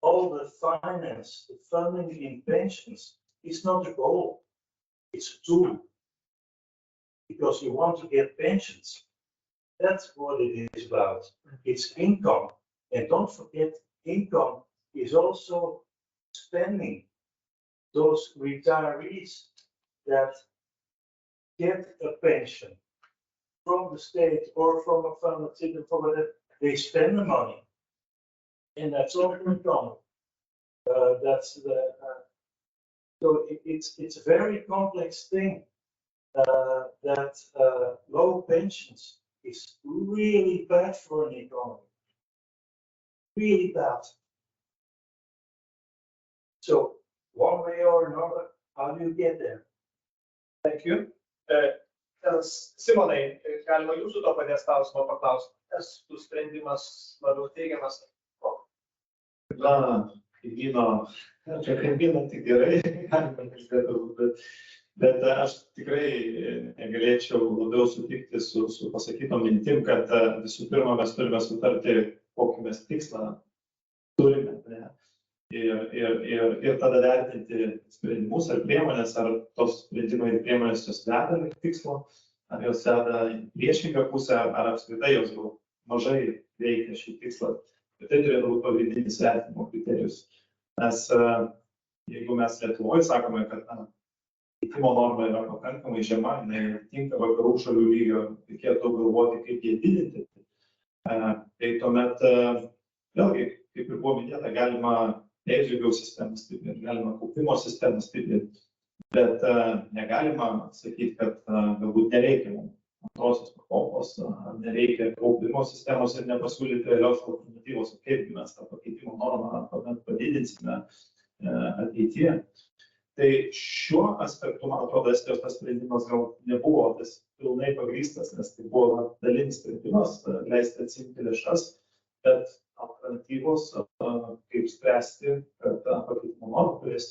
all the finance, the funding in pensions is not a goal, it's a tool. Because you want to get pensions. That's what it is about. It's income. And don't forget, income is also spending. Those retirees that get a pension from the state or from a funded system, they spend the money. And that's all income. That's the So it's a very complex thing that low pensions is really bad for an economy. Really bad. So one way or another, how do you get there? Thank you. Simonai, galima jūsų to paties klausimo paklausti. Estų sprendimas labiau teigiamas? Na, kaimyno, čia kaimyno tik gerai, galima kalbėti, bet aš tikrai negalėčiau labiau sutikti su pasakytom mintim, kad visų pirma mes turime sutarti, kokį mes tikslą turime. Ne? Ir tada vertinti sprendimus ar priemonės, ar tos sprendimai ir priemonės jos veda link tikslo, ar jos veda į priešingą pusę, ar apskritai jos jau mažai veikia šį tikslą. Ir tai turėtų būti pagrindinis vertinimo kriterijus. Nes jeigu mes Lietuvoje sakome, kad keitimo norma yra pakankamai žema, jinai tinka vakarų šalių lygio, reikėtų galvoti, kaip jie didinti, tai tuomet vėlgi, kaip ir buvo minėta, galima pensijų sistemą stiprinti, galima kaupimo sistemą stiprinti, bet negalima sakyti, kad galbūt nereikia antrosios pakopos, ar nereikia kaupimo sistemos ir nepasiūlyti realios alternatyvos, kaip mes tą pakeitimo normą padidinsime ateityje. Tai šiuo aspektu, man atrodo, Estijos tas sprendimas gal nebuvo tas pilnai pagrįstas, nes tai buvo dalinis sprendimas, leisti atsimti lėšas, bet alternatyvos, kaip spręsti, kad pakeitimo norma turės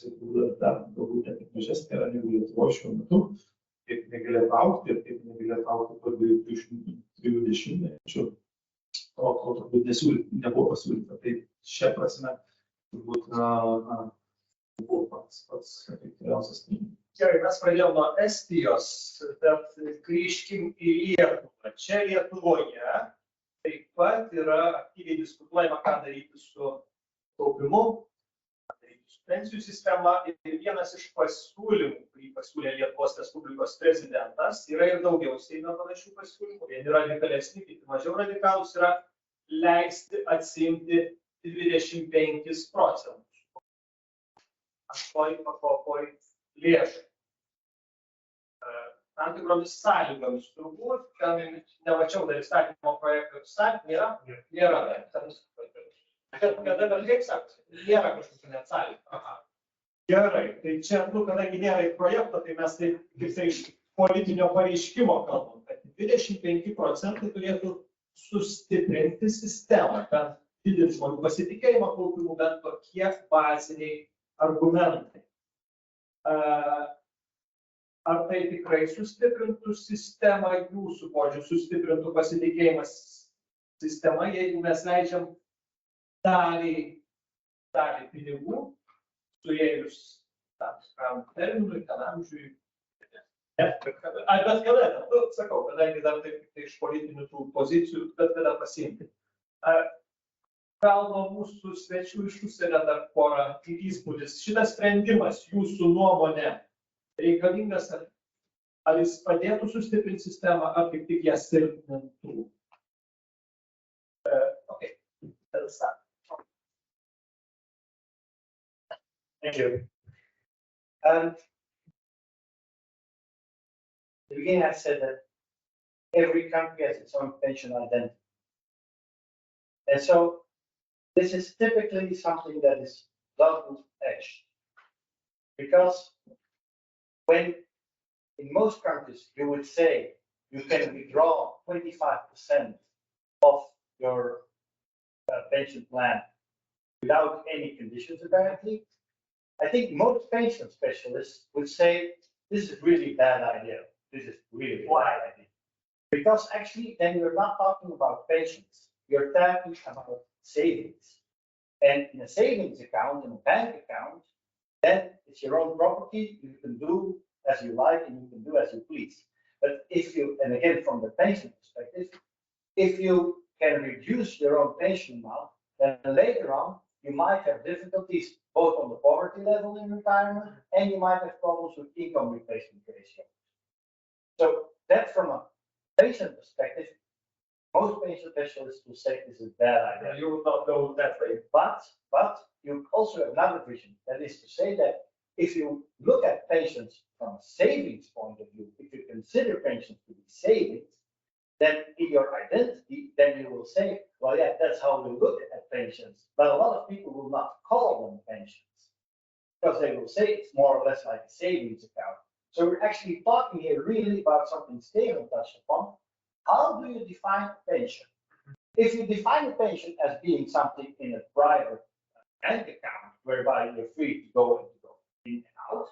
dar galbūt net mažesnė yra negu Lietuvoje šiuo metu, kaip negalėtų augti ir kaip negalėtų augti po 3 dešimtmečių, o turbūt nebuvo pasiūlyta. Tai šia prasme turbūt buvo pats efektyviausias sprendimas. Gerai, mes pradėjome nuo Estijos, bet grįžkim į Lietuvą. Čia Lietuvoje taip pat yra aktyviai diskutuojama, ką daryti su kaupimu, ką daryti su pensijų sistema. Ir vienas iš pasiūlymų, kurį pasiūlė Lietuvos Respublikos prezidentas, yra ir daugiau Seime panašių pasiūlymų. Vieni radikalesni, kiti mažiau radikalūs, yra leisti atsimti 25% antroj pakopoj lėšų. Tam tikromis sąlygomis turbūt, ten nemačiau dar įstatymo projektų, nėra? Nėra. Kada dar kaip sakot, nėra kažkokių net sąlygų. Gerai, tai čia, kadangi nėra projekto, tai mes taip, kaip tai iš politinio pareiškimo kalbam, kad 25% turėtų sustiprinti sistemą, kad didinti žmonių pasitikėjimą kaupimu, bent tokie baziniai argumentai. Ar tai tikrai sustiprintų sistemą, jūsų požiūriu, sustiprintų pasitikėjimas sistema, jeigu mes leidžiam dalį pinigų, suėjus tam tikram terminui, ten amžiui? Bet kada, sakau, kadangi dar taip iš politinių tų pozicijų, bet kada pasiimti. Gal nuo mūsų svečių iš užsienio dar porą įspūdis. Šitas sprendimas, jūsų nuomonė, reikalingas, ar jis padėtų sustiprinti sistemą, ar kaip tik ją silpnintų? Okay. Thank you. At the beginning, I said that every country has its own pension identity. And so this is typically something that is double-edged. Because when in most countries you would say you can withdraw 25% of your pension plan without any conditions apparently, I think most pension specialists would say this is really a bad idea. This is really a bad idea. Because actually then you're not talking about pensions, you're talking about savings. And in a savings account, in a bank account, then it's your own property, you can do as you like and you can do as you please. But if you, and again from the pension perspective, if you can reduce your own pension amount, then later on you might have difficulties both on the poverty level in retirement and you might have problems with income replacement ratio. So that from a pension perspective, most pension specialists will say this is a bad idea. You would not go that way. But you also have another vision, that is to say that if you look at pensions from a savings point of view, if you consider pensions to be savings, then in your identity, then you will say, well, yeah, that's how we look at pensions. But a lot of people will not call them pensions because they will say it's more or less like a savings account. So we're actually talking here really about something Steven touched upon. How do you define a pension? If you define a pension as being something in a private bank account, whereby you're free to go and to go in and out,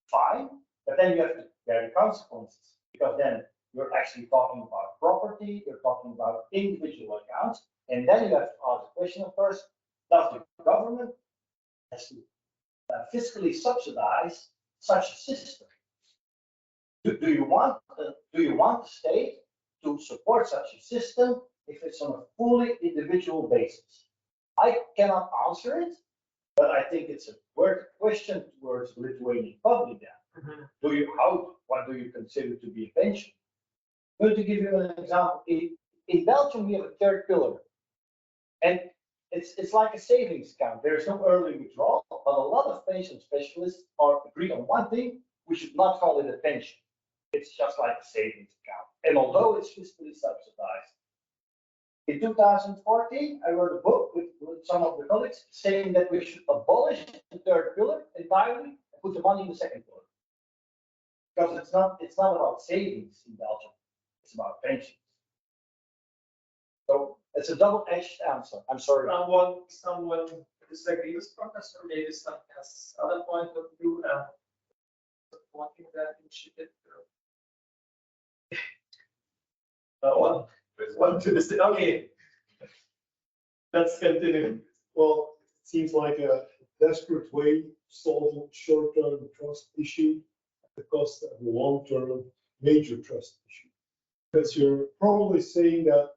fine. But then you have to bear the consequences, because then you're actually talking about property, you're talking about individual accounts, and then you have to ask the question, of course, does the government has to fiscally subsidize such a system? Do you want the state to support such a system if it's on a fully individual basis? I cannot answer it, but I think it's a worth question towards the Lithuanian public then. What do you consider to be a pension? I'm going to give you an example. In Belgium, we have a third pillar, and it's like a savings account. There is no early withdrawal, but a lot of pension specialists are agreed on one thing: we should not call it a pension. It's just like a savings account. And although it's fiscally subsidized, in 2014, I wrote a book with some of the colleagues saying that we should abolish the third pillar entirely and put the money in the second pillar. Because it's not about savings in Belgium, it's about pensions. So it's a double-edged answer. I'm sorry. Someone disagrees with Professor, maybe some has other point of view and supporting that initiative. One to this. Okay. Let's continue. Well, it seems like a desperate way to solve a short-term trust issue at the cost of a long-term major trust issue. Because you're probably saying that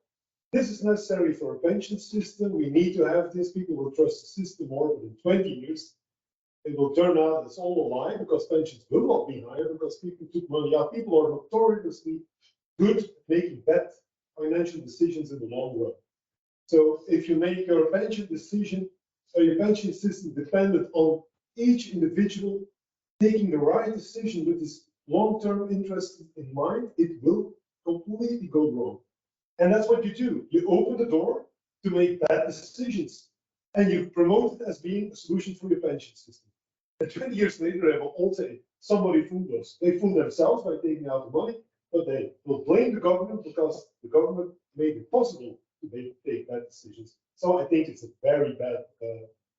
this is necessary for a pension system. We need to have this. People will trust the system more than 20 years. It will turn out it's all a lie because pensions will not be higher because people took money out. People are notoriously good at making bad financial decisions in the long run. So if you make your pension decision or your pension system dependent on each individual taking the right decision with this long-term interest in mind, it will completely go wrong. And that's what you do. You open the door to make bad decisions and you promote it as being a solution for your pension system. And 20 years later, they will all say, somebody fooled us. They fooled themselves by taking out the money, but they will blame the government because the government made it possible to take bad decisions. So I think it's a very bad,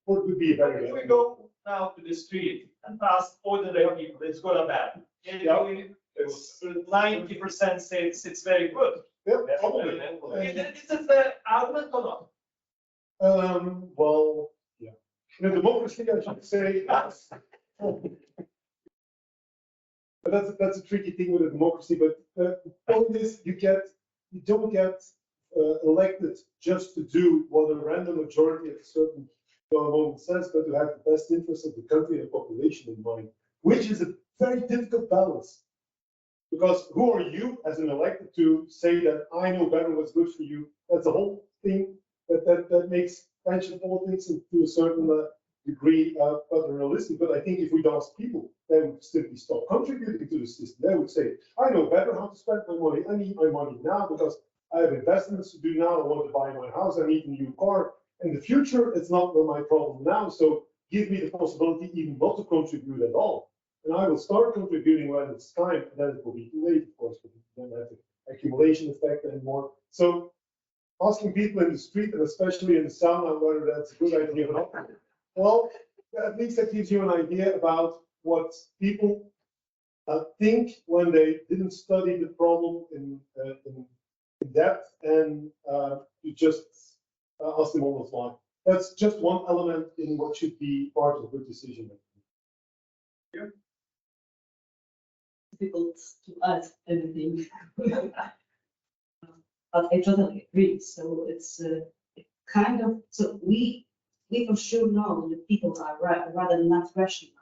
or it would be a very bad. If we go now to the street and ask ordinary people, it's good or bad? Yeah. 90% say it's very good. Yeah, is it the argument or not? Well, yeah. In a democracy, I should say that's. But that's a tricky thing with a democracy. But the point is, you don't get elected just to do what a random majority at a certain moment says, but to have the best interest of the country and the population in mind, which is a very difficult balance. Because who are you as an elected to say that I know better what's good for you? That's the whole thing that makes pension politics to a certain degree paternalistic. But I think if we'd ask people, they would simply stop contributing to the system. They would say, I know better how to spend my money. I need my money now because I have investments to do now. I want to buy my house. I need a new car. In the future, it's not my problem now. So give me the possibility even not to contribute at all. And I will start contributing when it's time, and then it will be too late, of course, but you don't have the accumulation effect anymore. So asking people in the street, and especially in the sauna, whether that's a good idea or not, well, at least that gives you an idea about what people think when they didn't study the problem in depth, and you just ask them on the fly. That's just one element in what should be part of good decision making. Yeah. Difficult to add anything, but I totally agree. So it's kind of, so we for sure know that people are rather not rational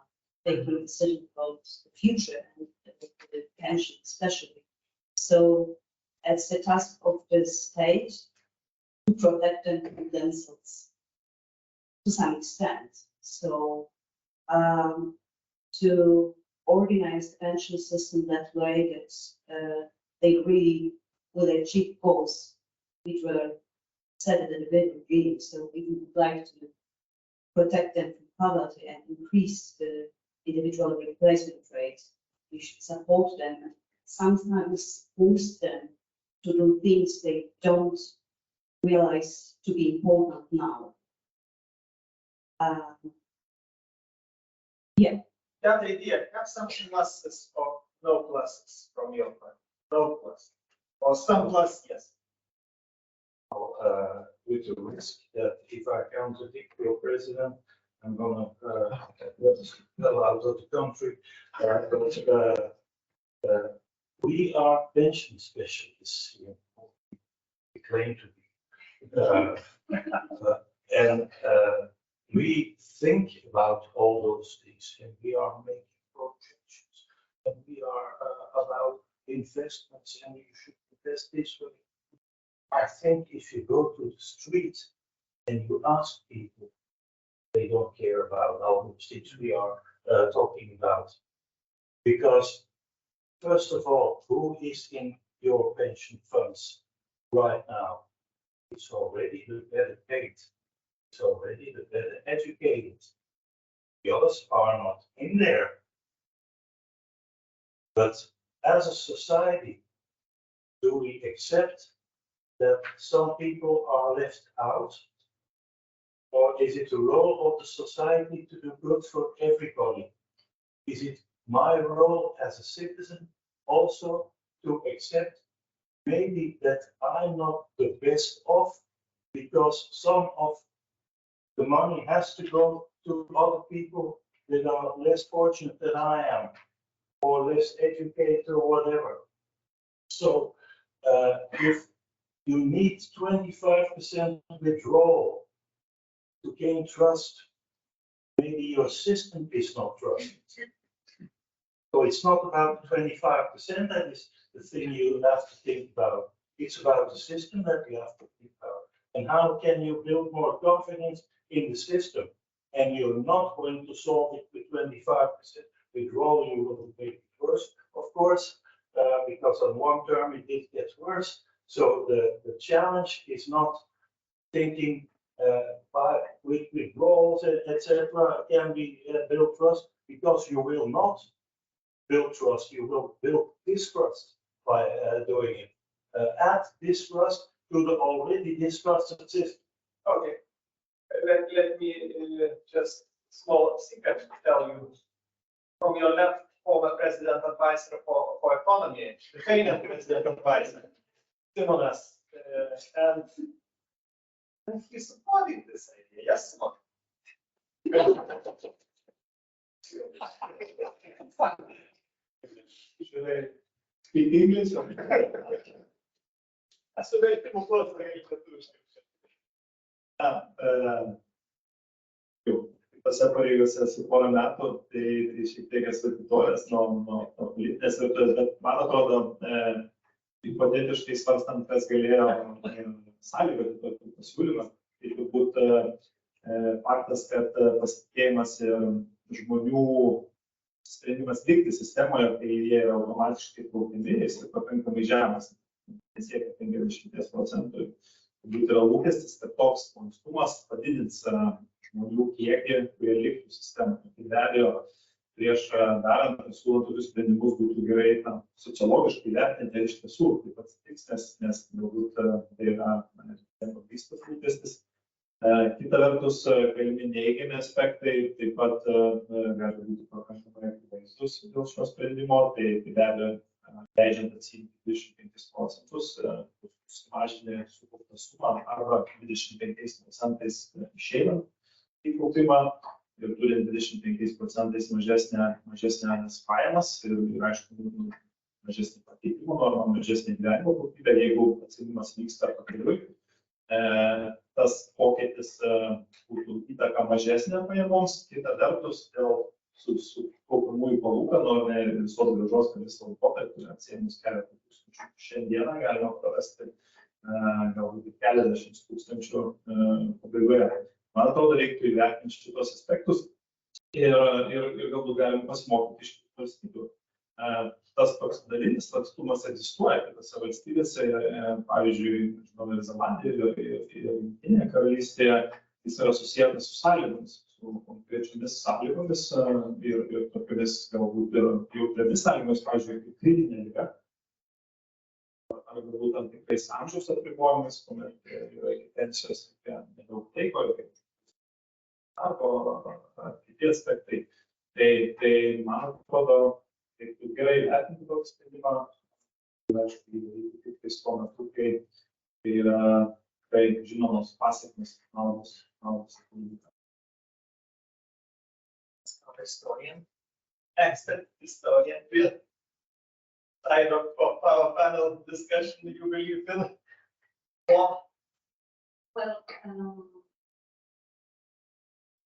taking a decision about the future and the pension especially. So it's the task of the state to protect them from themselves to some extent. So to organize the pension system that way that they really will achieve goals which were set at the very beginning. So we would like to protect them from poverty and increase the individual replacement rate. We should support them and sometimes boost them to do things they don't realize to be important now. That idea, have some pluses or no pluses from your point? No plus. Or some plus, yes. With the risk that if I contradict your president, I'm gonna go out of the country. We are pension specialists here. We claim to be. And we think about all those things, and we are making projections, and we are about investments, and you should invest this way. I think if you go to the street and you ask people, they don't care about how much things we are talking about. Because, first of all, who is in your pension funds right now? It's already the better paid. It's already the better educated. The others are not in there. But as a society, do we accept that some people are left out? Or is it the role of the society to do good for everybody? Is it my role as a citizen also to accept maybe that I'm not the best off because some of the money has to go to other people that are less fortunate than I am, or less educated or whatever. So if you need 25% withdrawal to gain trust, maybe your system is not trusted. So it's not about 25%, that is the thing you have to think about. It's about the system that you have to think about. And how can you build more confidence in the system? And you're not going to solve it with 25% withdrawal, you will make it worse, of course, because on long term it gets worse. So the challenge is not thinking with withdrawals, etc., can be build trust, because you will not build trust, you will build distrust by doing it. Add distrust to the already distrusted system. Okay. Let me just small secret tell you. From your left, former president advisor for economy, the famous president advisor, Simonas, and he supported this idea. Yes, Simon. Should I speak English? Esu vertimų klausytojai lietuviškai. Tose pareigose esu porą metų, tai šiek tiek esu atitolęs nuo politinės virtuvės, bet man atrodo, hipotetiškai svarstant, kas galėjo sąlygoti tokį pasiūlymą, tai turbūt faktas, kad pasitikėjimas ir žmonių sprendimas likti sistemoje, kai jie yra automatiškai traukiami, jis yra pakankamai žemas, nesiekia 50%. Turbūt yra lūkestis, kad toks lankstumas padidins žmonių kiekį, kurie liktų sistemoje. Tai be abejo, prieš darant ir siūlant tokius sprendimus būtų gerai sociologiškai vertinti, iš tiesų taip atsitiks, nes galbūt tai yra pagrįstas lūkestis. Kita vertus, galimi neigiami aspektai taip pat gali būti pakankamai akivaizdus dėl šio sprendimo, tai be abejo, leidžiant atsiimti 25%, sumažinti sukauptą sumą arba 25% išeinant į kaupimą ir turint 25% mažesnės pajamas ir aišku, mažesnį pateikimo normą, mažesnį gyvenimo kokybę, jeigu atsiėmimas vyksta pakeliui. Tas pokytis būtų įtaka mažesnė pajamoms, kita vertus dėl sukaupamųjų palūkanų ir visos grąžos per visą laikotarpį atsiėmus keletą tūkstančių. Šiandieną galima prarasti galbūt keliasdešimt tūkstančių pabaigoje. Man atrodo, reiktų įvertinti šitos aspektus. ir galbūt galim pasimokyti iš kitų valstybių. Tas toks dalinis lankstumas egzistuoja kitose valstybėse, pavyzdžiui, Naujojoje Zelandijoje ir Jungtinėje karalystėje, jis yra susijęs su sąlygomis, su konkrečiomis sąlygomis ir tokiamis galbūt ir jautriomis sąlygomis, pavyzdžiui, kaip kritinė liga, ar galbūt tam tikrais amžiaus apribojimais, kuomet yra iki pensijos nedaug laiko, darbo ar kiti aspektai. Tai man atrodo, kaip gerai vertinti tokį sprendimą, aišku, daryti tik tais tuo metu, kai yra tikrai žinomos pasekmės naudos ekonomikai. Historian, expert historian will side of our panel discussion. You believe in? Well,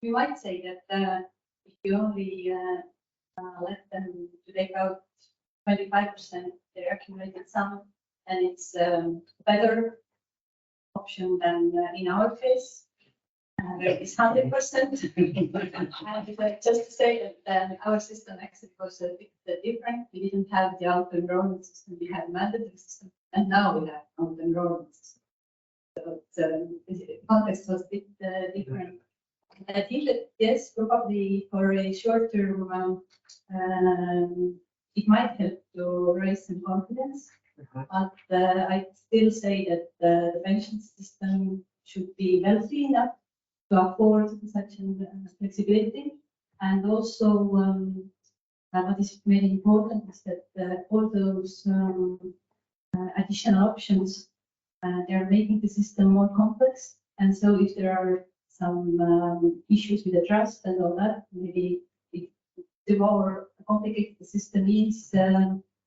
we might say that if you only let them to take out 25% their accumulated sum, and it's a better option than in our case. There is 100%. And just to say that our system actually was a bit different. We didn't have the auto-enrollment system, we had mandatory system, and now we have auto-enrollment system. So the context was a bit different. I think that yes, probably for a short term, it might help to raise some confidence. But I still say that the pension system should be healthy enough to afford such flexibility. And also, what is very important is that all those additional options, they are making the system more complex. And so if there are some issues with the trust and all that, maybe the more complicated the system is,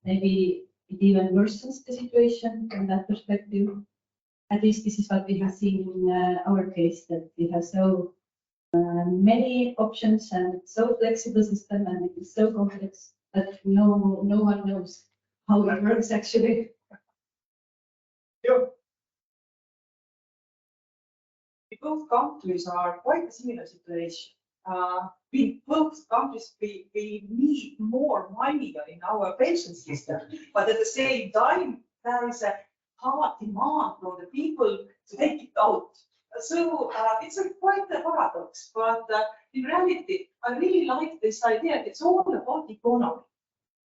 maybe it even worsens the situation from that perspective. At least this is what we have seen in our case, that we have so many options and so flexible system, and it is so complex that no one knows how it works actually. Both countries are quite a similar situation. Both countries, we need more money in our pension system, but at the same time, there is a hard demand for the people to take it out. So it's quite a paradox, but in reality, I really like this idea. It's all about economy.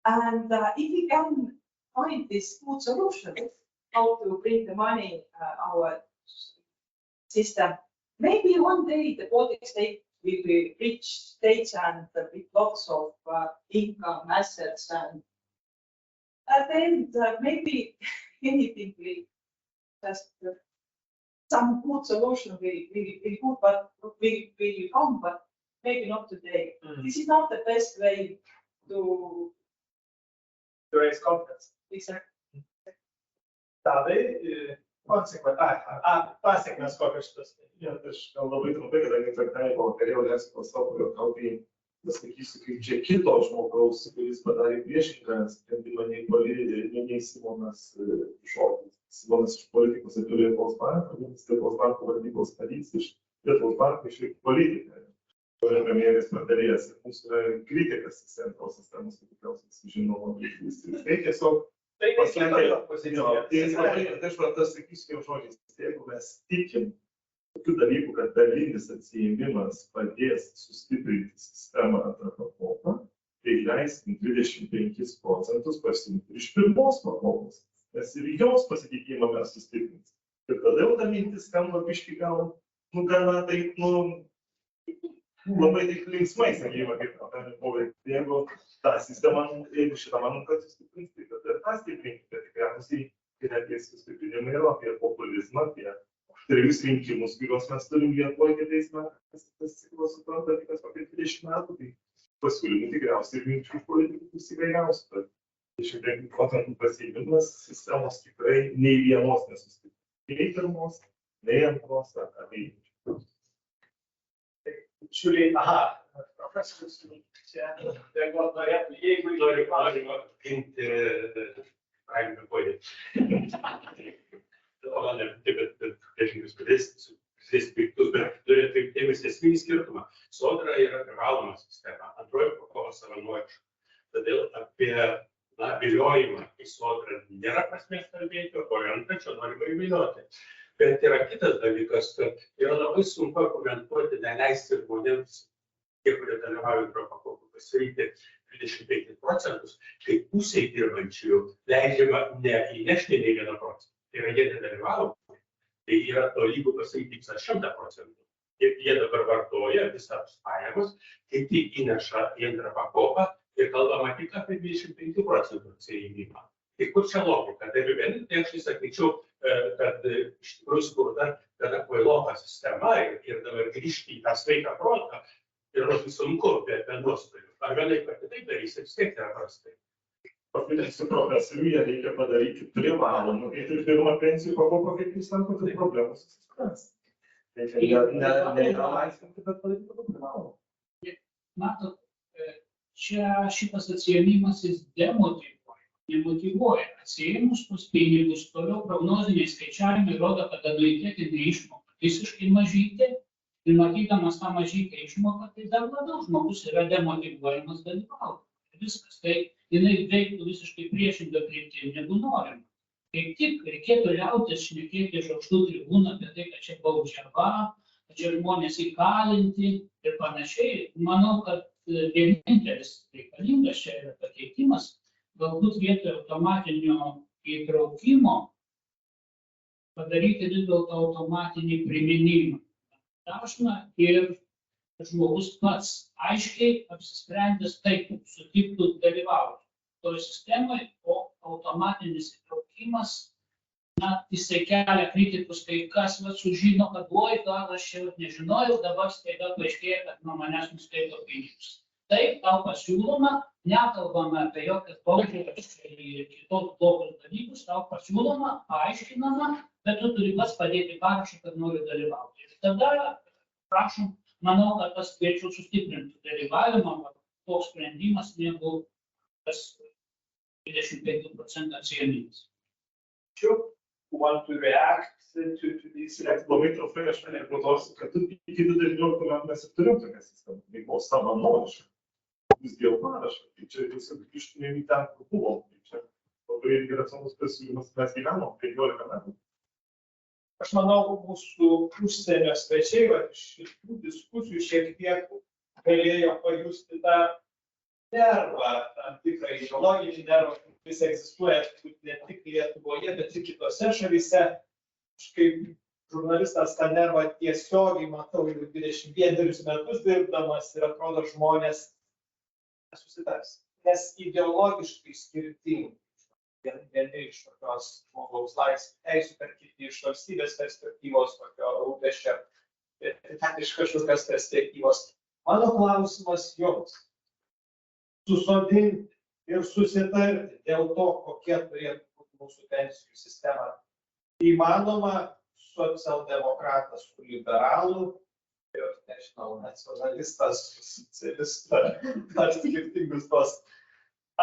And if we can find this good solution, how to bring the money our system, maybe one day the Baltic state will be rich states and with lots of income, assets, and then maybe anything will just some good solution will good, but will come, but maybe not today. This is not the best way to raise confidence. Exactly. Tadai, pasekmės kokios šitas. Aš gal labai trumpai, kadangi traktavimo vakarėlio leisiu pasaulio, gal tai pasakysiu, kaip čia kito žmogaus, kuris padarė priešingą sprendimą nei Simonas Krėpštos. Simonas iš politikos apie Lietuvos banką, Lietuvos banko valdybos narys, iš Lietuvos banko išlikti politiką. Premjerės pardavėjas ir mūsų yra kritikas centros sistemos, kaip tikriausiai žinoma, tai tiesiog aš sakysiu jau žodžiais, jeigu mes tikim tokių dalykų, kad dalinis atsiėmimas padės sustiprinti sistemą antrą pakopą, tai leiskim 25% pasiimti iš pirmos pakopos, nes ir jos pasitikėjimą mes sustiprinsim. Ir tada jau ta mintis skamba biškį gal, gana taip, labai tik linksmai, sakykime, kaip poveikį. Jeigu tą sistemą, jeigu šitą manau, kad sustiprins, tai tada ir tą stiprinti, bet tikriausiai yra apie sustiprinimą ir apie populizmą, apie 3 rinkimus, kuriuos mes turim Lietuvoje kitais metais, tas ciklas supranta, tik apie 20 metų, tai pasiūlymų tikriausiai ir minčių politikų bus įvairiausių, bet 25% pasiėmimas sistemos tikrai nei vienos nesustiprins. Nei pirmos, nei antros, ar abiejų. Bičiuliai, profesorius, čia reaguot norėtų, jeigu Noriu apginti pradinį požiūrį. O ne taip, bet priešingus padėsiu aspektus, bet turėtų kaip dėmesį esminį skirtumą. Sodra yra privaloma sistema, antroji pakopa savanoriška. Todėl apie viliojimą į sodrą nėra prasmės kalbėti, o antrą čia norima įvilioti. Bet yra kitas dalykas, kad yra labai sunku argumentuoti, neleisti žmonėms, tie, kurie dalyvauja antrojo pakopų, pasirinkti 25%, kai pusiai dirbančių leidžiama ne įnešti nei 1%. Tai yra, jie nedalyvauja, tai yra tolygų pasirinkti 100%. Ir jie dabar vartoja visas pajamas, kaip tai įneša į antrą pakopą ir kalbama tik apie 25% atsijimą. Tai kur čia logika? Tai vienintelė, aš sakyčiau, kad iš tikrųjų skurda gana kvailoka sistema ir dabar grįžti į tą sveiką protą yra labai sunku, be nuostolių. Ar vienaip ar kitaip darysi, vis tiek yra prastai. Profesinių profesorių jie reikia padaryti privalomų ir pirmą pensijų pakopą, kaip jūs sakote, problemos susispręs. Nėra laisvinti, bet padaryti privalomą. Matot, čia šitas atsiėmimas jis demotyvuoja, nemotyvuoja. Atsiėmus tus pinigus, toliau prognoziniai skaičiavimai rodo, kad anuitetinė išmoka visiškai mažytė. Ir matydamas tą mažytę išmoką, tai dar labiau žmogus yra demotyvuojamas dalyvauti. Viskas, tai jinai veiktų visiškai priešingą kryptį, negu norima. Kaip tik reikėtų liautis šnekėti iš aukštų tribūnų apie tai, kad čia baudžiava, kad čia žmonės įkalinti ir panašiai. Manau, kad vienintelis reikalingas čia yra pakeitimas, galbūt vietoj automatinio įtraukimo padaryti vis dėlto automatinį priminimą. Dažna ir žmogus pats aiškiai apsisprendęs taip sutiktų dalyvauti toje sistemoje, o automatinis įtraukimas, jisai kelia kritikus, kai kas sužino, kad oi, gal aš čia nežinojau, dabar staiga paaiškėja, kad nuo manęs nuskaito pinigus. Taip, tau pasiūloma, nekalbame apie jokias baudžiavas ir kitos blogus dalykus, tau pasiūloma, paaiškinama, bet tu turi pats padėti parašą, kad nori dalyvauti. Ir tada, prašom, manau, kad tas kviečiu sustiprinti dalyvavimą, toks sprendimas negu tas 25% atsiėmimas. Want to react to these? Labai trumpai aš nepaklausiu, kad iki 19 metų mes ir turim tokią sistemą, tai buvo savanoriška. Vis dėl parašą, tai čia tiesiog grįžtumėm į ten, kur buvom. Tai čia labai irgi racionalus pasiūlymas, mes gyvenom 15 metų. Aš manau, mūsų užsienio svečiai iš šitų diskusijų šiek tiek galėjo pajusti tą nervą, tam tikrą ideologinį nervą, kuris egzistuoja ne tik Lietuvoje, bet ir kitose šalyse. Aš kaip žurnalistas tą nervą tiesiogiai matau jau 21 metus dirbdamas ir atrodo žmonės nesusitars, nes ideologiškai skirtingi. Vieni iš tokios žmogaus laisvės teisių, per kiti iš valstybės perspektyvos, tokio rūpesčio, iš kažkokios perspektyvos. Mano klausimas jums. Susodinti ir susitarti dėl to, kokia turėtų būti mūsų pensijų sistema. Įmanoma socialdemokratas su liberalu, ir, nežinau, nacionalistas, socialistas, ar skirtingus tos.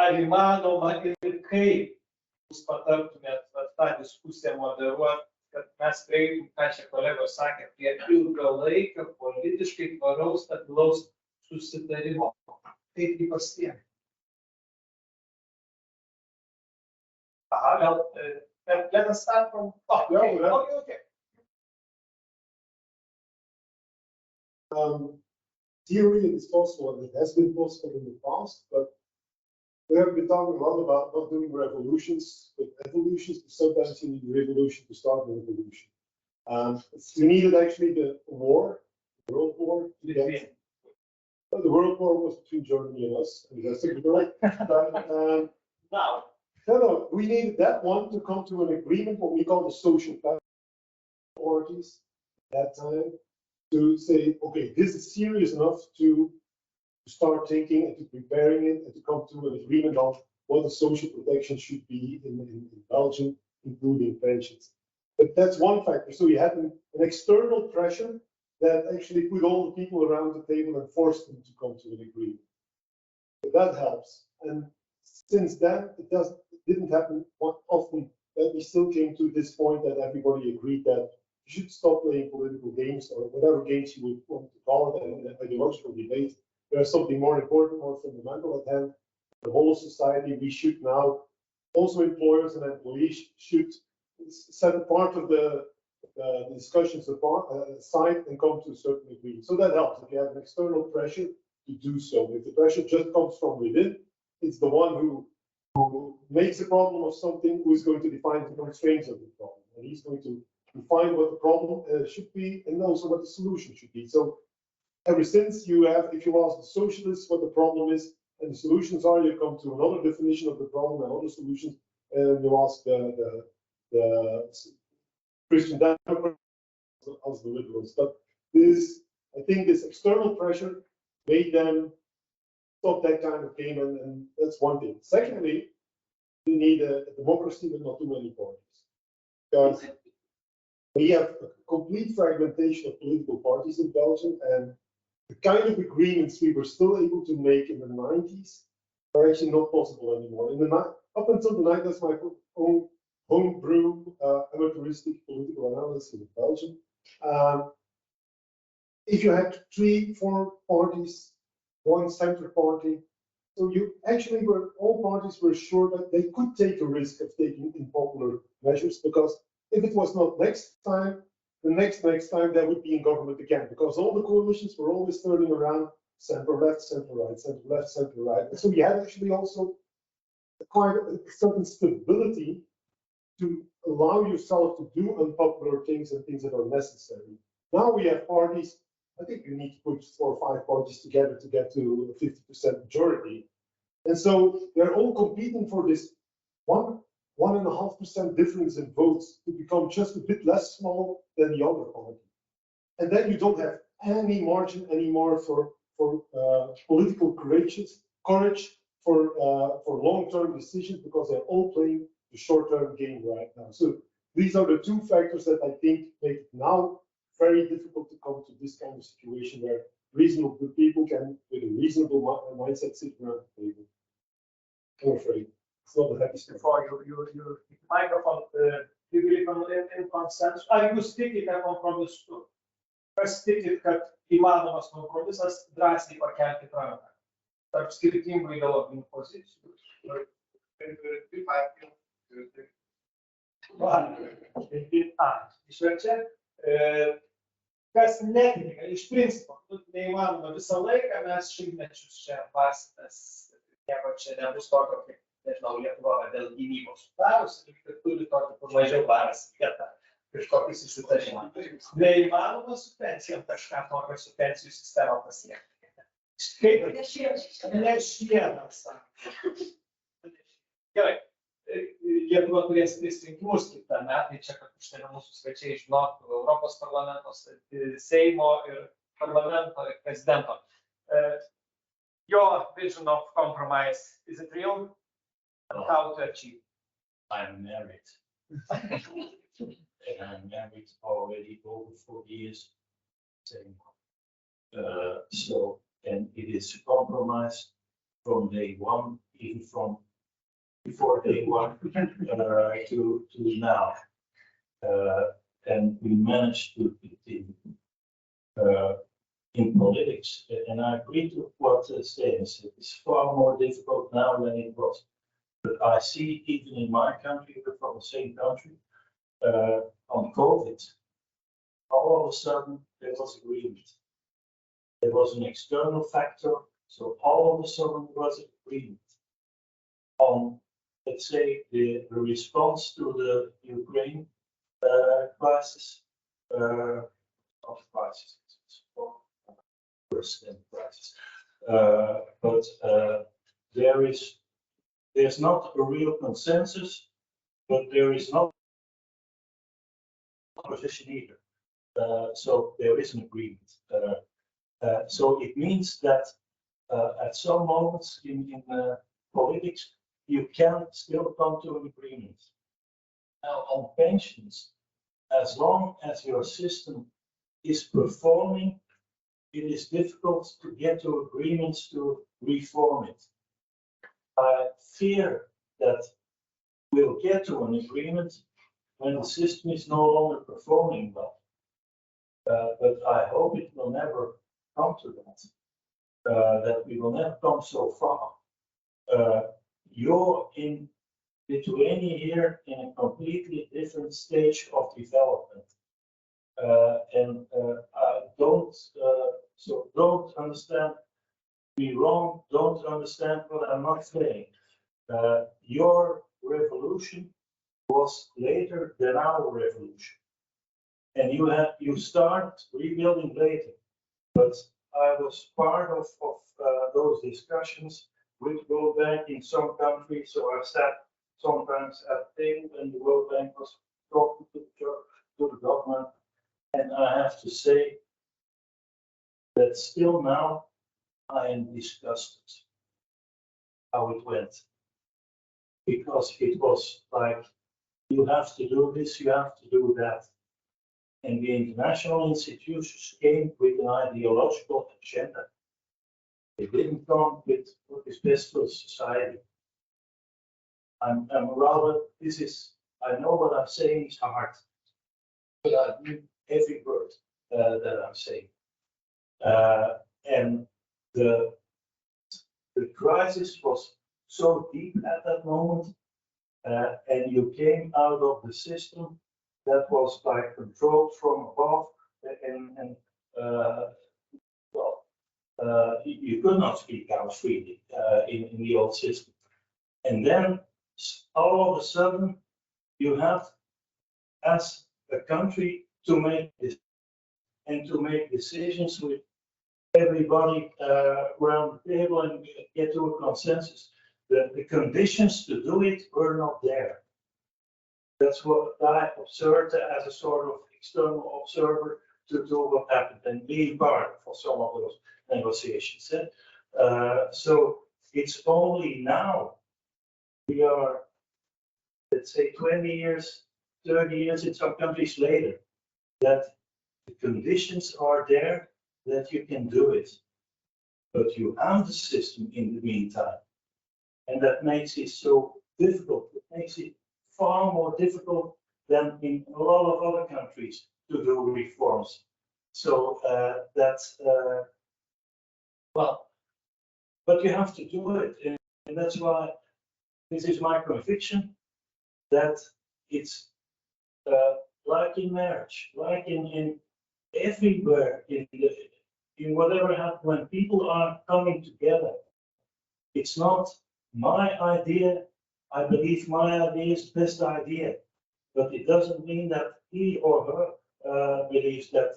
Ar įmanoma ir kaip jūs patartumėt tą diskusiją moderuoti, kad mes prieitum, ką čia kolegos sakė, prie ilgalaikio politiškai tvaraus, stabilaus susitarimo. Kaip jį pasiekti? Gal, let us start from... Okay. Theory it is possible, and it has been possible in the past, but we have been talking a lot about not doing revolutions, but evolutions. Sometimes you need a revolution to start a revolution. We needed actually the war, the World War. The World War was between Germany and us, and that's a good No, we needed that one to come to an agreement, what we call the social authorities at that time, to say, okay, this is serious enough to start thinking and to preparing it and to come to an agreement on what the social protection should be in Belgium, including pensions. But that's one factor. So you had an external pressure that actually put all the people around the table and forced them to come to an agreement. So that helps. And since then, it didn't happen often that we still came to this point that everybody agreed that you should stop playing political games or whatever games you would want to call it, and ideological debates. There's something more important, more fundamental at hand. The whole of society, we should now, also employers and employees should set a part of the discussions aside and come to a certain agreement. So that helps if you have an external pressure to do so. If the pressure just comes from within, it's the one who makes a problem of something who is going to define the constraints of the problem. And he's going to define what the problem should be and also what the solution should be. So ever since you have, if you ask the socialists what the problem is and the solutions are, you come to another definition of the problem and other solutions, and you ask the Christian Democrats as the liberals. But this, I think this external pressure made them stop that kind of game, and that's one thing. Secondly, we need a democracy with not too many parties. Because we have a complete fragmentation of political parties in Belgium, and the kind of agreements we were still able to make in the 90s are actually not possible anymore. Up until the 90s, my own homebrew amateuristic political analysis in Belgium. If you had 3-4 parties, one center party, so you actually were, all parties were sure that they could take a risk of taking unpopular measures, because if it was not next time, the next time they would be in government again, because all the coalitions were always turning around center left, center right, center left, center right. And so you had actually also quite a certain stability to allow yourself to do unpopular things and things that are necessary. Now we have parties. I think you need to put 4 or 5 parties together to get to a 50% majority. And so they're all competing for this 1.5% difference in votes to become just a bit less small than the other party. And then you don't have any margin anymore for political courage for long-term decisions, because they're all playing the short-term game right now. So these are the 2 factors that I think make it now very difficult to come to this kind of situation where reasonable people can, with a reasonable mindset, sit around the table. I'm afraid it's not the happiest. Before you microphone, you believe in consensus? Ar jūs tikite kompromisu? Kas tikit, kad įmanomas kompromisas drąsiai pakelti ranką tarp skirtingų ideologinių pozicijų? Išverčia. Kas netinka, iš principo, neįmanoma visą laiką, mes šimtmečius čia varsimės, nieko čia nebus tokio, kaip, nežinau, Lietuvoje dėl gynybos sutarus, ir turi tokį mažiau varas vietą, kažkokius įsitarimus. Neįmanoma su pensijom kažką tokio su pensijų sistema pasiekti. Kaip ne šienas. Gerai. Lietuva turės 3 rinkimus kitą metą, čia kad užsienio mūsų svečiai žinotų, Europos parlamentos, Seimo ir parlamento ir prezidento. Your vision of compromise, is it real? And how to achieve? I'm married. And I'm married already over 4 years. So, and it is a compromise from day one, even from before day one to now. And we managed to continue in politics. And I agree to what Stan said. It's far more difficult now than it was. But I see even in my country, we're from the same country, on COVID, all of a sudden there was agreement. There was an external factor, so all of a sudden there was agreement on, let's say, the response to the Ukraine crisis, not crisis, it's worse than crisis. But there's not a real consensus, but there is not a position either. So there is an agreement. So it means that at some moments in politics, you can still come to an agreement. Now on pensions, as long as your system is performing, it is difficult to get to agreements to reform it. I fear that we'll get to an agreement when the system is no longer performing well. But I hope it will never come to that, that we will never come so far. You're in Lithuania here in a completely different stage of development. So don't understand me wrong, don't understand what I'm not saying. Your revolution was later than our revolution. And you start rebuilding later. But I was part of those discussions with World Bank in some countries, so I sat sometimes at the table when the World Bank was talking to the government. And I have to say that still now I am disgusted how it went. Because it was like, you have to do this, you have to do that. And the international institutions came with an ideological agenda. They didn't come with what is best for society. I'm rather, I know what I'm saying is hard, but I mean every word that I'm saying. And the crisis was so deep at that moment, and you came out of the system that was like controlled from above, and you could not speak out freely in the old system. And then all of a sudden, you have, as a country, to make this and to make decisions with everybody around the table and get to a consensus. The conditions to do it were not there. That's what I observed as a sort of external observer to what happened and being part of some of those negotiations. So it's only now, we are, let's say 20 years, 30 years in some countries later, that the conditions are there that you can do it. But you have the system in the meantime. And that makes it so difficult. It makes it far more difficult than in a lot of other countries to do reforms. So that's, well, but you have to do it. And that's why this is my conviction that it's like in marriage, like in everywhere, in whatever happens, when people are coming together, it's not my idea. I believe my idea is the best idea, but it doesn't mean that he or her believes that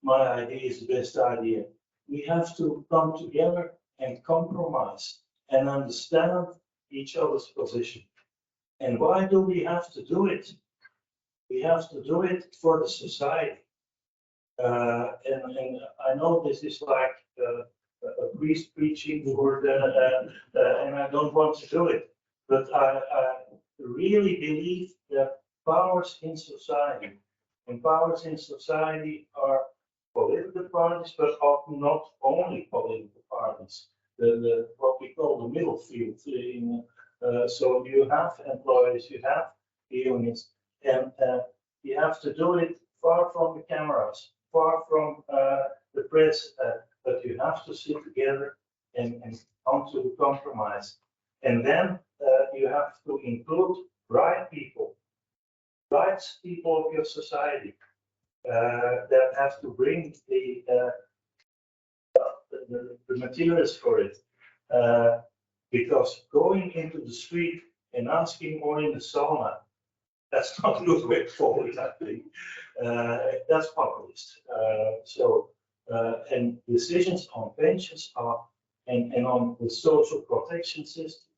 my idea is the best idea. We have to come together and compromise and understand each other's position. And why do we have to do it? We have to do it for the society. And I know this is like a priest preaching the word, and I don't want to do it. But I really believe that powers in society, and powers in society are political parties, but often not only political parties. What we call the middle field. So you have employees, you have unions, and you have to do it far from the cameras, far from the press, but you have to sit together and come to a compromise. And then you have to include bright people of your society that have to bring the materials for it. Because going into the street and asking or in the sauna, that's not a good way forward, I think. That's populist. And decisions on pensions are, and on the social protection system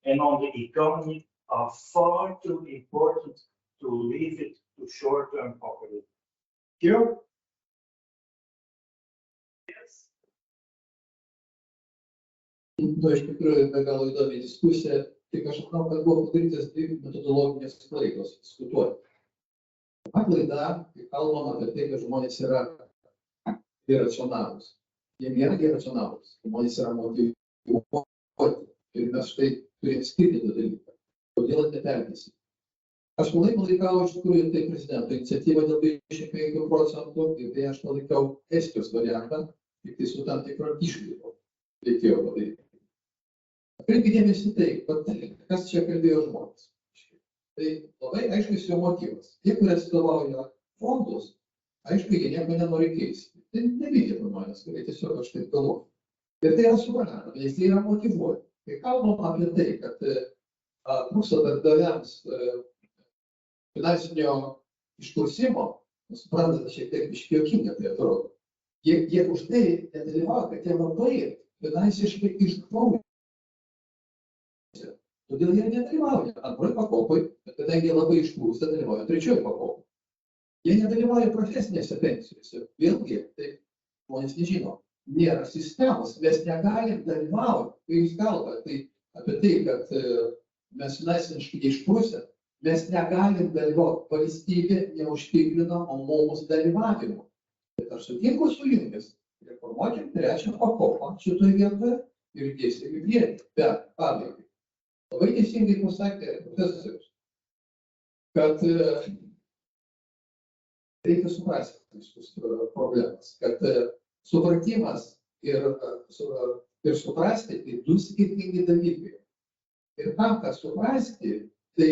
and on the economy are far too important to leave it to short-term populism. Here, Iš tikrųjų, be galo įdomi diskusija. Tik aš manau, kad buvo padarytas dvi metodologinės klaidos diskutuoti. Klaida, kai kalbam apie tai, kad žmonės yra iracionalūs. Jie nėra iracionalūs, žmonės yra motyvuoti. Ir mes štai turime skirti tą dalyką. Kodėl neperkėsim? Aš palaikau iš tikrųjų tai prezidento iniciatyvą dėl 25% ir tai aš palaikau Estijos variantą, tik tai su tam tikrom išlygom reikėjo padaryti. Atkreipkite dėmesį tai, kas čia kalbėjo žmonės. Tai labai aiškus jo motyvas. Tie, kurie atstovauja fondus, aišku, jie nieko nenori keisti. Tai neveikia žmonės, kurie tiesiog aš taip galvoju. Ir tai yra suprantama, nes tai yra motyvuoti. Kai kalbam apie tai, kad trūksta darbdaviams finansinio išprusimo, suprantate, šiek tiek išjuokinga tai atrodo. Jie už tai nedalyvauja, kad jie labai finansiškai iškrauja. Todėl jie nedalyvauja antroje pakopoje, bet kadangi jie labai išprūsta, dalyvauja trečioje pakopoje. Jie nedalyvauja profesinėse pensijose. Vėlgi, tai žmonės nežino, nėra sistemos, mes negalim dalyvauti. Kai jūs kalbate apie tai, kad mes finansiškai išprūsę, mes negalim dalyvauti, valstybė neužtikrina mums dalyvavimo. Bet aš sutinku su jumis, reformuokim trečią pakopą šitoje vietoje ir dėsim į priekį. Bet, pabaigai, labai teisingai pasakė profesorius, kad reikia suprasti visus problemas, kad supratimas ir suprasti tai du skirtingi dalykai. Ir tam, kad suprasti, tai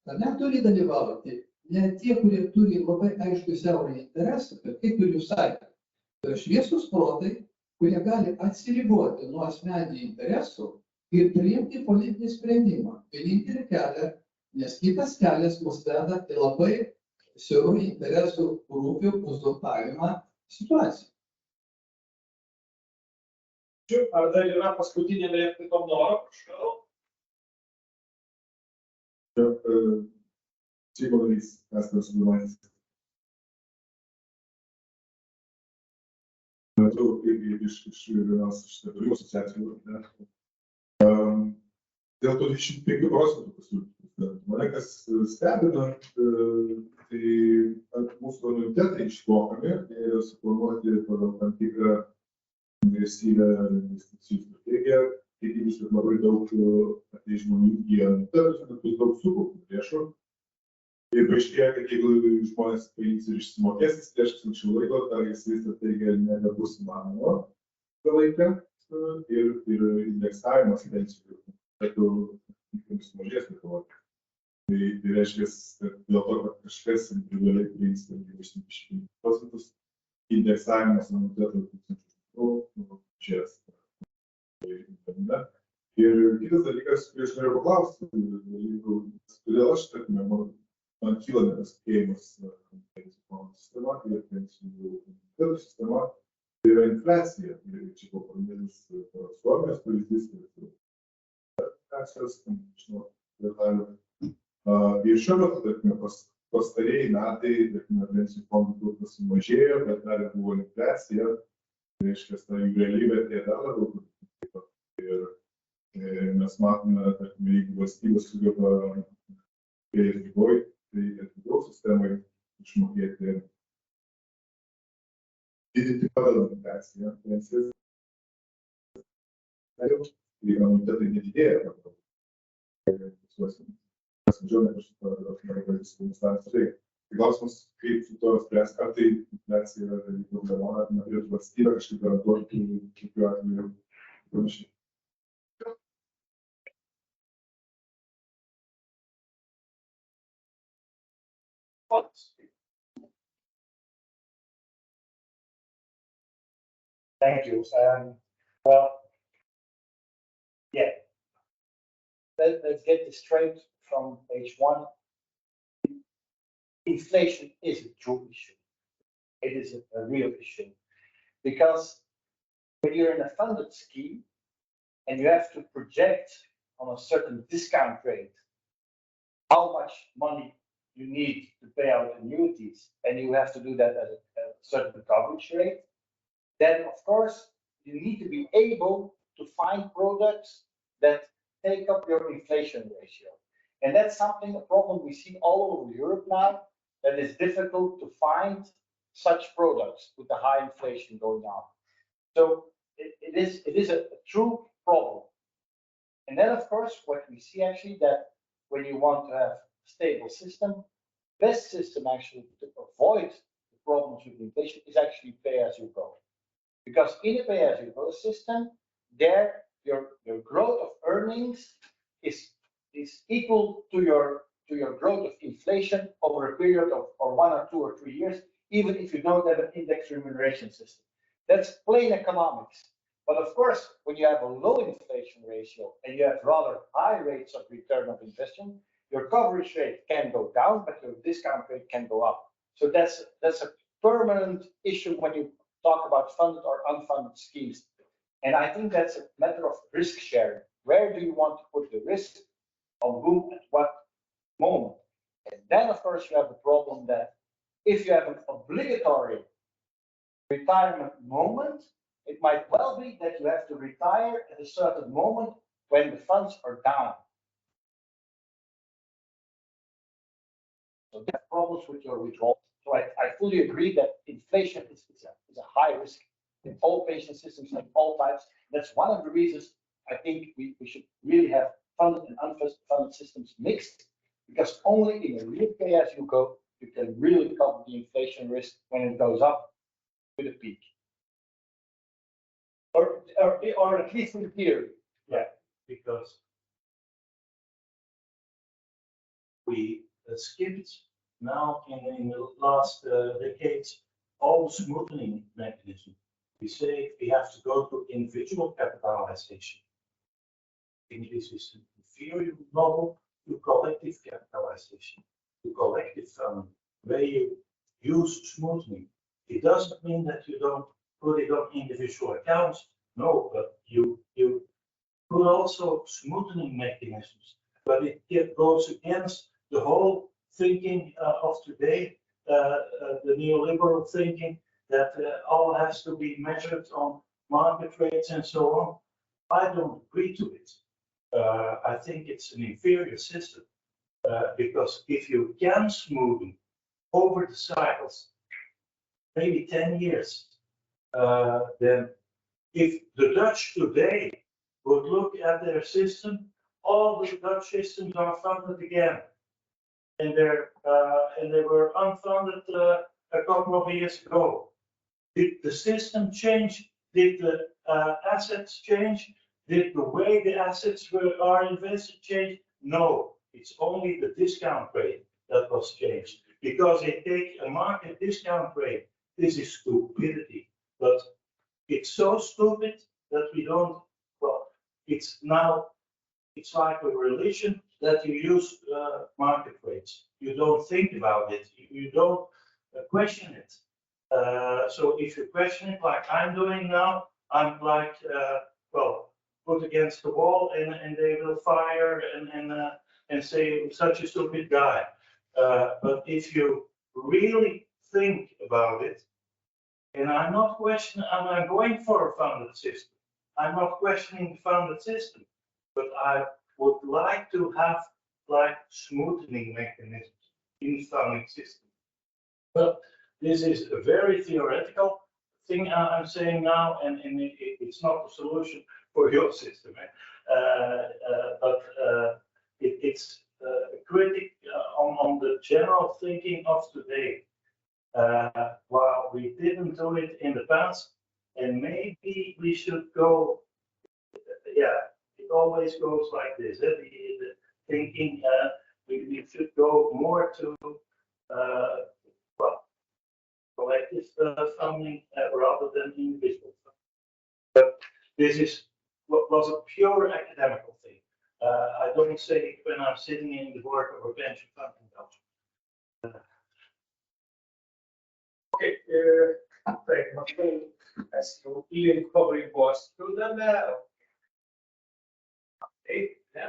tame turi dalyvauti ne tie, kurie turi labai aišku siaurą interesą, bet kaip ir jūs sakėte, tai šviesus protai, kurie gali atsiriboti nuo asmeninių interesų ir priimti politinį sprendimą. Vienintelį kelią, nes kitas kelias mus veda į labai siaurų interesų grupių uzurpavimą situaciją. Ar dar yra paskutinė replika noro? Seimo narys, Kasparas Gudaičis. Matau irgi iš vienos iš keturių asociacijų. Dėl to 25% pasiūlymų. Mane kas stebina, tai mūsų anuitetai išmokami ir suplanuoti pagal tam tikrą agresyvią investicijų strategiją. Tikimės, kad labai daug žmonių įgyja anuitetus, bet bus daug sukauptų lėšų. Ir paaiškėja, kad jeigu žmonės paimsi ir išsimokės, lėšas anksčiau laiko, ta agresyvi strategija nebebus įmanoma laiką ir indeksavimas pensijų, kad sumažės Lietuvoje. Tai reiškia, kad dėl to, kad kažkas individualiai priims 25%, indeksavimas anuitetų 2000 mažės. Ir kitas dalykas, kurį aš noriu paklausti, kodėl aš, tarkime, man kyla nepasitikėjimas pensijų fondų sistema ir pensijų sistema, tai yra infliacija. Ir čia buvo paminėtas Suomijos pavyzdys, infliacijos, žinau, detalių. Ir šiuo metu, tarkime, pastarėjai metai, tarkime, pensijų fondų turtas sumažėjo, bet dar buvo infliacija, tai reiškia, ta jų realybė tie dar labiau. Ir mes matome, tarkime, jeigu valstybės sugeba Lietuvoj, tai Lietuvos sistemai išmokėti didinti pagal infliaciją pensijas. Tai anuitetai nedidėja. Mes važiuojame kažkaip tai. Klausimas, kaip su to spręs, ar tai infliacija yra problema, ar neturėtų valstybė kažkaip garantuoti kiekvienu atveju panašiai. Thank you. Well, yeah. Let's get this straight from page one. Inflation is a true issue. It is a real issue. Because when you're in a funded scheme and you have to project on a certain discount rate how much money you need to pay out annuities, and you have to do that at a certain coverage rate, then of course you need to be able to find products that take up your inflation ratio. And that's something, a problem we see all over Europe now, that it's difficult to find such products with the high inflation going on. So it is a true problem. And then, of course, what we see actually that when you want to have stable system. Best system actually to avoid the problems with inflation is actually pay as you go. Because in a pay as you go system, there your growth of earnings is equal to your growth of inflation over a period of 1 or 2 or 3 years, even if you don't have an index remuneration system. That's plain economics. But of course, when you have a low inflation ratio and you have rather high rates of return of investment, your coverage rate can go down, but your discount rate can go up. So that's a permanent issue when you talk about funded or unfunded schemes. And I think that's a matter of risk sharing. Where do you want to put the risk, on whom, at what moment? And then, of course, you have the problem that if you have an obligatory retirement moment, it might well be that you have to retire at a certain moment when the funds are down. So there are problems with your withdrawal. So I fully agree that inflation is a high risk in all pension systems of all types. That's one of the reasons I think we should really have funded and unfunded systems mixed, because only in a real pay as you go, you can really cover the inflation risk when it goes up with a peak. Or at least in theory. Yeah, because we skipped now in the last decades all smoothing mechanism. We say we have to go to individual capitalization. I think this is an inferior model to collective capitalization, to collective funding, where you use smoothing. It doesn't mean that you don't put it on individual accounts. No, but you put also smoothing mechanisms, but it goes against the whole thinking of today, the neoliberal thinking that all has to be measured on market rates and so on. I don't agree to it. I think it's an inferior system because if you can smoothen over the cycles, maybe 10 years, then if the Dutch today would look at their system, all the Dutch systems are funded again, and they were unfunded a couple of years ago. Did the system change? Did the assets change? Did the way the assets are invested change? No, it's only the discount rate that was changed. Because they take a market discount rate. This is stupidity. But it's so stupid that we don't, well, it's like a religion that you use market rates. You don't think about it. You don't question it. So if you question it like I'm doing now, I'm like, well, put against the wall and they will fire and say such a stupid guy. But if you really think about it, and I'm not questioning, I'm going for a funded system. I'm not questioning the funded system, but I would like to have like smoothing mechanisms in the funding system. But this is a very theoretical thing I'm saying now, and it's not a solution for your system. But it's a critic on the general thinking of today. While we didn't do it in the past, and maybe we should go, yeah, it always goes like this. The thinking, we should go more to, well, collective funding rather than individual funding. But this was a pure academical thing. I don't say it when I'm sitting in the board of a pension fund in Belgium. Okay, tai mes jau link pabaigos judame. Taip, ne?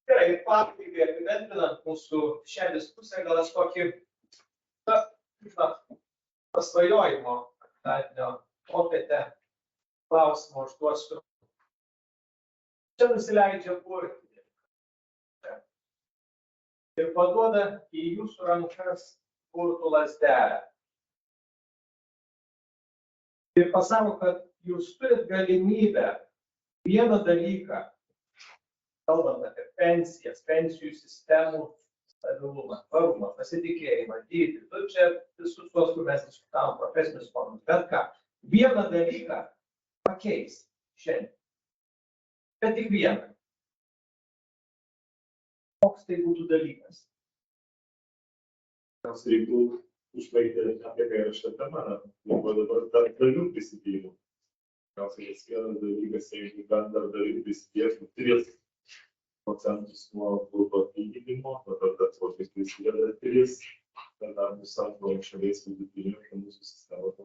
Gerai, pabaigai apibendrinant mūsų šią diskusiją, gal aš tokį, na, pasvajojimo penktadienio popietę klausimą užduosiu. Čia nusileidžia burtininkas ir paduoda į jūsų rankas burtų lazdelę. Ir pasako, kad jūs turit galimybę vieną dalyką, kalbant apie pensijas, pensijų sistemų stabilumą, tvarumą, pasitikėjimą, dydį. Tu čia visus tos, kur mes diskutavom, profesinius fondus, bet ką. Vieną dalyką pakeis šiandien. Bet tik vieną. Koks tai būtų dalykas? Mes reiktų užbaigti apie ką yra šitą temą, dabar dar dalių prisidėjimų. Tikriausiai vienas dalykas, jeigu bendra dalių prisidėtų 3% nuo būtų atlyginimo, tada tas kokiais prisideda 3, tada bus antro šalies vidutinio, kad mūsų sistema būtų.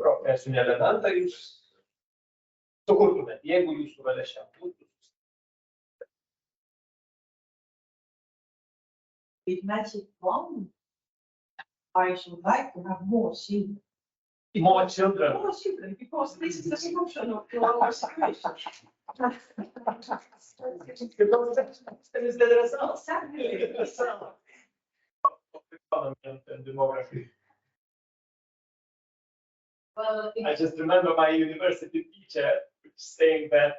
Profesinių elementą jūs sukurtumėt, jeigu jūsų valia šiam būtų. With magic wand, I should like to have more children. More children. More children, because this is the solution of our situation. That is the result. Exactly. The result of economy and demography. Well, I just remember my university teacher saying that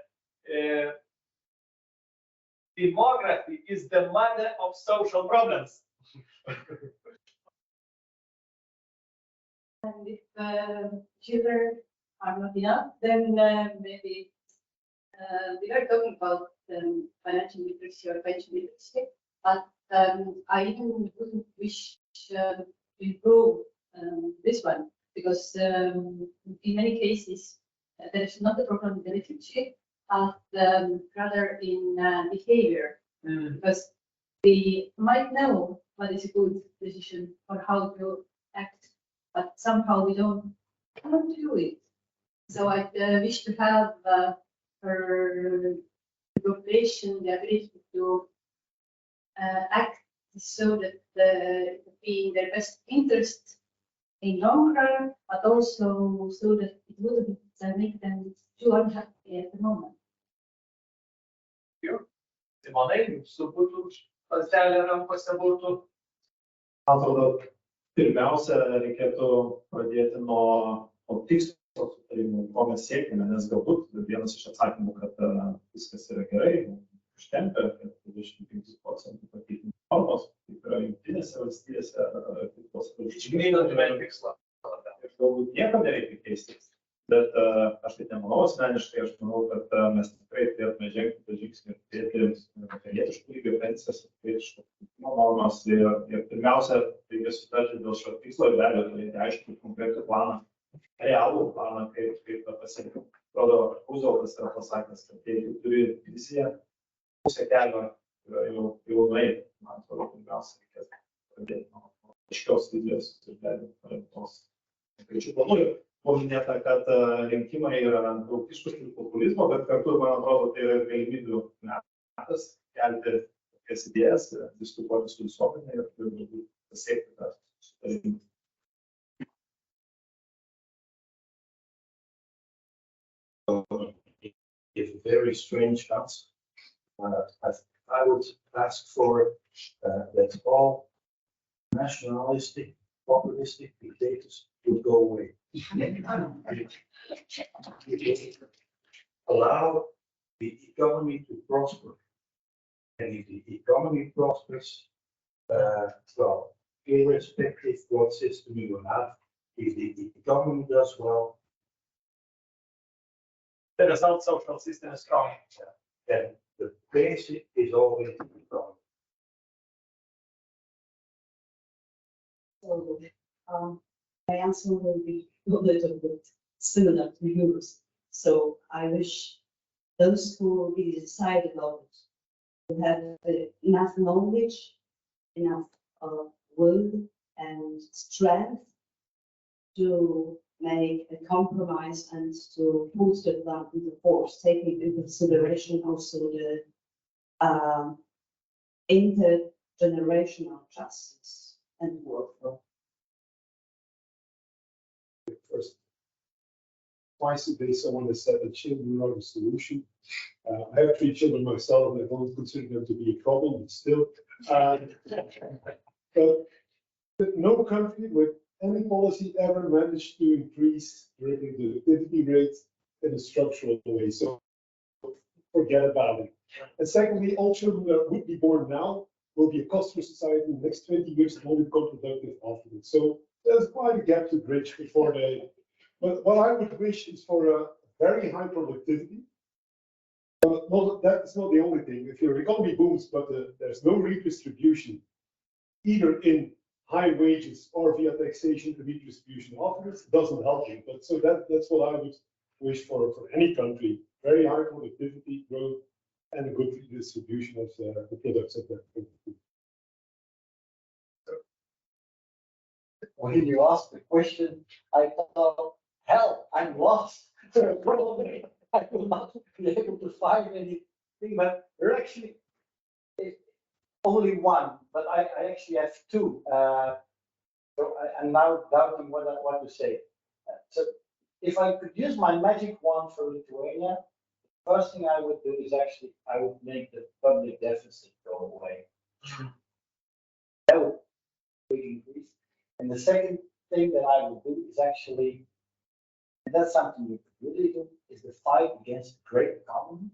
demography is the mother of social problems. And if children are not enough, then maybe we are talking about financial literacy or pension literacy, but I even wouldn't wish to improve this one, because in many cases there is not a problem in the literacy, but rather in behavior, because we might know what is a good decision or how to act, but somehow we don't want to do it. So I wish to have her population the ability to act so that it would be in their best interest in long run, but also so that it wouldn't make them too unhappy at the moment. Simonai, jūsų būtų paselė rankose būtų. Man atrodo, pirmiausia, reikėtų pradėti nuo tikslo sutarimų, ko mes siekime, nes galbūt vienas iš atsakymų, kad viskas yra gerai, užtenka, kad 25% pakeitimų normos, kaip yra jungtinėse valstybėse, kitos tikslą. Ir galbūt nieko nereikia keistis. Bet aš tai nemanau asmeniškai, aš manau, kad mes tikrai turėtume žengti tą žingsnį ir turėti vakarietiškų lygio pensijas, vakarietiškų normas. Ir pirmiausia, reikia sutarti dėl šio tikslo ir be abejo turėti aiškų konkretų planą, realų planą, kaip tą pasiekti. Atrodo, Rooseveltas yra pasakęs, kad jeigu turi viziją, pusę kelio yra jau nueiti. Man atrodo, pirmiausia, reikės pradėti nuo aiškios vizijos ir be abejo paremtos konkrečių planų. Paminėta, kad rinkimai yra daug iššūkių ir populizmo, bet kartu, man atrodo, tai yra galimybių metas kelti tokias idėjas, diskutuoti su visuomenė ir galbūt pasiekti tą sutarimą. If a very strange answer, I would ask for that all nationalistic, populistic dictators would go away. Allow the economy to prosper, and if the economy prospers, well, irrespective of what system you have, if the economy does well, The result social system is strong. then the basic is always the economy. So my answer will be a little bit similar to yours. So I wish those who really decide about it to have enough knowledge, enough will and strength to make a compromise and to put the plan into force, taking into consideration also the intergenerational justice and workflow. First, twice a day someone has said that children are the solution. I have 3 children myself, and I don't consider them to be a problem, but still. But no country with any policy ever managed to increase the productivity rate in a structural way. So forget about it. And secondly, all children that would be born now will be a cost for society in the next 20 years and only become productive afterwards. So there's quite a gap to bridge before they. But what I would wish is for a very high productivity. That's not the only thing. If your economy booms, but there's no redistribution, either in high wages or via taxation, the redistribution afterwards doesn't help you. But so that's what I would wish for any country: very high productivity, growth, and a good redistribution of the products of that country. When you asked the question, I thought, hell, I'm lost. Probably I will not be able to find anything, but there are actually only one, but I actually have two. So I'm now doubting what to say. So if I could use my magic wand for Lithuania, the first thing I would do is actually, I would make the public deficit go away. That would really increase. And the second thing that I would do is actually, and that's something you could really do, is the fight against great economy,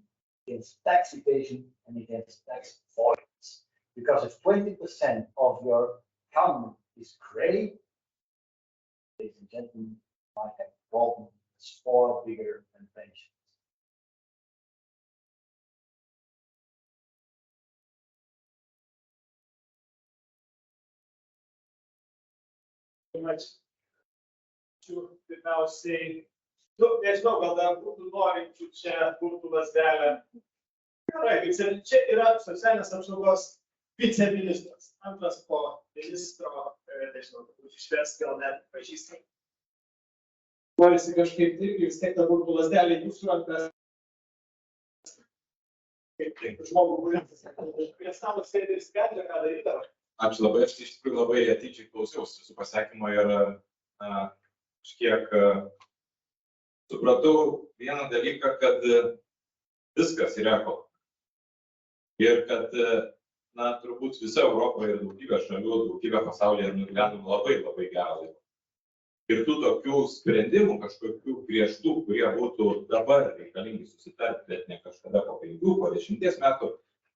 against tax evasion, and against tax avoidance. Because if 20% of your economy is gray, ladies and gentlemen, you might have a problem that's far bigger than pensions. Pirmiausiai, nežinau, gal dar būtų norinčių čia burtų lazdelę. Gerai, čia yra socialinės apsaugos viceministras, antras po ministro, nežinau, išvers gal net pažįstam. Norisi kažkaip taip, vis tiek ta burtų lazdelė jūsų rankas. Kaip žmogų, kuris prie stalo sėdi ir sprendžia, ką daryti. Ačiū labai, aš iš tikrųjų labai atidžiai klausiausi su pasakymo ir kažkiek supratau vieną dalyką, kad viskas yra ekonomika. Ir kad, turbūt visa Europoje ir daugybė šalių, daugybė pasaulyje nugyveno labai gerą laiką. Ir tų tokių sprendimų, kažkokių griežtų, kurie būtų dabar reikalingi susitarti, bet ne kažkada po 5, po 10 metų,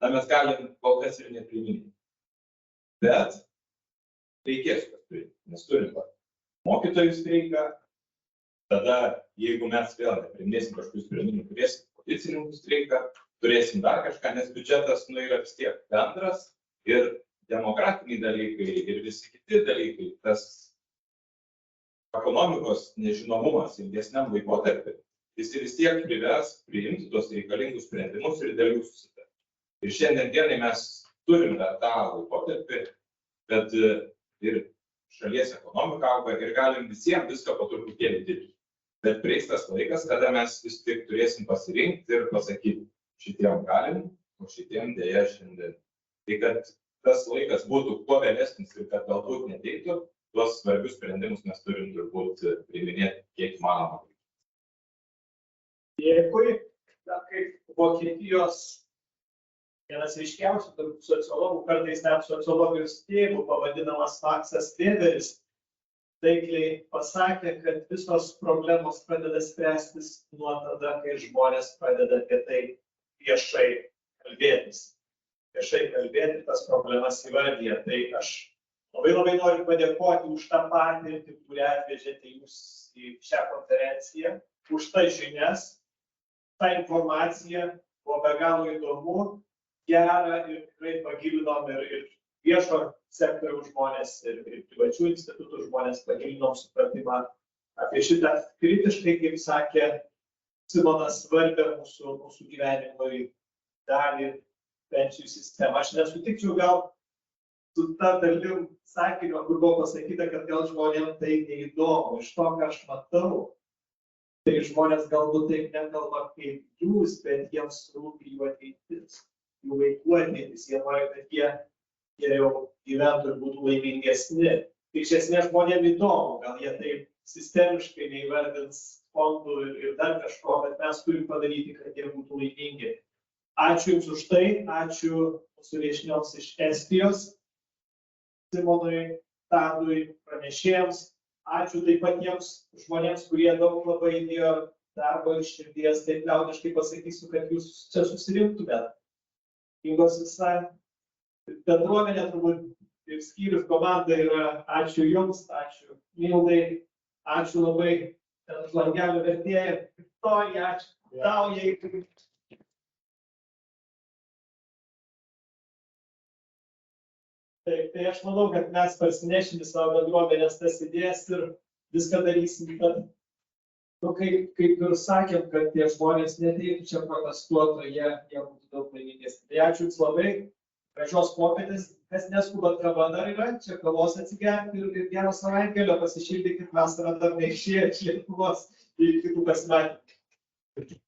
mes galim kol kas ir nepriminti. Bet reikės kas turėti, nes turim mokytojų streiką, tada jeigu mes vėl nepriminėsim kažkokių sprendimų, turėsim policininkų streiką, turėsim dar kažką, nes biudžetas yra vis tiek bendras ir demografiniai dalykai ir visi kiti dalykai, tas ekonomikos nežinomumas ilgesniam laikotarpiui, jis vis tiek privers priimti tos reikalingus sprendimus ir dėl jų susitarti. Ir šiandien dienai mes turim dar tą laikotarpį, bet ir šalies ekonomika auga ir galim visiems viską po truputėlį dirbti. Bet prieis tas laikas, kada mes vis tik turėsim pasirinkti ir pasakyti, šitiem galim, o šitiem dėja šiandien. Tai kad tas laikas būtų kuo vėlesnis ir kad galbūt neteiktų, tuos svarbius sprendimus mes turim turbūt priiminėti kiek įmanoma. Dėkui, kaip Vokietijos vienas ryškiausių sociologų, kartais net sociologijos tėvų, pavadinamas Maksas Weberis, taikliai pasakė, kad visos problemos pradeda spręstis nuo tada, kai žmonės pradeda apie tai viešai kalbėtis. Viešai kalbėti tas problemas įvardyje. Tai aš labai noriu padėkoti už tą patirtį, kurią atvežėte jūs į šią konferenciją, už tas žinias, tą informaciją, buvo be galo įdomu, gerą ir tikrai pagilinom ir viešo sektoriaus žmonės, ir privačių institutų žmonės pagilinom supratimą apie šitą kritiškai, kaip sakė Simonas, svarbę mūsų gyvenimui dalį pensijų sistemą. Aš nesutikčiau gal su ta dalim sakinio, kur buvo pasakyta, kad gal žmonėms tai neįdomu. Iš to, ką aš matau, tai žmonės galbūt taip nekalba kaip jūs, bet jiems rūpi jų ateitis, jų vaikų ateitis. Jie nori, kad jie geriau gyventų ir būtų laimingesni. Tai iš esmės žmonėms įdomu, gal jie taip sistemiškai neįvardins fondų ir dar kažko, bet mes turim padaryti, kad jie būtų laimingi. Ačiū Jums už tai, ačiū mūsų viešnioms iš Estijos, Simonui, Tadui, pranešėjams. Ačiū taip pat tiems žmonėms, kurie daug labai įdėjo darbo ir širdies. Taip liaudiškai pasakysiu, kad jūs čia susirinktumėt. Ingos visai. bendruomenė turbūt ir skyrius komanda yra ačiū Jums, ačiū Mildai, ačiū labai ten už langelio vertėją, Viktorija, ačiū tau, jeigu. Tai aš manau, kad mes parsinešim į savo bendruomenės tas idėjas ir viską darysim, kad, kaip ir sakėm, kad tie žmonės neteitų čia protestuotų, jie būtų daug laimingesni. Tai ačiū Jums labai, gražios popietės, kas neskubat kava dar yra, čia kavos atsigerti ir gero savaitgalio pasišildykit, vasarą dar neišėję iš Lietuvos ir kitų pasimatymų.